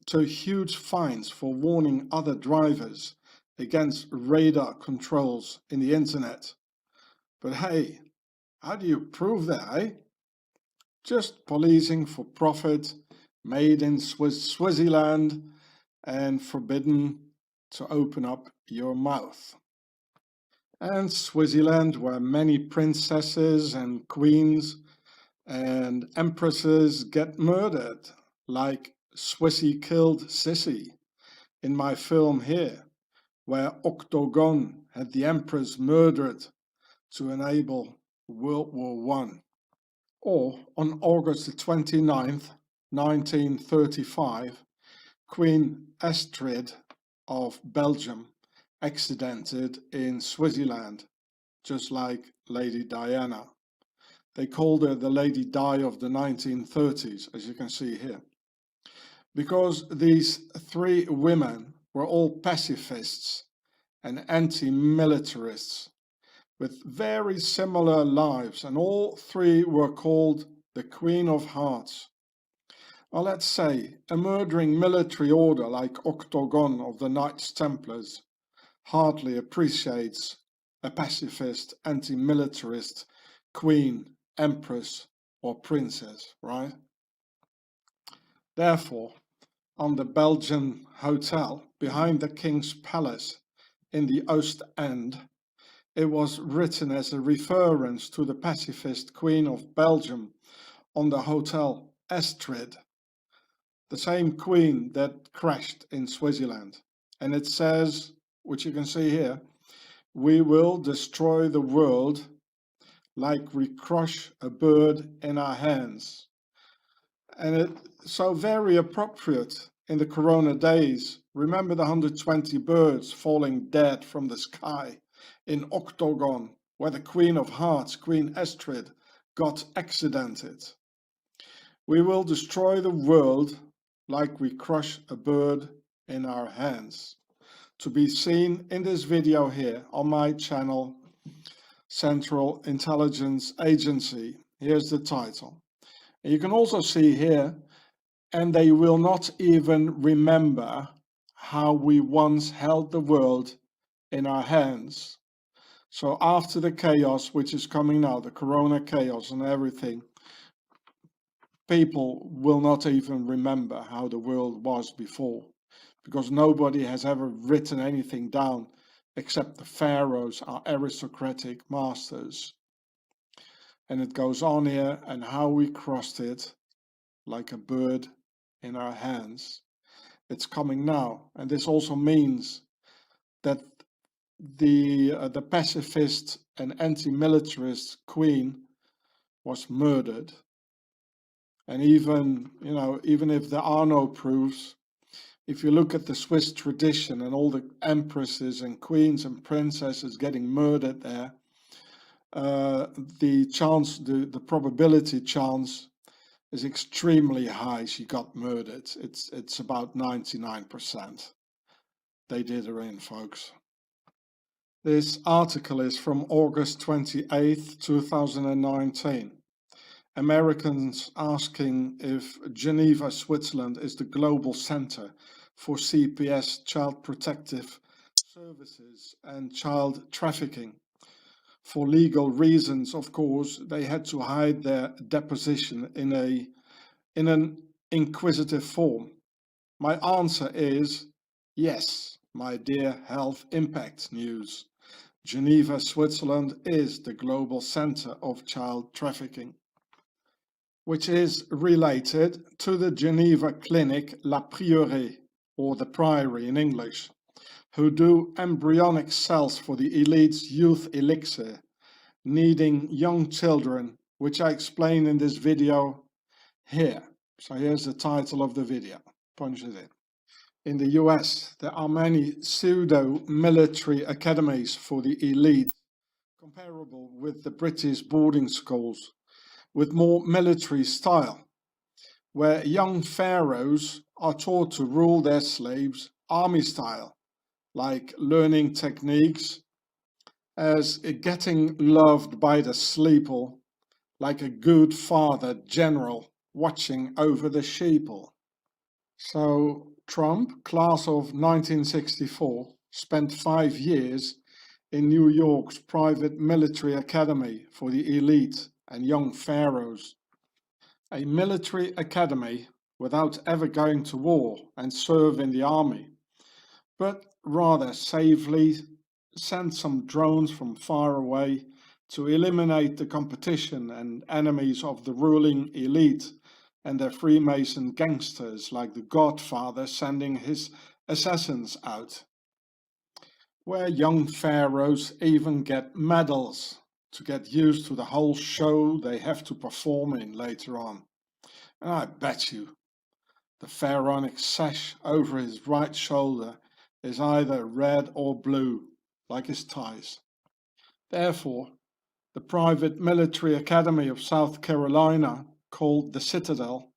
to huge fines for warning other drivers against radar controls in the internet. But hey, how do you prove that, eh? Just policing for profit, made in Swaziland, and forbidden to open up your mouth. And Swaziland, where many princesses and queens and empresses get murdered, like Swissy killed Sissy in my film here, where Octagon had the empress murdered to enable World War I. Or on August the 29th, 1935, Queen Astrid of Belgium accidented in Swaziland, just like Lady Diana. They called her the Lady Di of the 1930s, as you can see here. Because these three women were all pacifists and anti-militarists with very similar lives, and all three were called the Queen of Hearts. Well, let's say a murdering military order like Octagon of the Knights Templars hardly appreciates a pacifist, anti-militarist queen, empress or princess, right? Therefore, on the Belgian hotel behind the King's Palace in the Oostend, it was written as a reference to the pacifist Queen of Belgium on the Hotel Astrid, the same queen that crashed in Swaziland. And it says, which you can see here, "We will destroy the world like we crush a bird in our hands." And it's so very appropriate in the corona days. Remember the 120 birds falling dead from the sky in Octagon, where the Queen of Hearts, Queen Astrid, got accidented. We will destroy the world like we crush a bird in our hands. To be seen in this video here on my channel, Central Intelligence Agency. Here's the title. And you can also see here, and they will not even remember how we once held the world in our hands. So after the chaos which is coming now, the corona chaos and everything, people will not even remember how the world was before, because nobody has ever written anything down except the pharaohs, our aristocratic masters. And it goes on here, and how we crossed it like a bird in our hands. It's coming now, and this also means that the pacifist and anti-militarist queen was murdered. And even, even if there are no proofs, if you look at the Swiss tradition and all the empresses and queens and princesses getting murdered there, the probability chance is extremely high she got murdered. It's about 99%. They did her in, folks. This article is from August 28th, 2019. Americans asking if Geneva, Switzerland is the global center for CPS, Child Protective services and child trafficking. For legal reasons, of course, they had to hide their deposition in an inquisitive form. My answer is yes, my dear Health Impact News. Geneva, Switzerland is the global center of child trafficking, which is related to the Geneva clinic La Prieuré, or the Priory in English, who do embryonic cells for the elite's youth elixir, needing young children, which I explain in this video here. So here's the title of the video. Punch it in. In the US, there are many pseudo-military academies for the elite, comparable with the British boarding schools, with more military style, where young pharaohs are taught to rule their slaves army style, like learning techniques as getting loved by the sleeple, like a good father general watching over the sheeple. So Trump, class of 1964, spent 5 years in New York's private military academy for the elite and young pharaohs. A military academy without ever going to war and serve in the army, but rather safely send some drones from far away to eliminate the competition and enemies of the ruling elite and their Freemason gangsters, like the Godfather sending his assassins out. Where young pharaohs even get medals to get used to the whole show they have to perform in later on. And I bet you the pharaonic sash over his right shoulder is either red or blue, like his ties. Therefore, the private military academy of South Carolina, called the Citadel,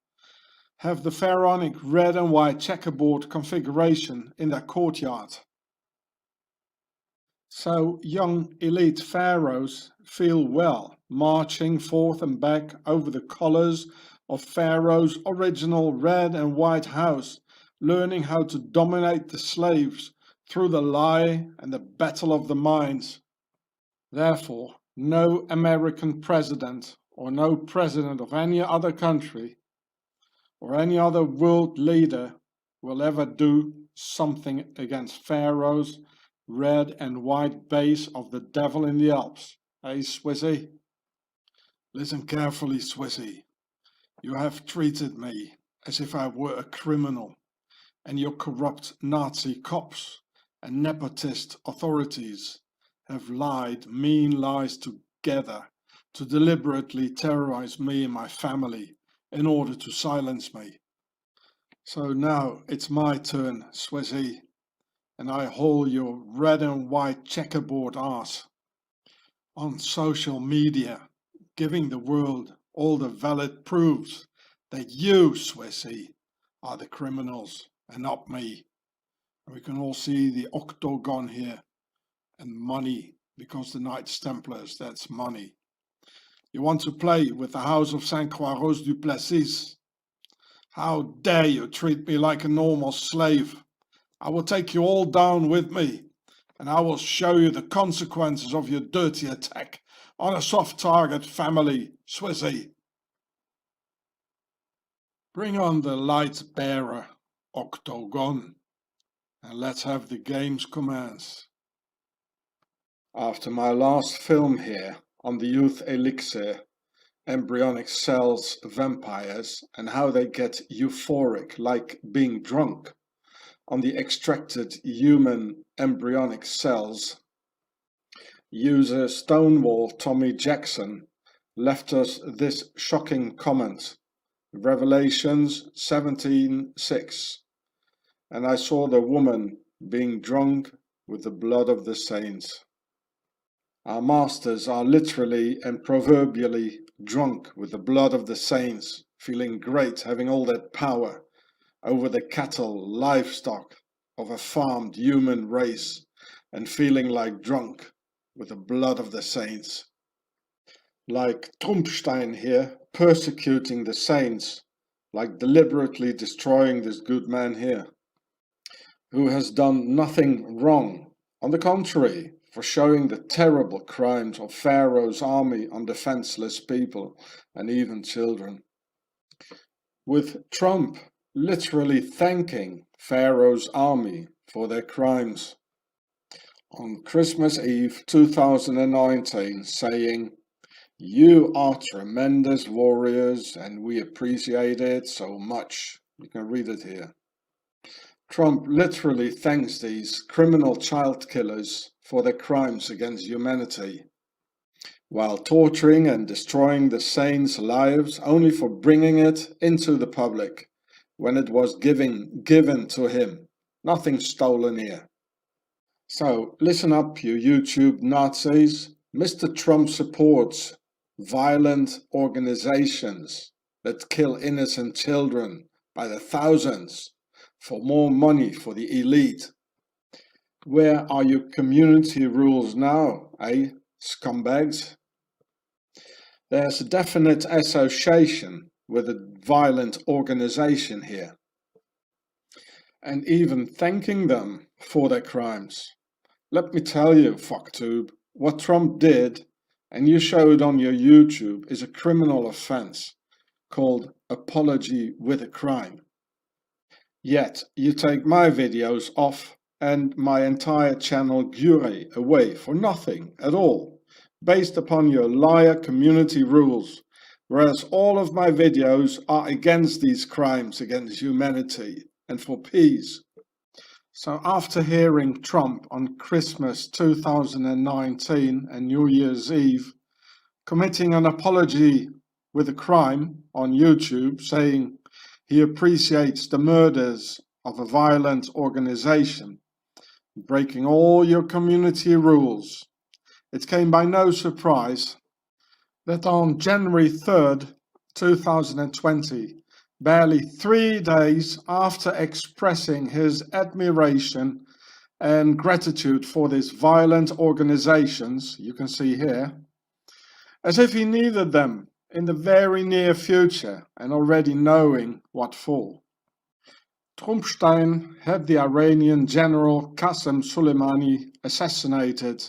have the pharaonic red and white checkerboard configuration in their courtyard. So young elite pharaohs feel well marching forth and back over the colors of Pharaoh's original red and white house, learning how to dominate the slaves through the lie and the battle of the minds. Therefore, no American president or no president of any other country or any other world leader will ever do something against Pharaoh's red and white base of the devil in the Alps. Hey, Swissy? Listen carefully, Swissy. You have treated me as if I were a criminal, and your corrupt Nazi cops and nepotist authorities have lied mean lies together to deliberately terrorize me and my family in order to silence me. So now it's my turn, Swissy, and I haul your red and white checkerboard ass on social media, giving the world all the valid proofs that you, Swissy, are the criminals and not me. And we can all see the octagon here and money, because the Knights Templars, that's money. You want to play with the House of Saint Croix du Plessis? How dare you treat me like a normal slave? I will take you all down with me, and I will show you the consequences of your dirty attack on a soft target family, Swissy. Bring on the light bearer, Octagon, and let's have the games commence. After my last film here on the youth elixir, embryonic cells, vampires, and how they get euphoric like being drunk, on the extracted human embryonic cells, user Stonewall Tommy Jackson left us this shocking comment, Revelations 17:6, and I saw the woman being drunk with the blood of the saints. Our masters are literally and proverbially drunk with the blood of the saints, feeling great having all that power over the cattle, livestock of a farmed human race, and feeling like drunk with the blood of the saints. Like Trumpstein here, persecuting the saints, like deliberately destroying this good man here, who has done nothing wrong, On the contrary, for showing the terrible crimes of Pharaoh's army on defenseless people and even children. With Trump literally thanking Pharaoh's army for their crimes on Christmas Eve 2019, saying, "You are tremendous warriors and we appreciate it so much." You can read it here. Trump literally thanks these criminal child killers for their crimes against humanity, while torturing and destroying the saints' lives only for bringing it into the public when it was given to him. Nothing stolen here. So listen up, you YouTube Nazis. Mr. Trump supports violent organizations that kill innocent children by the thousands for more money for the elite. Where are your community rules now, eh, scumbags? There's a definite association with a violent organization here. And even thanking them for their crimes. Let me tell you, fucktube, what Trump did, and you showed on your YouTube, is a criminal offense called apology with a crime. Yet you take my videos off and my entire channel Gure away for nothing at all, based upon your liar community rules, whereas all of my videos are against these crimes against humanity and for peace. So after hearing Trump on Christmas 2019 and New Year's Eve committing an apology with a crime on YouTube, saying he appreciates the murders of a violent organization, breaking all your community rules, it came by no surprise that on January 3rd, 2020, barely 3 days after expressing his admiration and gratitude for these violent organizations, you can see here, as if he needed them in the very near future and already knowing what for. Trumpstein had the Iranian general Qasem Soleimani assassinated,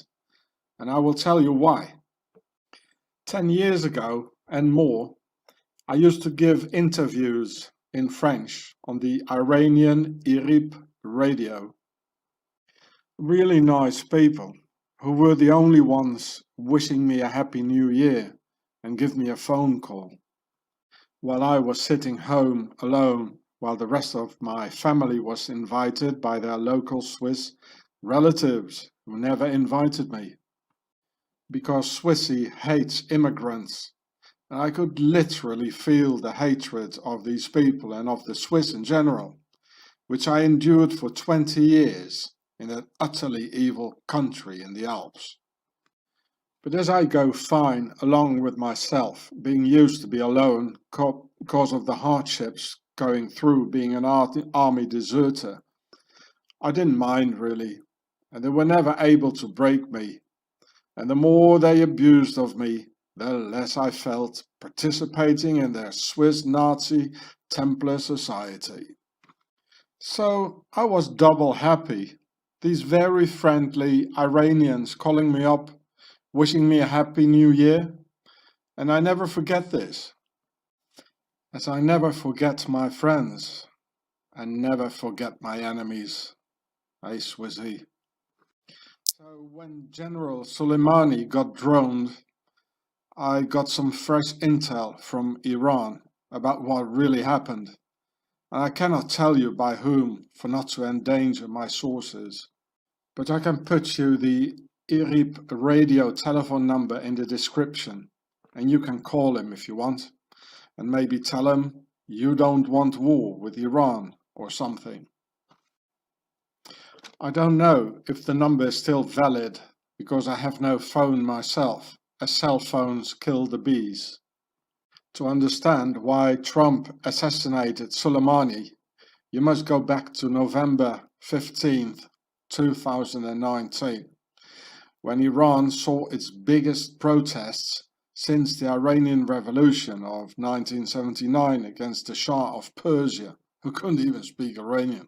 and I will tell you why. 10 years ago and more, I used to give interviews in French on the Iranian IRIB radio. Really nice people who were the only ones wishing me a happy new year and give me a phone call, while I was sitting home alone while the rest of my family was invited by their local Swiss relatives who never invited me. Because Swissy hates immigrants, and I could literally feel the hatred of these people and of the Swiss in general, which I endured for 20 years in an utterly evil country in the Alps. But as I go fine along with myself, being used to be alone because of the hardships going through being an army deserter, I didn't mind really, and they were never able to break me. And the more they abused of me, the less I felt participating in their Swiss Nazi Templar society. So I was double happy. These very friendly Iranians calling me up, wishing me a happy new year. And I never forget this, as I never forget my friends and never forget my enemies. Hey, Swissy. So when General Soleimani got droned, I got some fresh intel from Iran about what really happened. And I cannot tell you by whom for not to endanger my sources. But I can put you the IRIB radio telephone number in the description, and you can call him if you want, and maybe tell him you don't want war with Iran or something. I don't know if the number is still valid because I have no phone myself, as cell phones kill the bees. To understand why Trump assassinated Soleimani, you must go back to November 15th, 2019, when Iran saw its biggest protests since the Iranian Revolution of 1979 against the Shah of Persia, who couldn't even speak Iranian.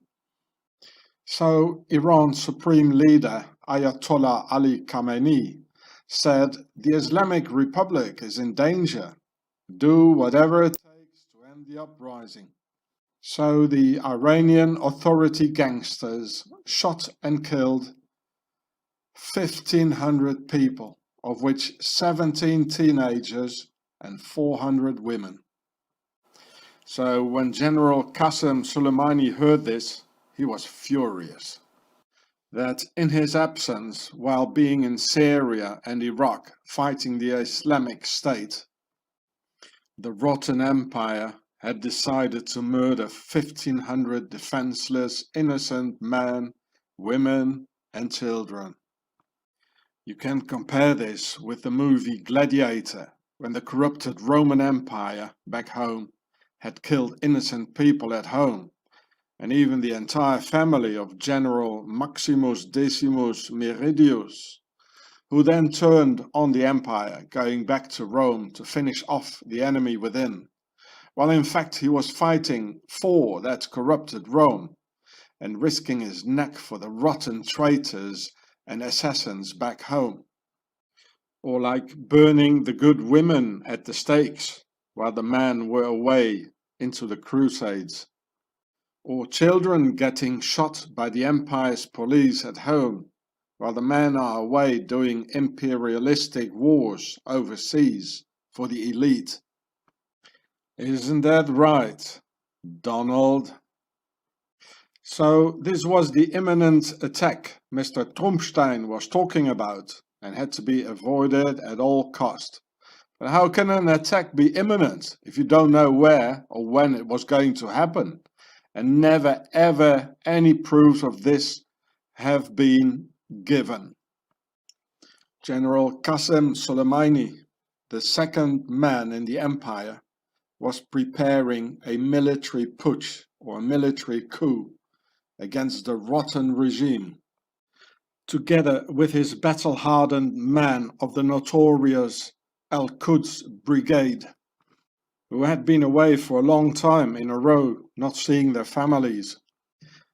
So Iran's supreme leader, Ayatollah Ali Khamenei, said the Islamic Republic is in danger. Do whatever it takes to end the uprising. So the Iranian authority gangsters shot and killed 1,500 people, of which 17 teenagers and 400 women. So when General Qasem Soleimani heard this, he was furious. That in his absence, while being in Syria and Iraq fighting the Islamic State, the rotten empire had decided to murder 1,500 defenseless, innocent men, women and children. You can compare this with the movie Gladiator, when the corrupted Roman Empire back home had killed innocent people at home, and even the entire family of General Maximus Decimus Meridius, who then turned on the empire, going back to Rome to finish off the enemy within, while in fact he was fighting for that corrupted Rome and risking his neck for the rotten traitors and assassins back home. Or like burning the good women at the stakes while the men were away into the crusades. Or children getting shot by the empire's police at home while the men are away doing imperialistic wars overseas for the elite. Isn't that right, Donald? So this was the imminent attack Mr. Trumpstein was talking about and had to be avoided at all cost. But how can an attack be imminent if you don't know where or when it was going to happen? And never ever any proofs of this have been given. General Qasem Soleimani, the second man in the empire, was preparing a military putsch or a military coup against the rotten regime, together with his battle-hardened men of the notorious Al-Quds Brigade, who had been away for a long time in a row, not seeing their families,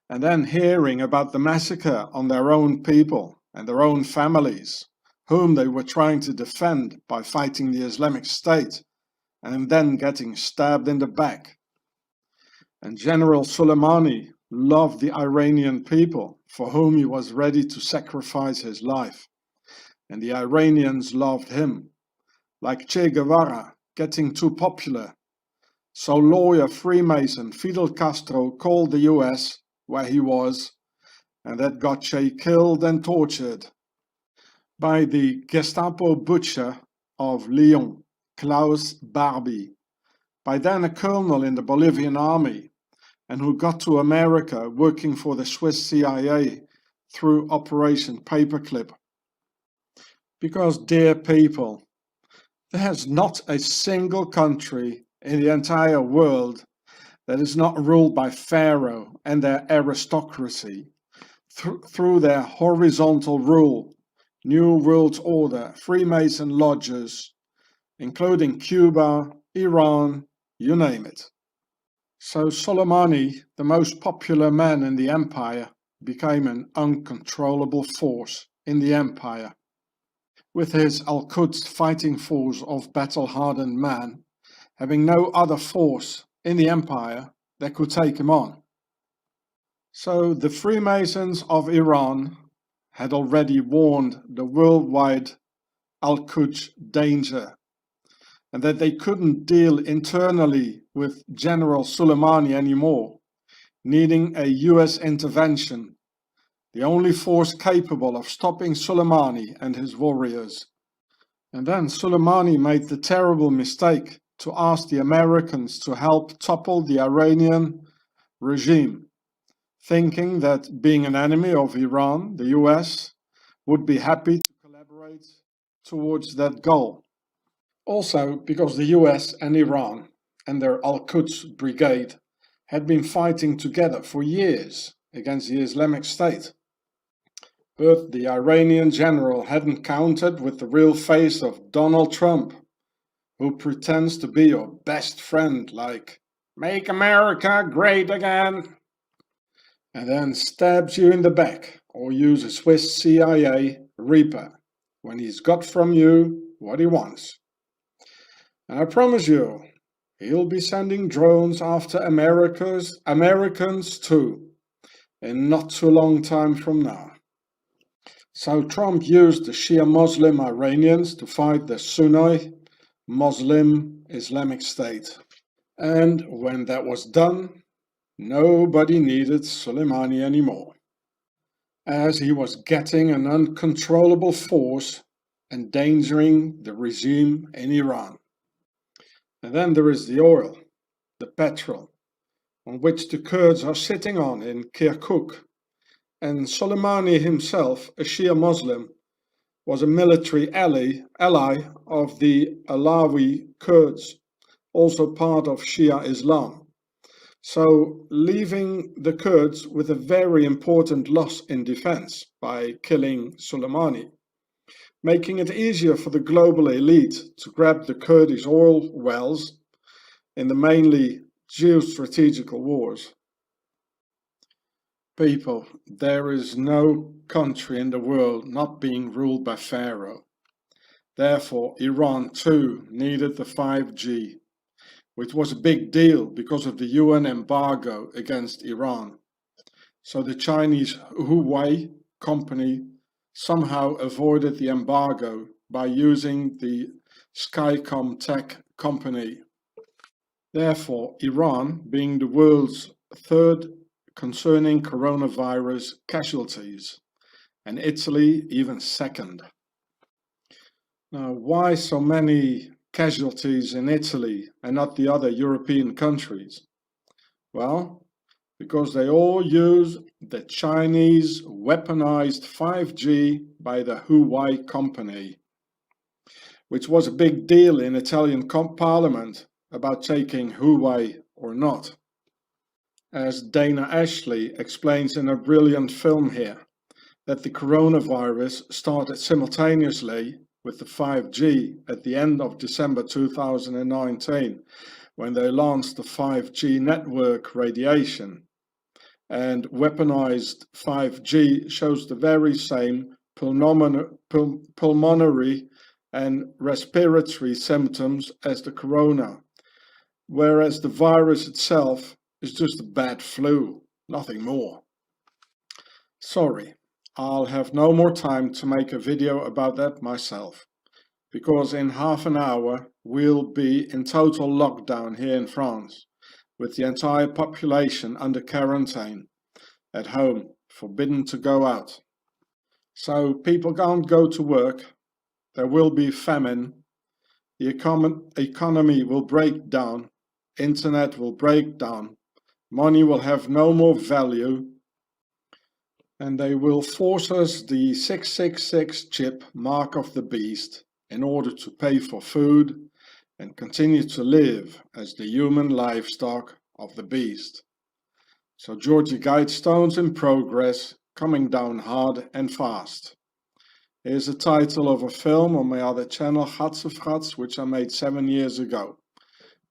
and then hearing about the massacre on their own people and their own families, whom they were trying to defend by fighting the Islamic State, and then getting stabbed in the back. And General Soleimani loved the Iranian people, for whom he was ready to sacrifice his life. And the Iranians loved him, like Che Guevara getting too popular. So lawyer Freemason Fidel Castro called the US, where he was, and that got Che killed and tortured by the Gestapo butcher of Lyon, Klaus Barbie, by then a colonel in the Bolivian army, and who got to America working for the Swiss CIA through Operation Paperclip. Because, dear people, there's not a single country in the entire world that is not ruled by Pharaoh and their aristocracy through their horizontal rule, New World Order, Freemason lodges, including Cuba, Iran, you name it. So Soleimani, the most popular man in the empire, became an uncontrollable force in the empire. With his Al-Quds fighting force of battle-hardened men, having no other force in the empire that could take him on. So the Freemasons of Iran had already warned the worldwide Al-Quds danger, and that they couldn't deal internally with General Soleimani anymore, needing a US intervention, the only force capable of stopping Soleimani and his warriors. And then Soleimani made the terrible mistake to ask the Americans to help topple the Iranian regime, thinking that being an enemy of Iran, the US, would be happy to collaborate towards that goal. Also because the US and Iran and their Al-Quds Brigade had been fighting together for years against the Islamic State. But the Iranian general hadn't counted with the real face of Donald Trump, who pretends to be your best friend, like, "Make America great again." and then stabs you in the back or use a Swiss CIA Reaper when he's got from you what he wants. And I promise you, he'll be sending drones after Americans too, in not too long time from now. So Trump used the Shia Muslim Iranians to fight the Sunni Muslim Islamic State. And when that was done, nobody needed Soleimani anymore, as he was getting an uncontrollable force endangering the regime in Iran. And then there is the oil, the petrol, on which the Kurds are sitting on in Kirkuk. And Soleimani himself, a Shia Muslim, was a military ally of the Alawi Kurds, also part of Shia Islam. So leaving the Kurds with a very important loss in defense by killing Soleimani, making it easier for the global elite to grab the Kurdish oil wells in the mainly geostrategical wars. People, there is no country in the world not being ruled by Pharaoh. Therefore, Iran too needed the 5G, which was a big deal because of the UN embargo against Iran. So the Chinese Huawei company somehow avoided the embargo by using the Skycom Tech company. Therefore, Iran, being the world's third concerning coronavirus casualties, and Italy even second. Now, why so many casualties in Italy and not the other European countries? Well, because they all use the Chinese weaponized 5G by the Huawei company, which was a big deal in Italian parliament about taking Huawei or not. As Dana Ashley explains in a brilliant film here, that the coronavirus started simultaneously with the 5G at the end of December 2019, when they launched the 5G network radiation. And weaponized 5G shows the very same pulmonary and respiratory symptoms as the corona, whereas the virus itself is just a bad flu, nothing more. Sorry, I'll have no more time to make a video about that myself, because in half an hour we'll be in total lockdown here in France, with the entire population under quarantine, at home, forbidden to go out. So people can't go to work, there will be famine, the economy will break down, internet will break down, money will have no more value, and they will force us the 666 chip, mark of the beast, in order to pay for food and continue to live as the human livestock of the beast. So Georgie Guidestones in progress, coming down hard and fast. Here's the title of a film on my other channel, Gatse, which I made 7 years ago,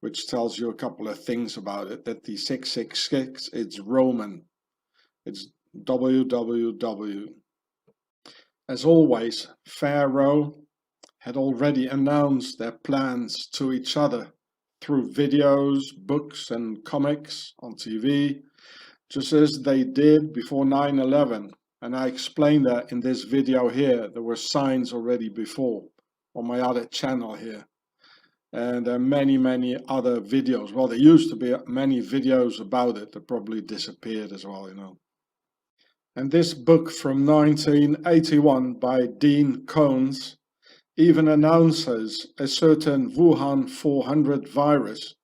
which tells you a couple of things about it, that the 666, it's Roman, it's www. As always, Pharaoh had already announced their plans to each other through videos, books and comics on TV, just as they did before 9/11. And I explained that in this video here. There were signs already before on my other channel here. And there are many other videos. Well, there used to be many videos about it that probably disappeared as well, you know. And this book from 1981 by Dean Koontz even announces a certain Wuhan 400 virus,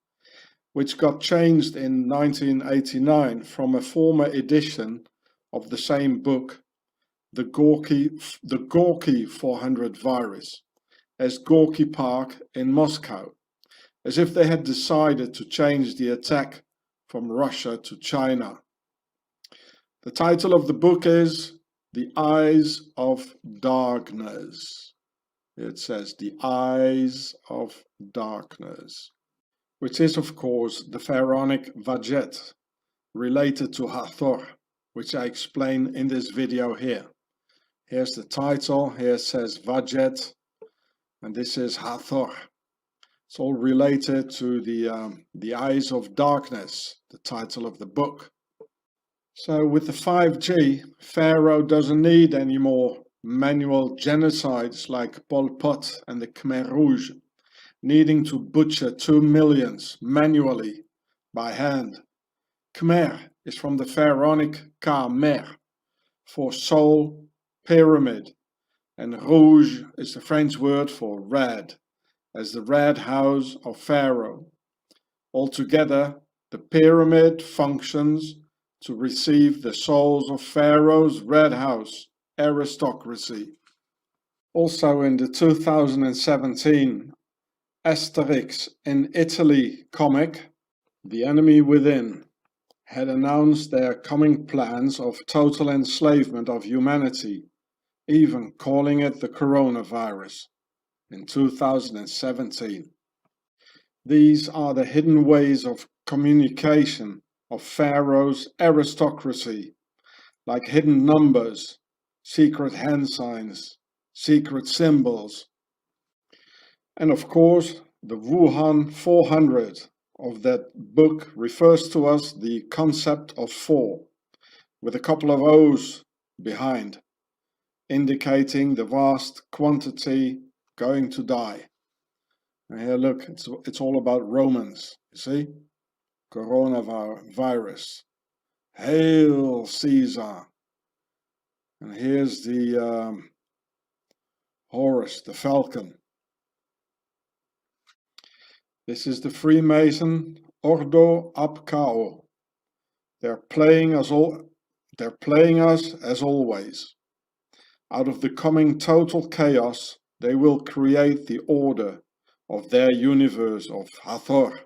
which got changed in 1989 from a former edition of the same book, the Gorky 400 virus, as Gorky Park in Moscow, as if they had decided to change the attack from Russia to China. The title of the book is The Eyes of Darkness. It says The Eyes of Darkness, which is of course the pharaonic Wadjet, related to Hathor, which I explain in this video here. Here's the title, here says Wadjet, and this is Hathor. It's all related to the Eyes of Darkness, the title of the book. So with the 5G, Pharaoh doesn't need any more manual genocides like Pol Pot and the Khmer Rouge, needing to butcher 2 millions manually by hand. Khmer is from the Pharaonic Ka-mer, for soul, pyramid, and rouge is the French word for red, as the red house of Pharaoh. Altogether, the pyramid functions to receive the souls of Pharaoh's red house aristocracy. Also in the 2017 Asterix in Italy comic, The Enemy Within had announced their coming plans of total enslavement of humanity, even calling it the coronavirus in 2017. These are the hidden ways of communication of Pharaoh's aristocracy, like hidden numbers, secret hand signs, secret symbols. And of course, the Wuhan 400 of that book refers to us the concept of 4, with a couple of O's behind, indicating the vast quantity going to die. And here look, it's all about Romans, you see? Coronavirus. Hail Caesar. And here's the Horus, the falcon. This is the Freemason Ordo Ab Chao. They're playing us as always. Out of the coming total chaos, they will create the order of their universe of Hathor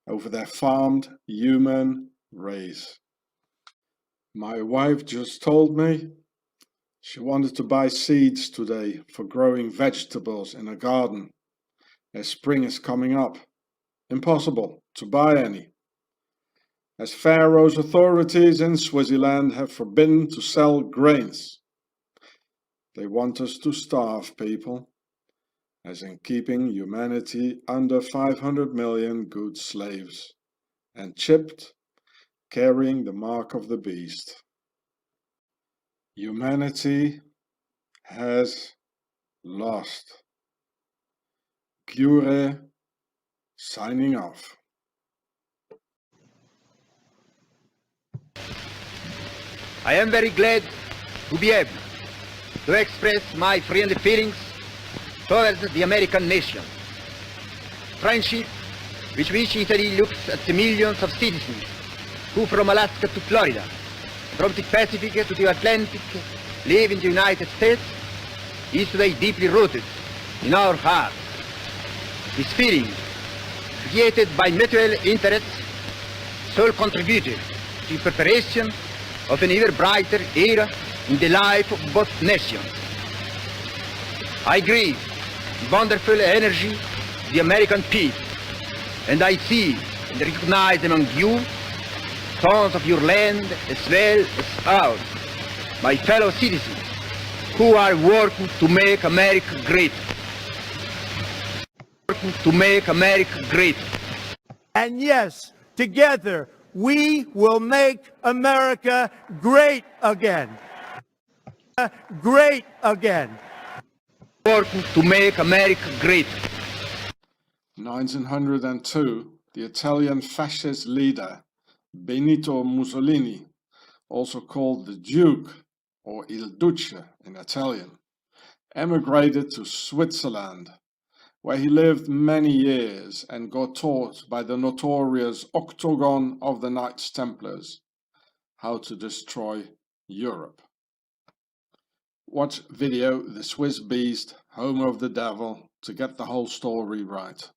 over their farmed human race. My wife just told me she wanted to buy seeds today for growing vegetables in a garden, as spring is coming up. Impossible to buy any, as Pharaoh's authorities in Swaziland have forbidden to sell grains. They want us to starve, people, as in keeping humanity under 500 million good slaves, and chipped, carrying the mark of the beast. Humanity has lost. Gure signing off. I am very glad to be able to express my friendly feelings towards the American nation. Friendship with which Italy looks at the millions of citizens who from Alaska to Florida, from the Pacific to the Atlantic, live in the United States, is today deeply rooted in our hearts. This feeling, created by mutual interests, so contributed to the preparation of an ever brighter era in the life of both nations. I grieve the wonderful energy of the American people, and I see and recognize among you sons of your land as well as ours, my fellow citizens, who are working to make America great. Working to make America great. And yes, together we will make America great again. Great again. Working to make America great. 1902, the Italian fascist leader Benito Mussolini, also called the Duke or Il Duce in Italian, emigrated to Switzerland, where he lived many years and got taught by the notorious Octagon of the Knights Templars how to destroy Europe. Watch video The Swiss Beast, Home of the Devil to get the whole story right.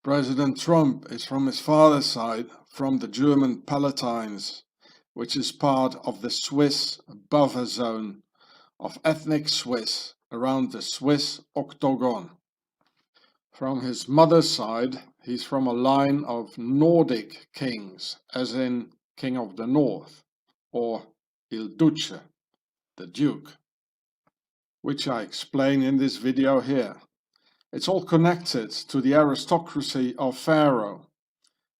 President Trump is from his father's side from the German Palatines, which is part of the Swiss buffer zone of ethnic Swiss around the Swiss Octagon. From his mother's side, he's from a line of Nordic kings, as in King of the North, or Il Duce, the Duke, which I explain in this video here. It's all connected to the aristocracy of Pharaoh,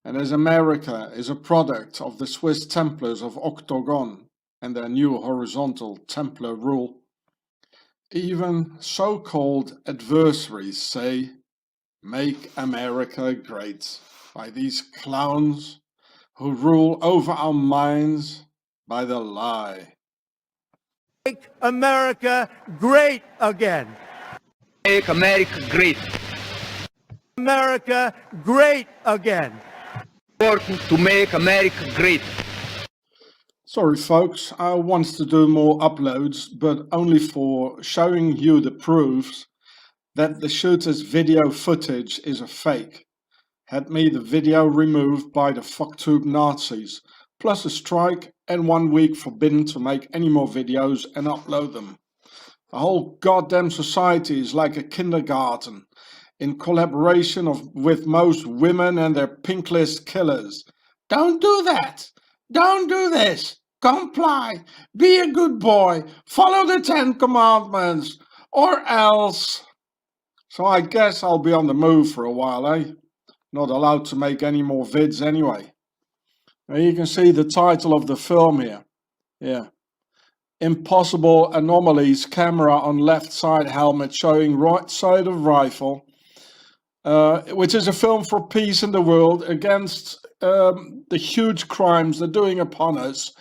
and as America is a product of the Swiss Templars of Octagon and their new horizontal Templar rule, even so-called adversaries say, "Make America great," by these clowns who rule over our minds by the lie. Make America great again. Make America great. America great again. Important to make America great. Sorry folks, I want to do more uploads, but only for showing you the proofs that the shooter's video footage is a fake. Had me the video removed by the fucktube Nazis, plus a strike and 1 week forbidden to make any more videos and upload them. The whole goddamn society is like a kindergarten, in collaboration with most women and their pink list killers. Don't do that! Don't do this! Comply! Be a good boy! Follow the 10 commandments! Or else... So I guess I'll be on the move for a while, eh? Not allowed to make any more vids anyway. Now you can see the title of the film here. Yeah. Impossible Anomalies, camera on left side helmet showing right side of rifle. Which is a film for peace in the world against the huge crimes they're doing upon us.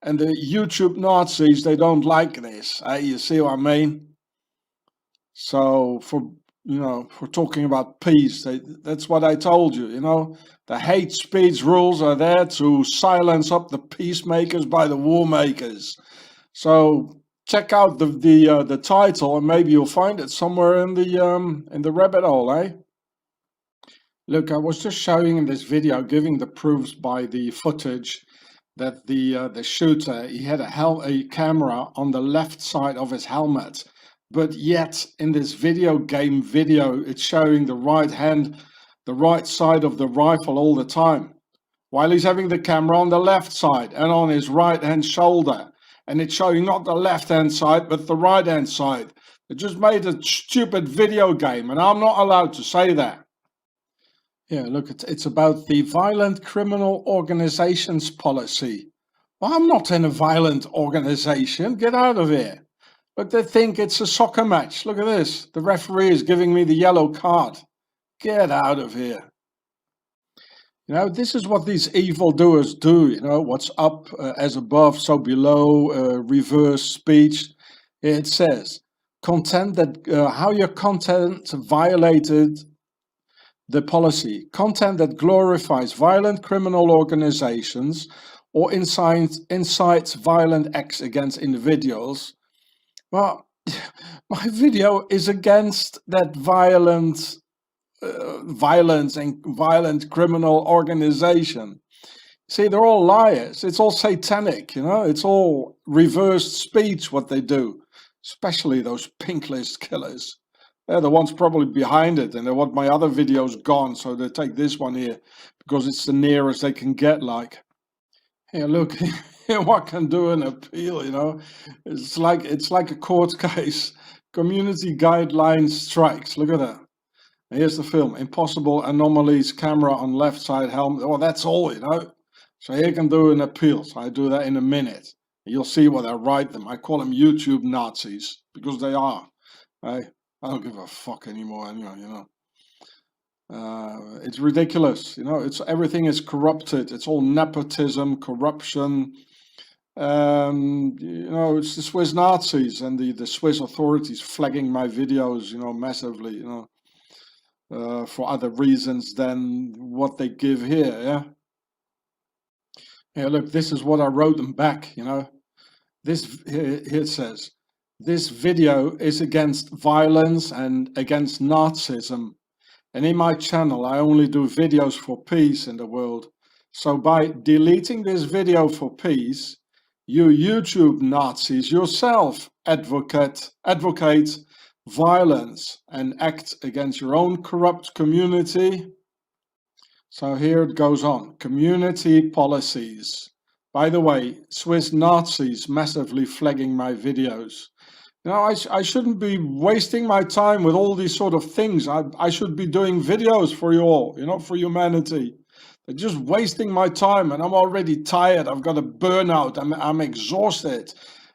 And the YouTube Nazis, they don't like this. You see what I mean? So for talking about peace, that's what I told you, the hate speech rules are there to silence up the peacemakers by the war makers. So check out the title and maybe you'll find it somewhere in the rabbit hole, eh? Look, I was just showing in this video, giving the proofs by the footage that the shooter, he had a camera on the left side of his helmet. But yet in this video, it's showing the right side of the rifle all the time, while he's having the camera on the left side and on his right hand shoulder, and it's showing not the left hand side but the right hand side. It just made a stupid video game, and I'm not allowed to say that. Yeah, look, it's about the Violent Criminal Organizations policy. Well, I'm not in a violent organization. Get out of here. Look, they think it's a soccer match. Look at this. The referee is giving me the yellow card. Get out of here. This is what these evildoers do. What's up as above, so below, reverse speech. It says, content that, how your content violated the policy. Content that glorifies violent criminal organizations or incites violent acts against individuals. Well, my video is against that violence and violent criminal organization. See, they're all liars. It's all satanic, It's all reversed speech, what they do. Especially those pink list killers. They're the ones probably behind it, and they want my other videos gone, so they take this one here because it's the nearest they can get, like. Here, look. What can do an appeal, It's like a court case. Community guidelines strikes. Look at that. And here's the film. Impossible Anomalies, camera on left side helmet. Well, that's all, So here can do an appeal. So I do that in a minute. You'll see what I write them. I call them YouTube Nazis because they are. Right? I don't give a fuck anymore anyway, It's ridiculous, everything is corrupted. It's all nepotism, corruption. It's the Swiss Nazis and the Swiss authorities flagging my videos, massively, for other reasons than what they give here, yeah? Yeah, look, this is what I wrote them back, This, here it says, this video is against violence and against Nazism. And in my channel, I only do videos for peace in the world. So by deleting this video for peace, you YouTube Nazis yourself advocate violence and act against your own corrupt community. So here it goes on. Community policies. By the way, Swiss Nazis massively flagging my videos. You know, I shouldn't be wasting my time with all these sort of things. I should be doing videos for you all, you know, for humanity. They're just wasting my time, and I'm already tired. I've got a burnout. I'm exhausted,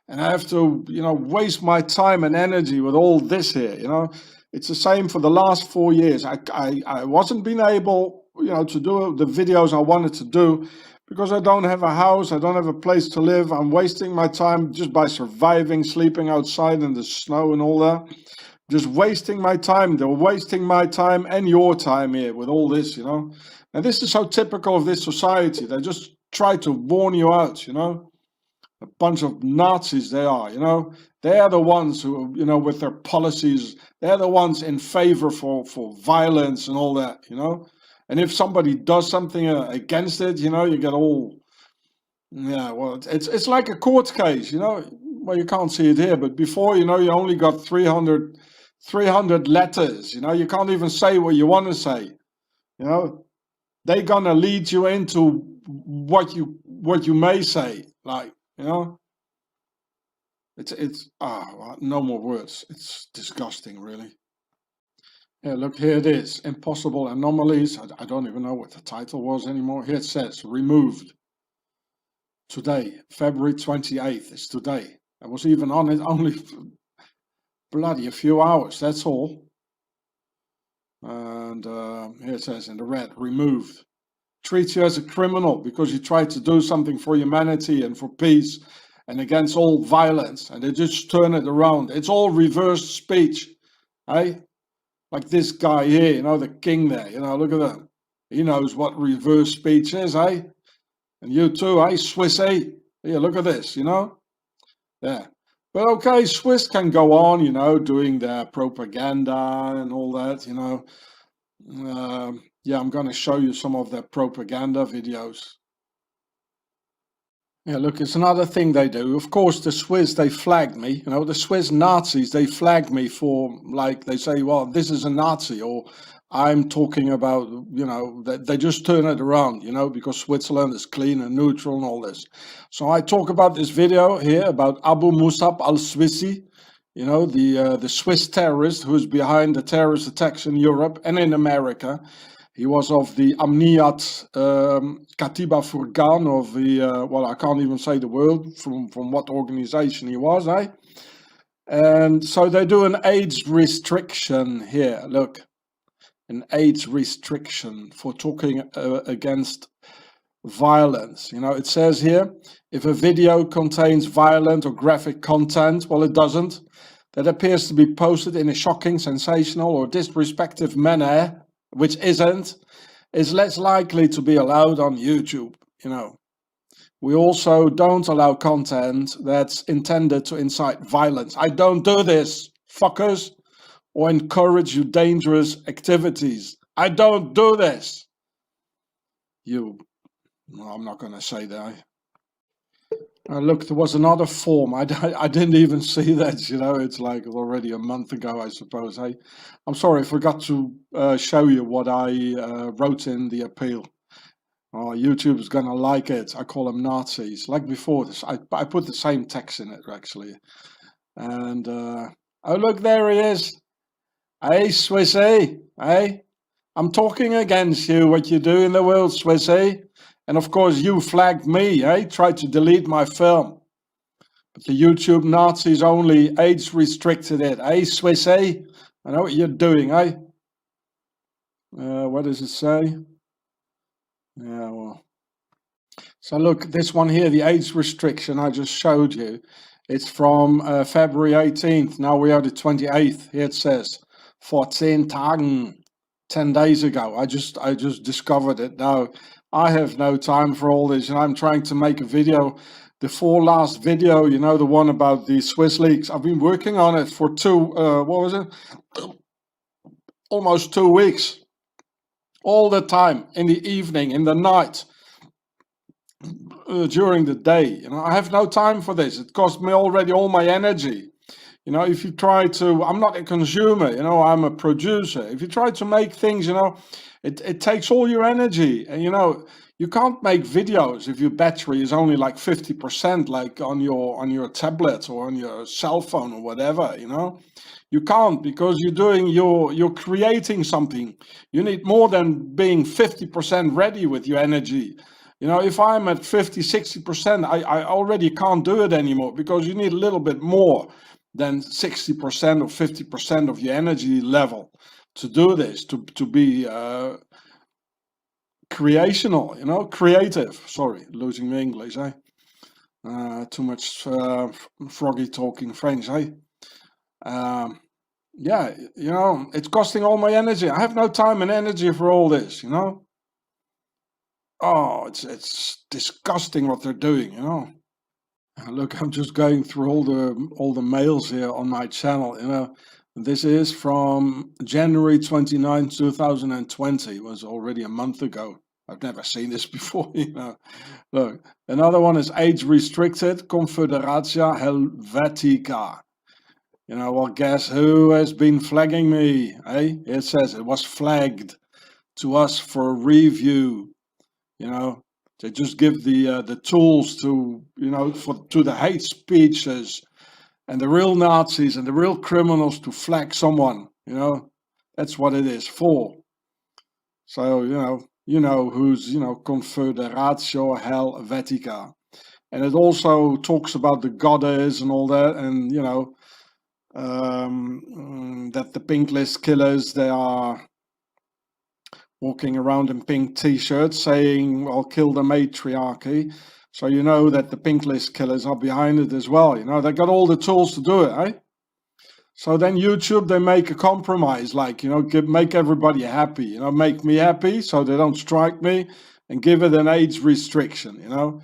and I have to, you know, waste my time and energy with all this here. You know, it's the same for the last 4 years. I wasn't being able, you know, to do the videos I wanted to do because I don't have a house. I don't have a place to live. I'm wasting my time just by surviving, sleeping outside in the snow and all that. Just wasting my time. They're wasting my time and your time here with all this, you know. And this is so typical of this society. They just try to warn you out, you know. A bunch of Nazis they are, you know. They are the ones who, you know, with their policies, they're the ones in favor for violence and all that, you know. And if somebody does something against it, you know, you get all, yeah, well, it's like a court case, you know. Well, you can't see it here, but before, you know, you only got 300 letters, you know. You can't even say what you want to say, you know. They're gonna lead you into what you may say, like, you know. It's no more words. It's disgusting, really. Yeah, look, here it is. Impossible anomalies. I don't even know what the title was anymore. Here it says removed. Today, February 28th is today. I was even on it only bloody a few hours, that's all. And here it says in the red, removed. Treats you as a criminal because you tried to do something for humanity and for peace and against all violence. And they just turn it around. It's all reverse speech, eh? Like this guy here, you know, the king there, you know, look at that. He knows what reverse speech is, eh? And you too, eh, Swiss, eh? Here, look at this, you know? Yeah. But okay, Swiss can go on, you know, doing their propaganda and all that, you know. Yeah, I'm going to show you some of their propaganda videos. Yeah, look, it's another thing they do. Of course, the Swiss, they flagged me. You know, the Swiss Nazis, they flagged me for, like, they say, well, this is a Nazi, or I'm talking about, you know, they just turn it around, you know, because Switzerland is clean and neutral and all this. So I talk about this video here about Abu Musab al-Swissi, you know, the Swiss terrorist who's behind the terrorist attacks in Europe and in America. He was of the Amniyat Katiba Furqan of the, well, I can't even say the word, from what organization he was, eh? And so they do an age restriction here, look. An age restriction for talking against violence. You know, it says here, if a video contains violent or graphic content, well, it doesn't, that appears to be posted in a shocking, sensational or disrespectful manner, which isn't, is less likely to be allowed on YouTube, you know. We also don't allow content that's intended to incite violence. I don't do this, fuckers, or encourage you dangerous activities. I don't do this. You, well, I'm not going to say that. Look, there was another form. I didn't even see that, you know. It's like already a month ago, I suppose. I'm sorry, I forgot to show you what I wrote in the appeal. Oh, YouTube is going to like it. I call them Nazis. Like before, this, I put the same text in it, actually. And, oh, look, there he is. Hey, Swissy, hey? I'm talking against you, what you do in the world, Swissy. And of course, you flagged me, eh? Tried to delete my film. But the YouTube Nazis only age restricted it, eh, Swissy? I know what you're doing, eh? What does it say? Yeah, well. So look, this one here, the age restriction I just showed you. It's from February 18th. Now we are the 28th. Here it says, 14 Tagen, 10 days ago. I just discovered it now. I have no time for all this, and I'm trying to make a video. The last video, you know, the one about the Swiss leaks. I've been working on it for almost 2 weeks. All the time, in the evening, in the night, during the day. You know, I have no time for this. It cost me already all my energy. You know, if you try to, I'm not a consumer, you know, I'm a producer. If you try to make things, you know, it takes all your energy. And, you know, You can't make videos if your battery is only like 50%, like on your tablet or on your cell phone or whatever, you know. You can't, because you're creating something. You need more than being 50% ready with your energy. You know, if I'm at 50, 60%, I already can't do it anymore, because you need a little bit more than 60% or 50% of your energy level to do this, to be creational, you know, creative. Sorry, losing my English, eh? Too much froggy talking French, eh? Yeah, you know, it's costing all my energy. I have no time and energy for all this, you know. Oh, it's disgusting what they're doing, you know. Look, I'm just going through all the mails here on my channel, you know. This is from January 29, 2020. It was already a month ago. I've never seen this before, you know. Look, another one is age restricted, Confederatia Helvetica. You know, well, guess who has been flagging me, eh? It says it was flagged to us for review, you know. They just give the tools to, you know, to the hate speeches and the real Nazis and the real criminals to flag someone, you know. That's what it is for. So, you know who's, you know, Confederatio Helvetica. And it also talks about the goddess and all that, and, you know, that the pink list killers, they are walking around in pink t-shirts saying, well, kill the matriarchy. So you know that the pink list killers are behind it as well. You know, they got all the tools to do it, eh? So then YouTube, they make a compromise, like, you know, make everybody happy, you know, make me happy so they don't strike me, and give it an age restriction, you know.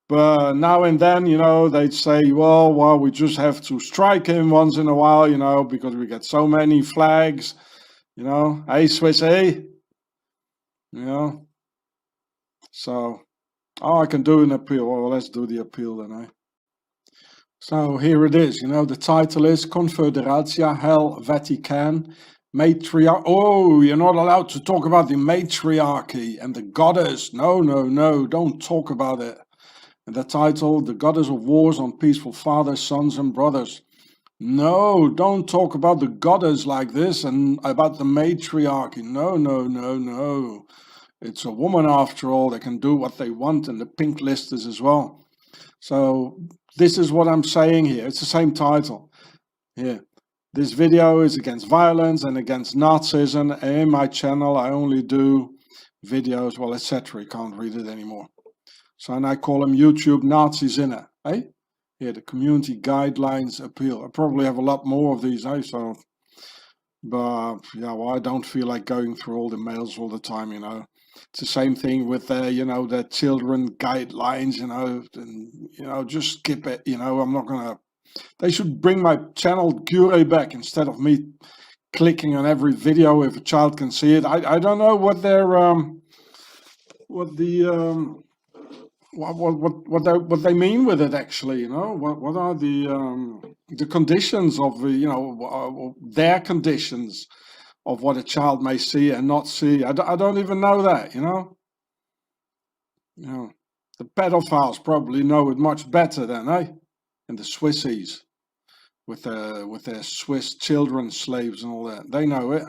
But now and then, you know, they'd say, well, we just have to strike him once in a while, you know, because we get so many flags, you know. Hey, Swiss, hey. You know, so, oh, I can do an appeal. Well, let's do the appeal then, eh? So here it is, you know, the title is Confederatia Helvetican Matriarch. Oh, you're not allowed to talk about the matriarchy and the goddess. No, don't talk about it. And the title, The Goddess of Wars on Peaceful Fathers, Sons and Brothers. No, don't talk about the goddess like this and about the matriarchy. No. It's a woman after all. They can do what they want, and the pink listers as well. So this is what I'm saying here. It's the same title. Here. This video is against violence and against Nazism. And in my channel, I only do videos, well, etc. You can't read it anymore. So, and I call them YouTube Nazis in it. Eh? Here, the community guidelines appeal. I probably have a lot more of these, eh? So, but yeah, well, I don't feel like going through all the mails all the time, you know. It's the same thing with you know, the children guidelines, you know, and, you know, just skip it, you know. I'm not gonna, they should bring my channel Cure back instead of me clicking on every video if a child can see it. I don't know what their what they mean with it, actually, you know. What are the conditions of, you know, their conditions of what a child may see and not see. I don't even know that, you know. You know, the pedophiles probably know it much better than, eh? And the Swissies with their Swiss children slaves and all that. They know it.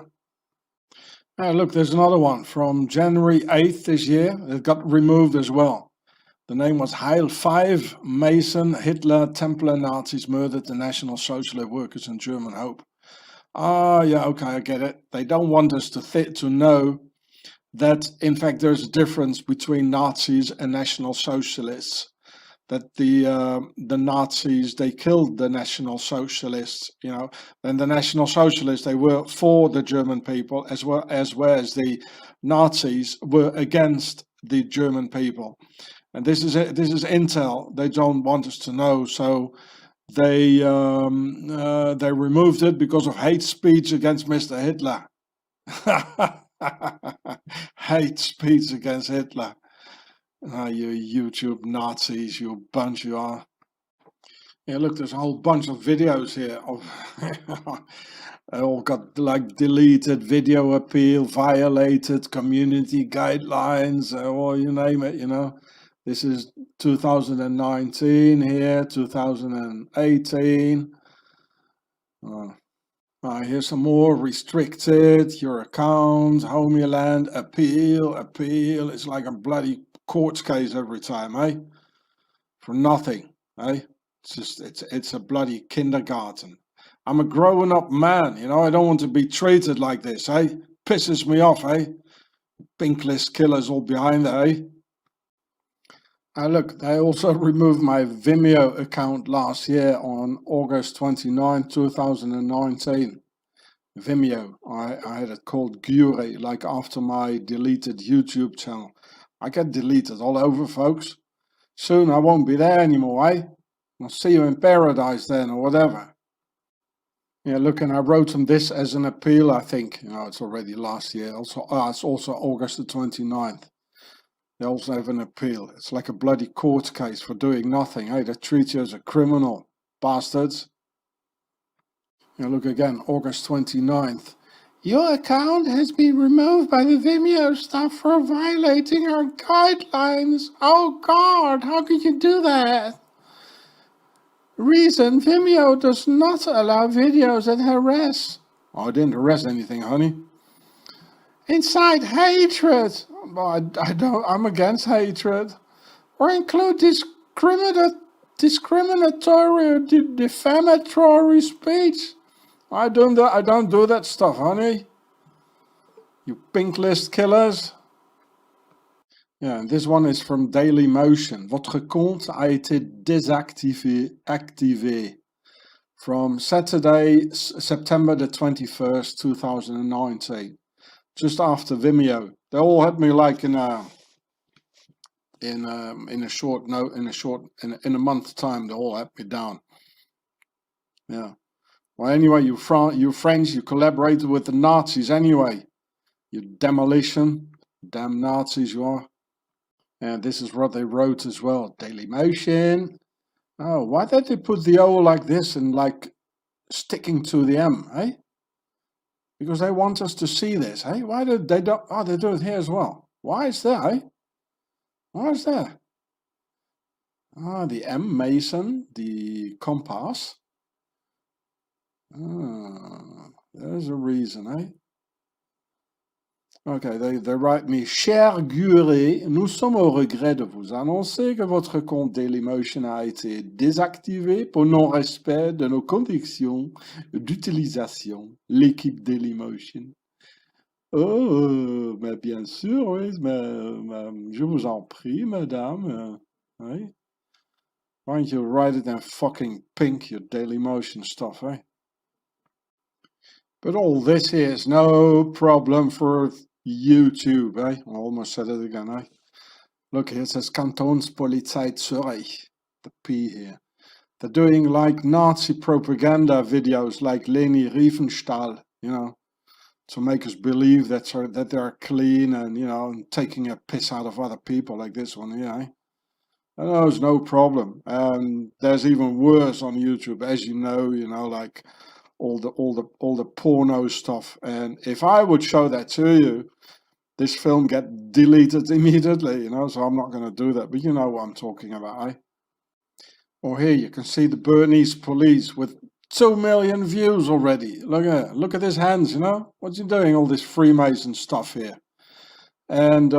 Look, there's another one from January 8th this year. It got removed as well. The name was Heil 5, Mason, Hitler, Templar Nazis murdered the National Socialist Workers and German Hope. Ah, yeah, okay, I get it. They don't want us to know that, in fact, there's a difference between Nazis and National Socialists. That the Nazis, they killed the National Socialists, you know, and the National Socialists, they were for the German people, as well as the Nazis were against the German people. And this is intel. They don't want us to know, so they removed it because of hate speech against Mr. Hitler. Hate speech against Hitler. You YouTube Nazis, you bunch you are. Yeah, look, there's a whole bunch of videos here of they all got like deleted, video appeal, violated, community guidelines, or you name it, you know. This is 2019 here, 2018. Here's some more. Restricted, your account, Homeland, appeal. It's like a bloody court case every time, eh? For nothing, eh? It's a bloody kindergarten. I'm a grown up man, you know, I don't want to be treated like this, eh? Pisses me off, eh? Pink list killers all behind there, eh? Look, they also removed my Vimeo account last year on August 29, 2019. Vimeo, I had it called Gure, like after my deleted YouTube channel. I get deleted all over, folks. Soon I won't be there anymore, eh? I'll see you in paradise then, or whatever. Yeah, look, and I wrote them this as an appeal, I think. You know, it's already last year. Also, it's also August the 29th. They also have an appeal. It's like a bloody court case for doing nothing, eh? They treat you as a criminal, bastards. Yeah, look again, August 29th. Your account has been removed by the Vimeo staff for violating our guidelines. Oh God, how could you do that? Reason, Vimeo does not allow videos that harass. Oh, I didn't harass anything, honey. Incite hatred. Well, I'm against hatred. Or include discriminatory or defamatory speech. I don't do that stuff, honey. You pink list killers. Yeah, and this one is from Daily Motion. Votre compte a été activé from Saturday, September the 21st, 2019. Just after Vimeo. They all had me like in a month time. They all had me down. Yeah. Well, anyway, you French, you collaborated with the Nazis anyway. You demolition, damn Nazis you are. And this is what they wrote as well. Daily Motion. Oh, why did they put the O like this and like sticking to the M, eh? Because they want us to see this, eh? Why did they don't? Oh, they do it here as well. Why is that, eh? Why is that? Ah, the M, Mason, the compass. Ah, there's a reason, eh? Okay, they write me, Cher Guré, nous sommes au regret de vous annoncer que votre compte Dailymotion a été désactivé pour non-respect de nos conditions d'utilisation. L'équipe Dailymotion. Oh, mais bien sûr, oui, mais je vous en prie, madame. Oui. Why don't you write it in fucking pink, your Dailymotion stuff, eh? But all this here is no problem for YouTube, eh? I almost said it again, eh? Look here, it says Kantonspolizei Zürich, the P here. They're doing like Nazi propaganda videos like Leni Riefenstahl, you know, to make us believe that they're clean and, you know, and taking a piss out of other people like this one here, eh? And there's no problem. There's even worse on YouTube, as you know, like all the porno stuff. And if I would show that to you, this film get deleted immediately, you know, so I'm not going to do that. But you know what I'm talking about, eh? Or here you can see the Bernese police with 2 million views already. Look at his hands, you know. What's he doing? All this Freemason stuff here. And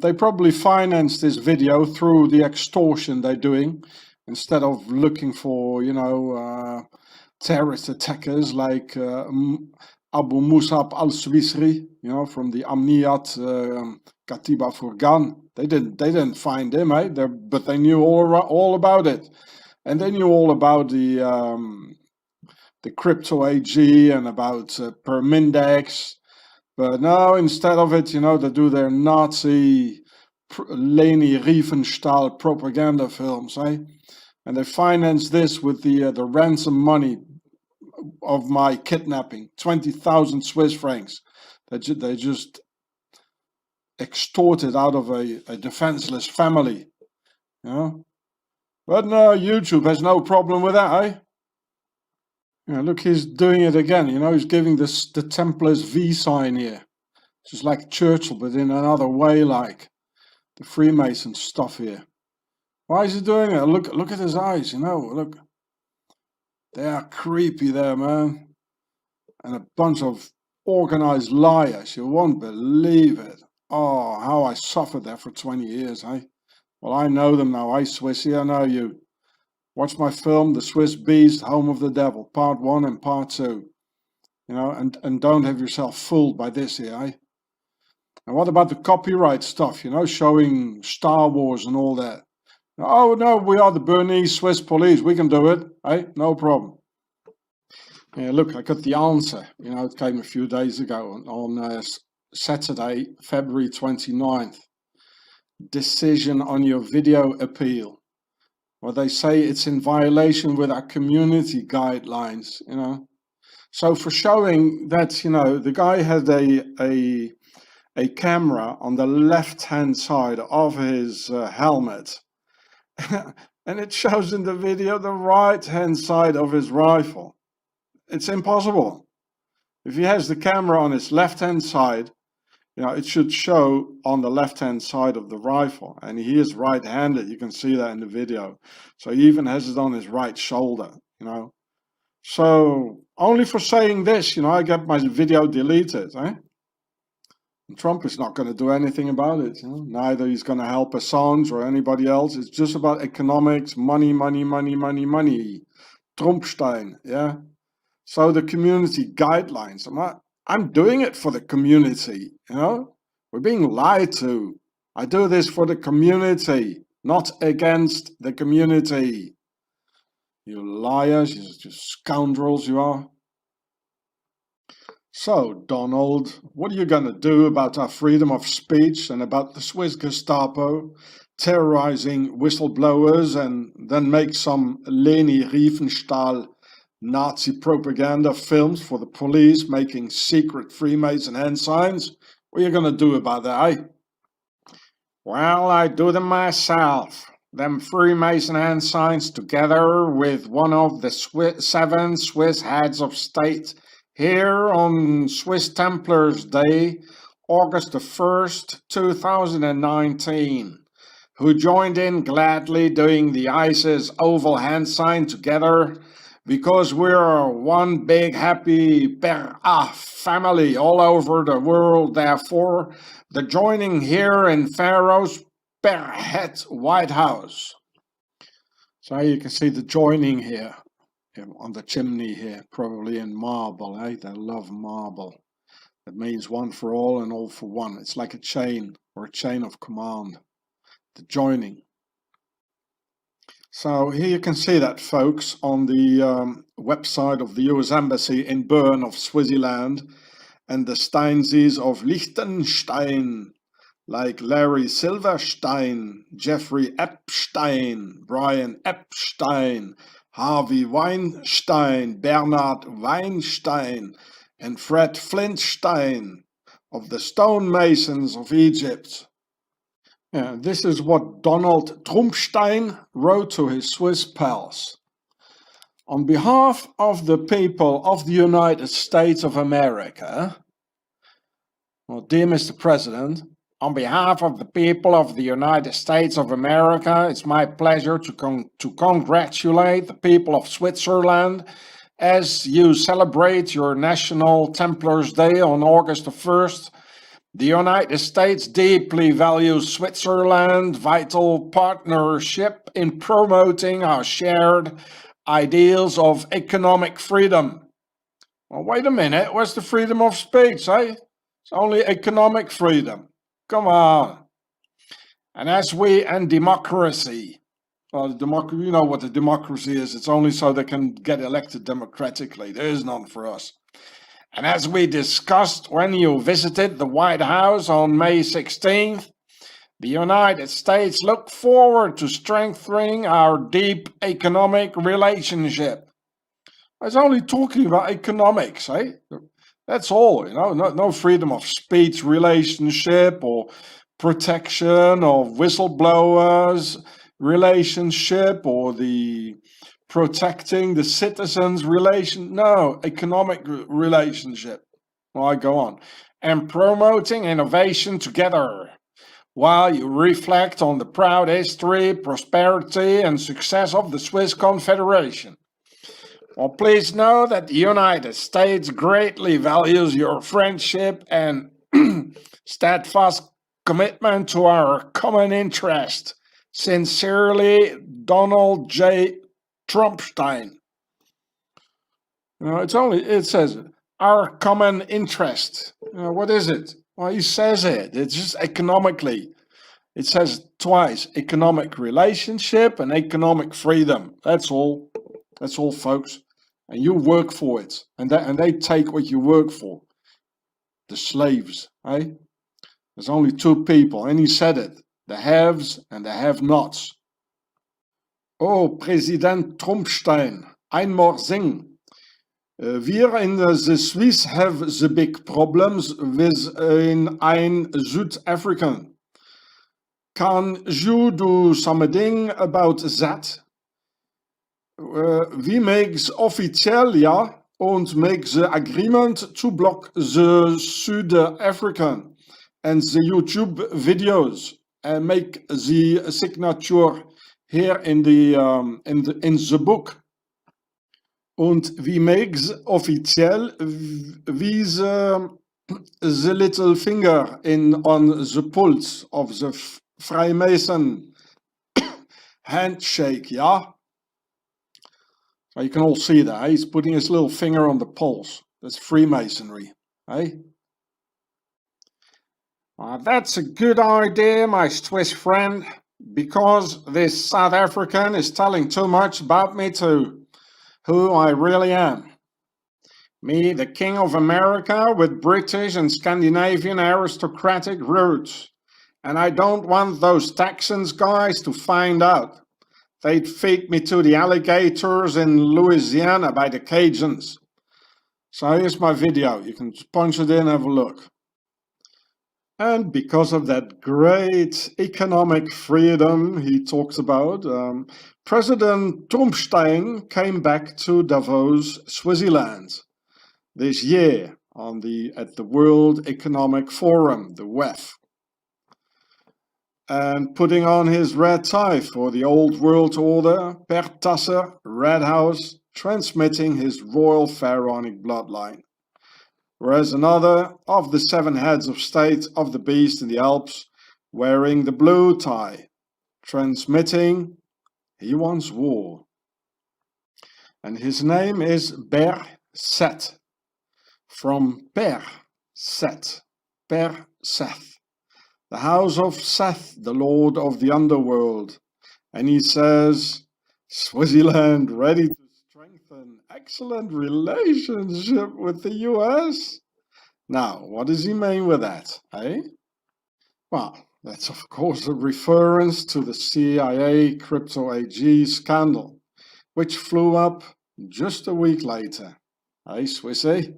they probably financed this video through the extortion they're doing, instead of looking for, you know, terrorist attackers like Abu Musab al-Swisri, you know, from the Amniyat Katiba Furgan. They didn't find him, eh? But they knew all about it, and they knew all about the crypto AG and about Permindex. But now, instead of it, you know, they do their Nazi Leni Riefenstahl propaganda films, eh? And they finance this with the ransom money of my kidnapping, 20,000 Swiss francs. They just extorted out of a defenseless family, you know? But no, YouTube has no problem with that, eh? Yeah, look, he's doing it again, you know, he's giving this the Templars V sign here. Just like Churchill, but in another way, like the Freemason stuff here. Why is he doing it? Look at his eyes, you know, look. They are creepy there, man. And a bunch of organized liars, you won't believe it. Oh, how I suffered there for 20 years, eh? Well, I know them now, eh, Swissy, I know you. Watch my film, The Swiss Beast, Home of the Devil, Part 1 and Part 2. You know, and don't have yourself fooled by this here, eh? And what about the copyright stuff, you know, showing Star Wars and all that? Oh, no, we are the Bernese Swiss police. We can do it, eh? No problem. Yeah, look, I got the answer. You know, it came a few days ago on Saturday, February 29th. Decision on your video appeal. Well, they say it's in violation with our community guidelines, you know. So for showing that, you know, the guy had a camera on the left-hand side of his helmet. And it shows in the video the right-hand side of his rifle. It's impossible. If he has the camera on his left-hand side, you know, it should show on the left-hand side of the rifle. And he is right-handed. You can see that in the video. So he even has it on his right shoulder, you know. So only for saying this, you know, I get my video deleted, eh? And Trump is not going to do anything about it. You know? Neither he's going to help Assange or anybody else. It's just about economics, money, money, money, money, money. Trumpstein, yeah. So the community guidelines, I'm doing it for the community, you know. We're being lied to. I do this for the community, not against the community. You liars, you just scoundrels you are. So, Donald, what are you going to do about our freedom of speech and about the Swiss Gestapo terrorizing whistleblowers and then make some Leni Riefenstahl Nazi propaganda films for the police making secret Freemason hand signs? What are you going to do about that, eh? Well, I do them myself. Them Freemason hand signs together with one of the 7 Swiss heads of state here on Swiss Templars Day, August the 1st, 2019, who joined in gladly doing the ISIS oval hand sign together because we're one big happy family all over the world. Therefore, the joining here in Pharaoh's Het White House. So you can see the joining here. On the chimney here, probably in marble, eh? They love marble. It means one for all and all for one. It's like a chain or a chain of command. The joining. So here you can see that, folks, on the website of the US Embassy in Bern of Swaziland and the Steinsees of Liechtenstein, like Larry Silverstein, Jeffrey Epstein, Brian Epstein, Harvey Weinstein, Bernard Weinstein, and Fred Flintstein of the stonemasons of Egypt. Yeah, this is what Donald Trumpstein wrote to his Swiss pals. On behalf of the people of the United States of America, well, dear Mr. President, on behalf of the people of the United States of America, it's my pleasure to congratulate the people of Switzerland as you celebrate your National Templars Day on August the 1st. The United States deeply values Switzerland's vital partnership in promoting our shared ideals of economic freedom. Well, wait a minute, where's the freedom of speech, eh? It's only economic freedom. Come on. And democracy. Well, you know what the democracy is. It's only so they can get elected democratically. There is none for us. And as we discussed when you visited the White House on May 16th, the United States look forward to strengthening our deep economic relationship. I was only talking about economics, eh? That's all, you know, no freedom of speech relationship or protection of whistleblowers. relationship or the protecting the citizens relation. No, economic relationship. Well, I go on. And promoting innovation together, while you reflect on the proud history, prosperity, and success of the Swiss Confederation. Well, please know that the United States greatly values your friendship and steadfast commitment to our common interest. Sincerely, Donald J. Trumpstein. It says our common interest. What is it? Well, he says it. It's just economically. It says twice, economic relationship and economic freedom. That's all. That's all, folks. And you work for it. And they take what you work for. The slaves, eh? There's only two people, and he said it. The haves and the have-nots. Oh, President Trumpstein, ein more thing. Wir in the Swiss have the big problems with ein South African. Can you do something about that? We make official, ja, and make the agreement to block the South African and the YouTube videos and make the signature here in the book. And we make official with the little finger on the pulse of the Freemason handshake, yeah? So you can all see that, he's putting his little finger on the pulse. That's Freemasonry, eh? That's a good idea, my Swiss friend, because this South African is telling too much about me too. Who I really am. Me, the King of America with British and Scandinavian aristocratic roots. And I don't want those Texans guys to find out. They'd feed me to the alligators in Louisiana by the Cajuns. So here's my video. You can punch it in and have a look. And because of that great economic freedom he talks about, President Trumpstein came back to Davos, Swaziland, this year at the World Economic Forum, the WEF, and putting on his red tie for the old world order, per Tasse, Red House, transmitting his royal pharaonic bloodline. Whereas another of the 7 heads of state of the beast in the Alps, wearing the blue tie, transmitting he wants war. And his name is Ber-Set, from Per-Set, Per-Seth, the house of Seth, the lord of the underworld. And he says, Swaziland ready to strengthen excellent relationship with the US? Now, what does he mean with that, eh? Well, that's of course a reference to the CIA Crypto AG scandal, which flew up just a week later. Eh, Swissy?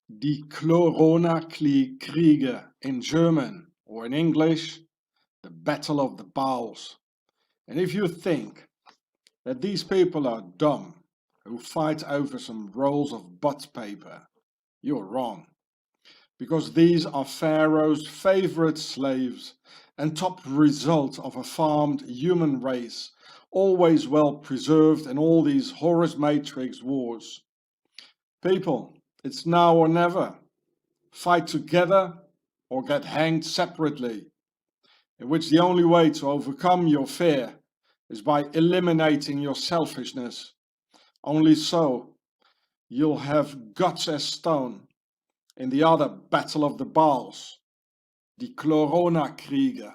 Die Corona-Kriege in German, or in English, the Battle of the Bowels. And if you think that these people are dumb, who fight over some rolls of butt paper, you're wrong. Because these are Pharaoh's favorite slaves and top result of a farmed human race, always well preserved in all these Horus Matrix wars. People, it's now or never. Fight together or get hanged separately, in which the only way to overcome your fear is by eliminating your selfishness. Only so you'll have guts as stone. In the other Battle of the Bowels, die Corona-Kriege.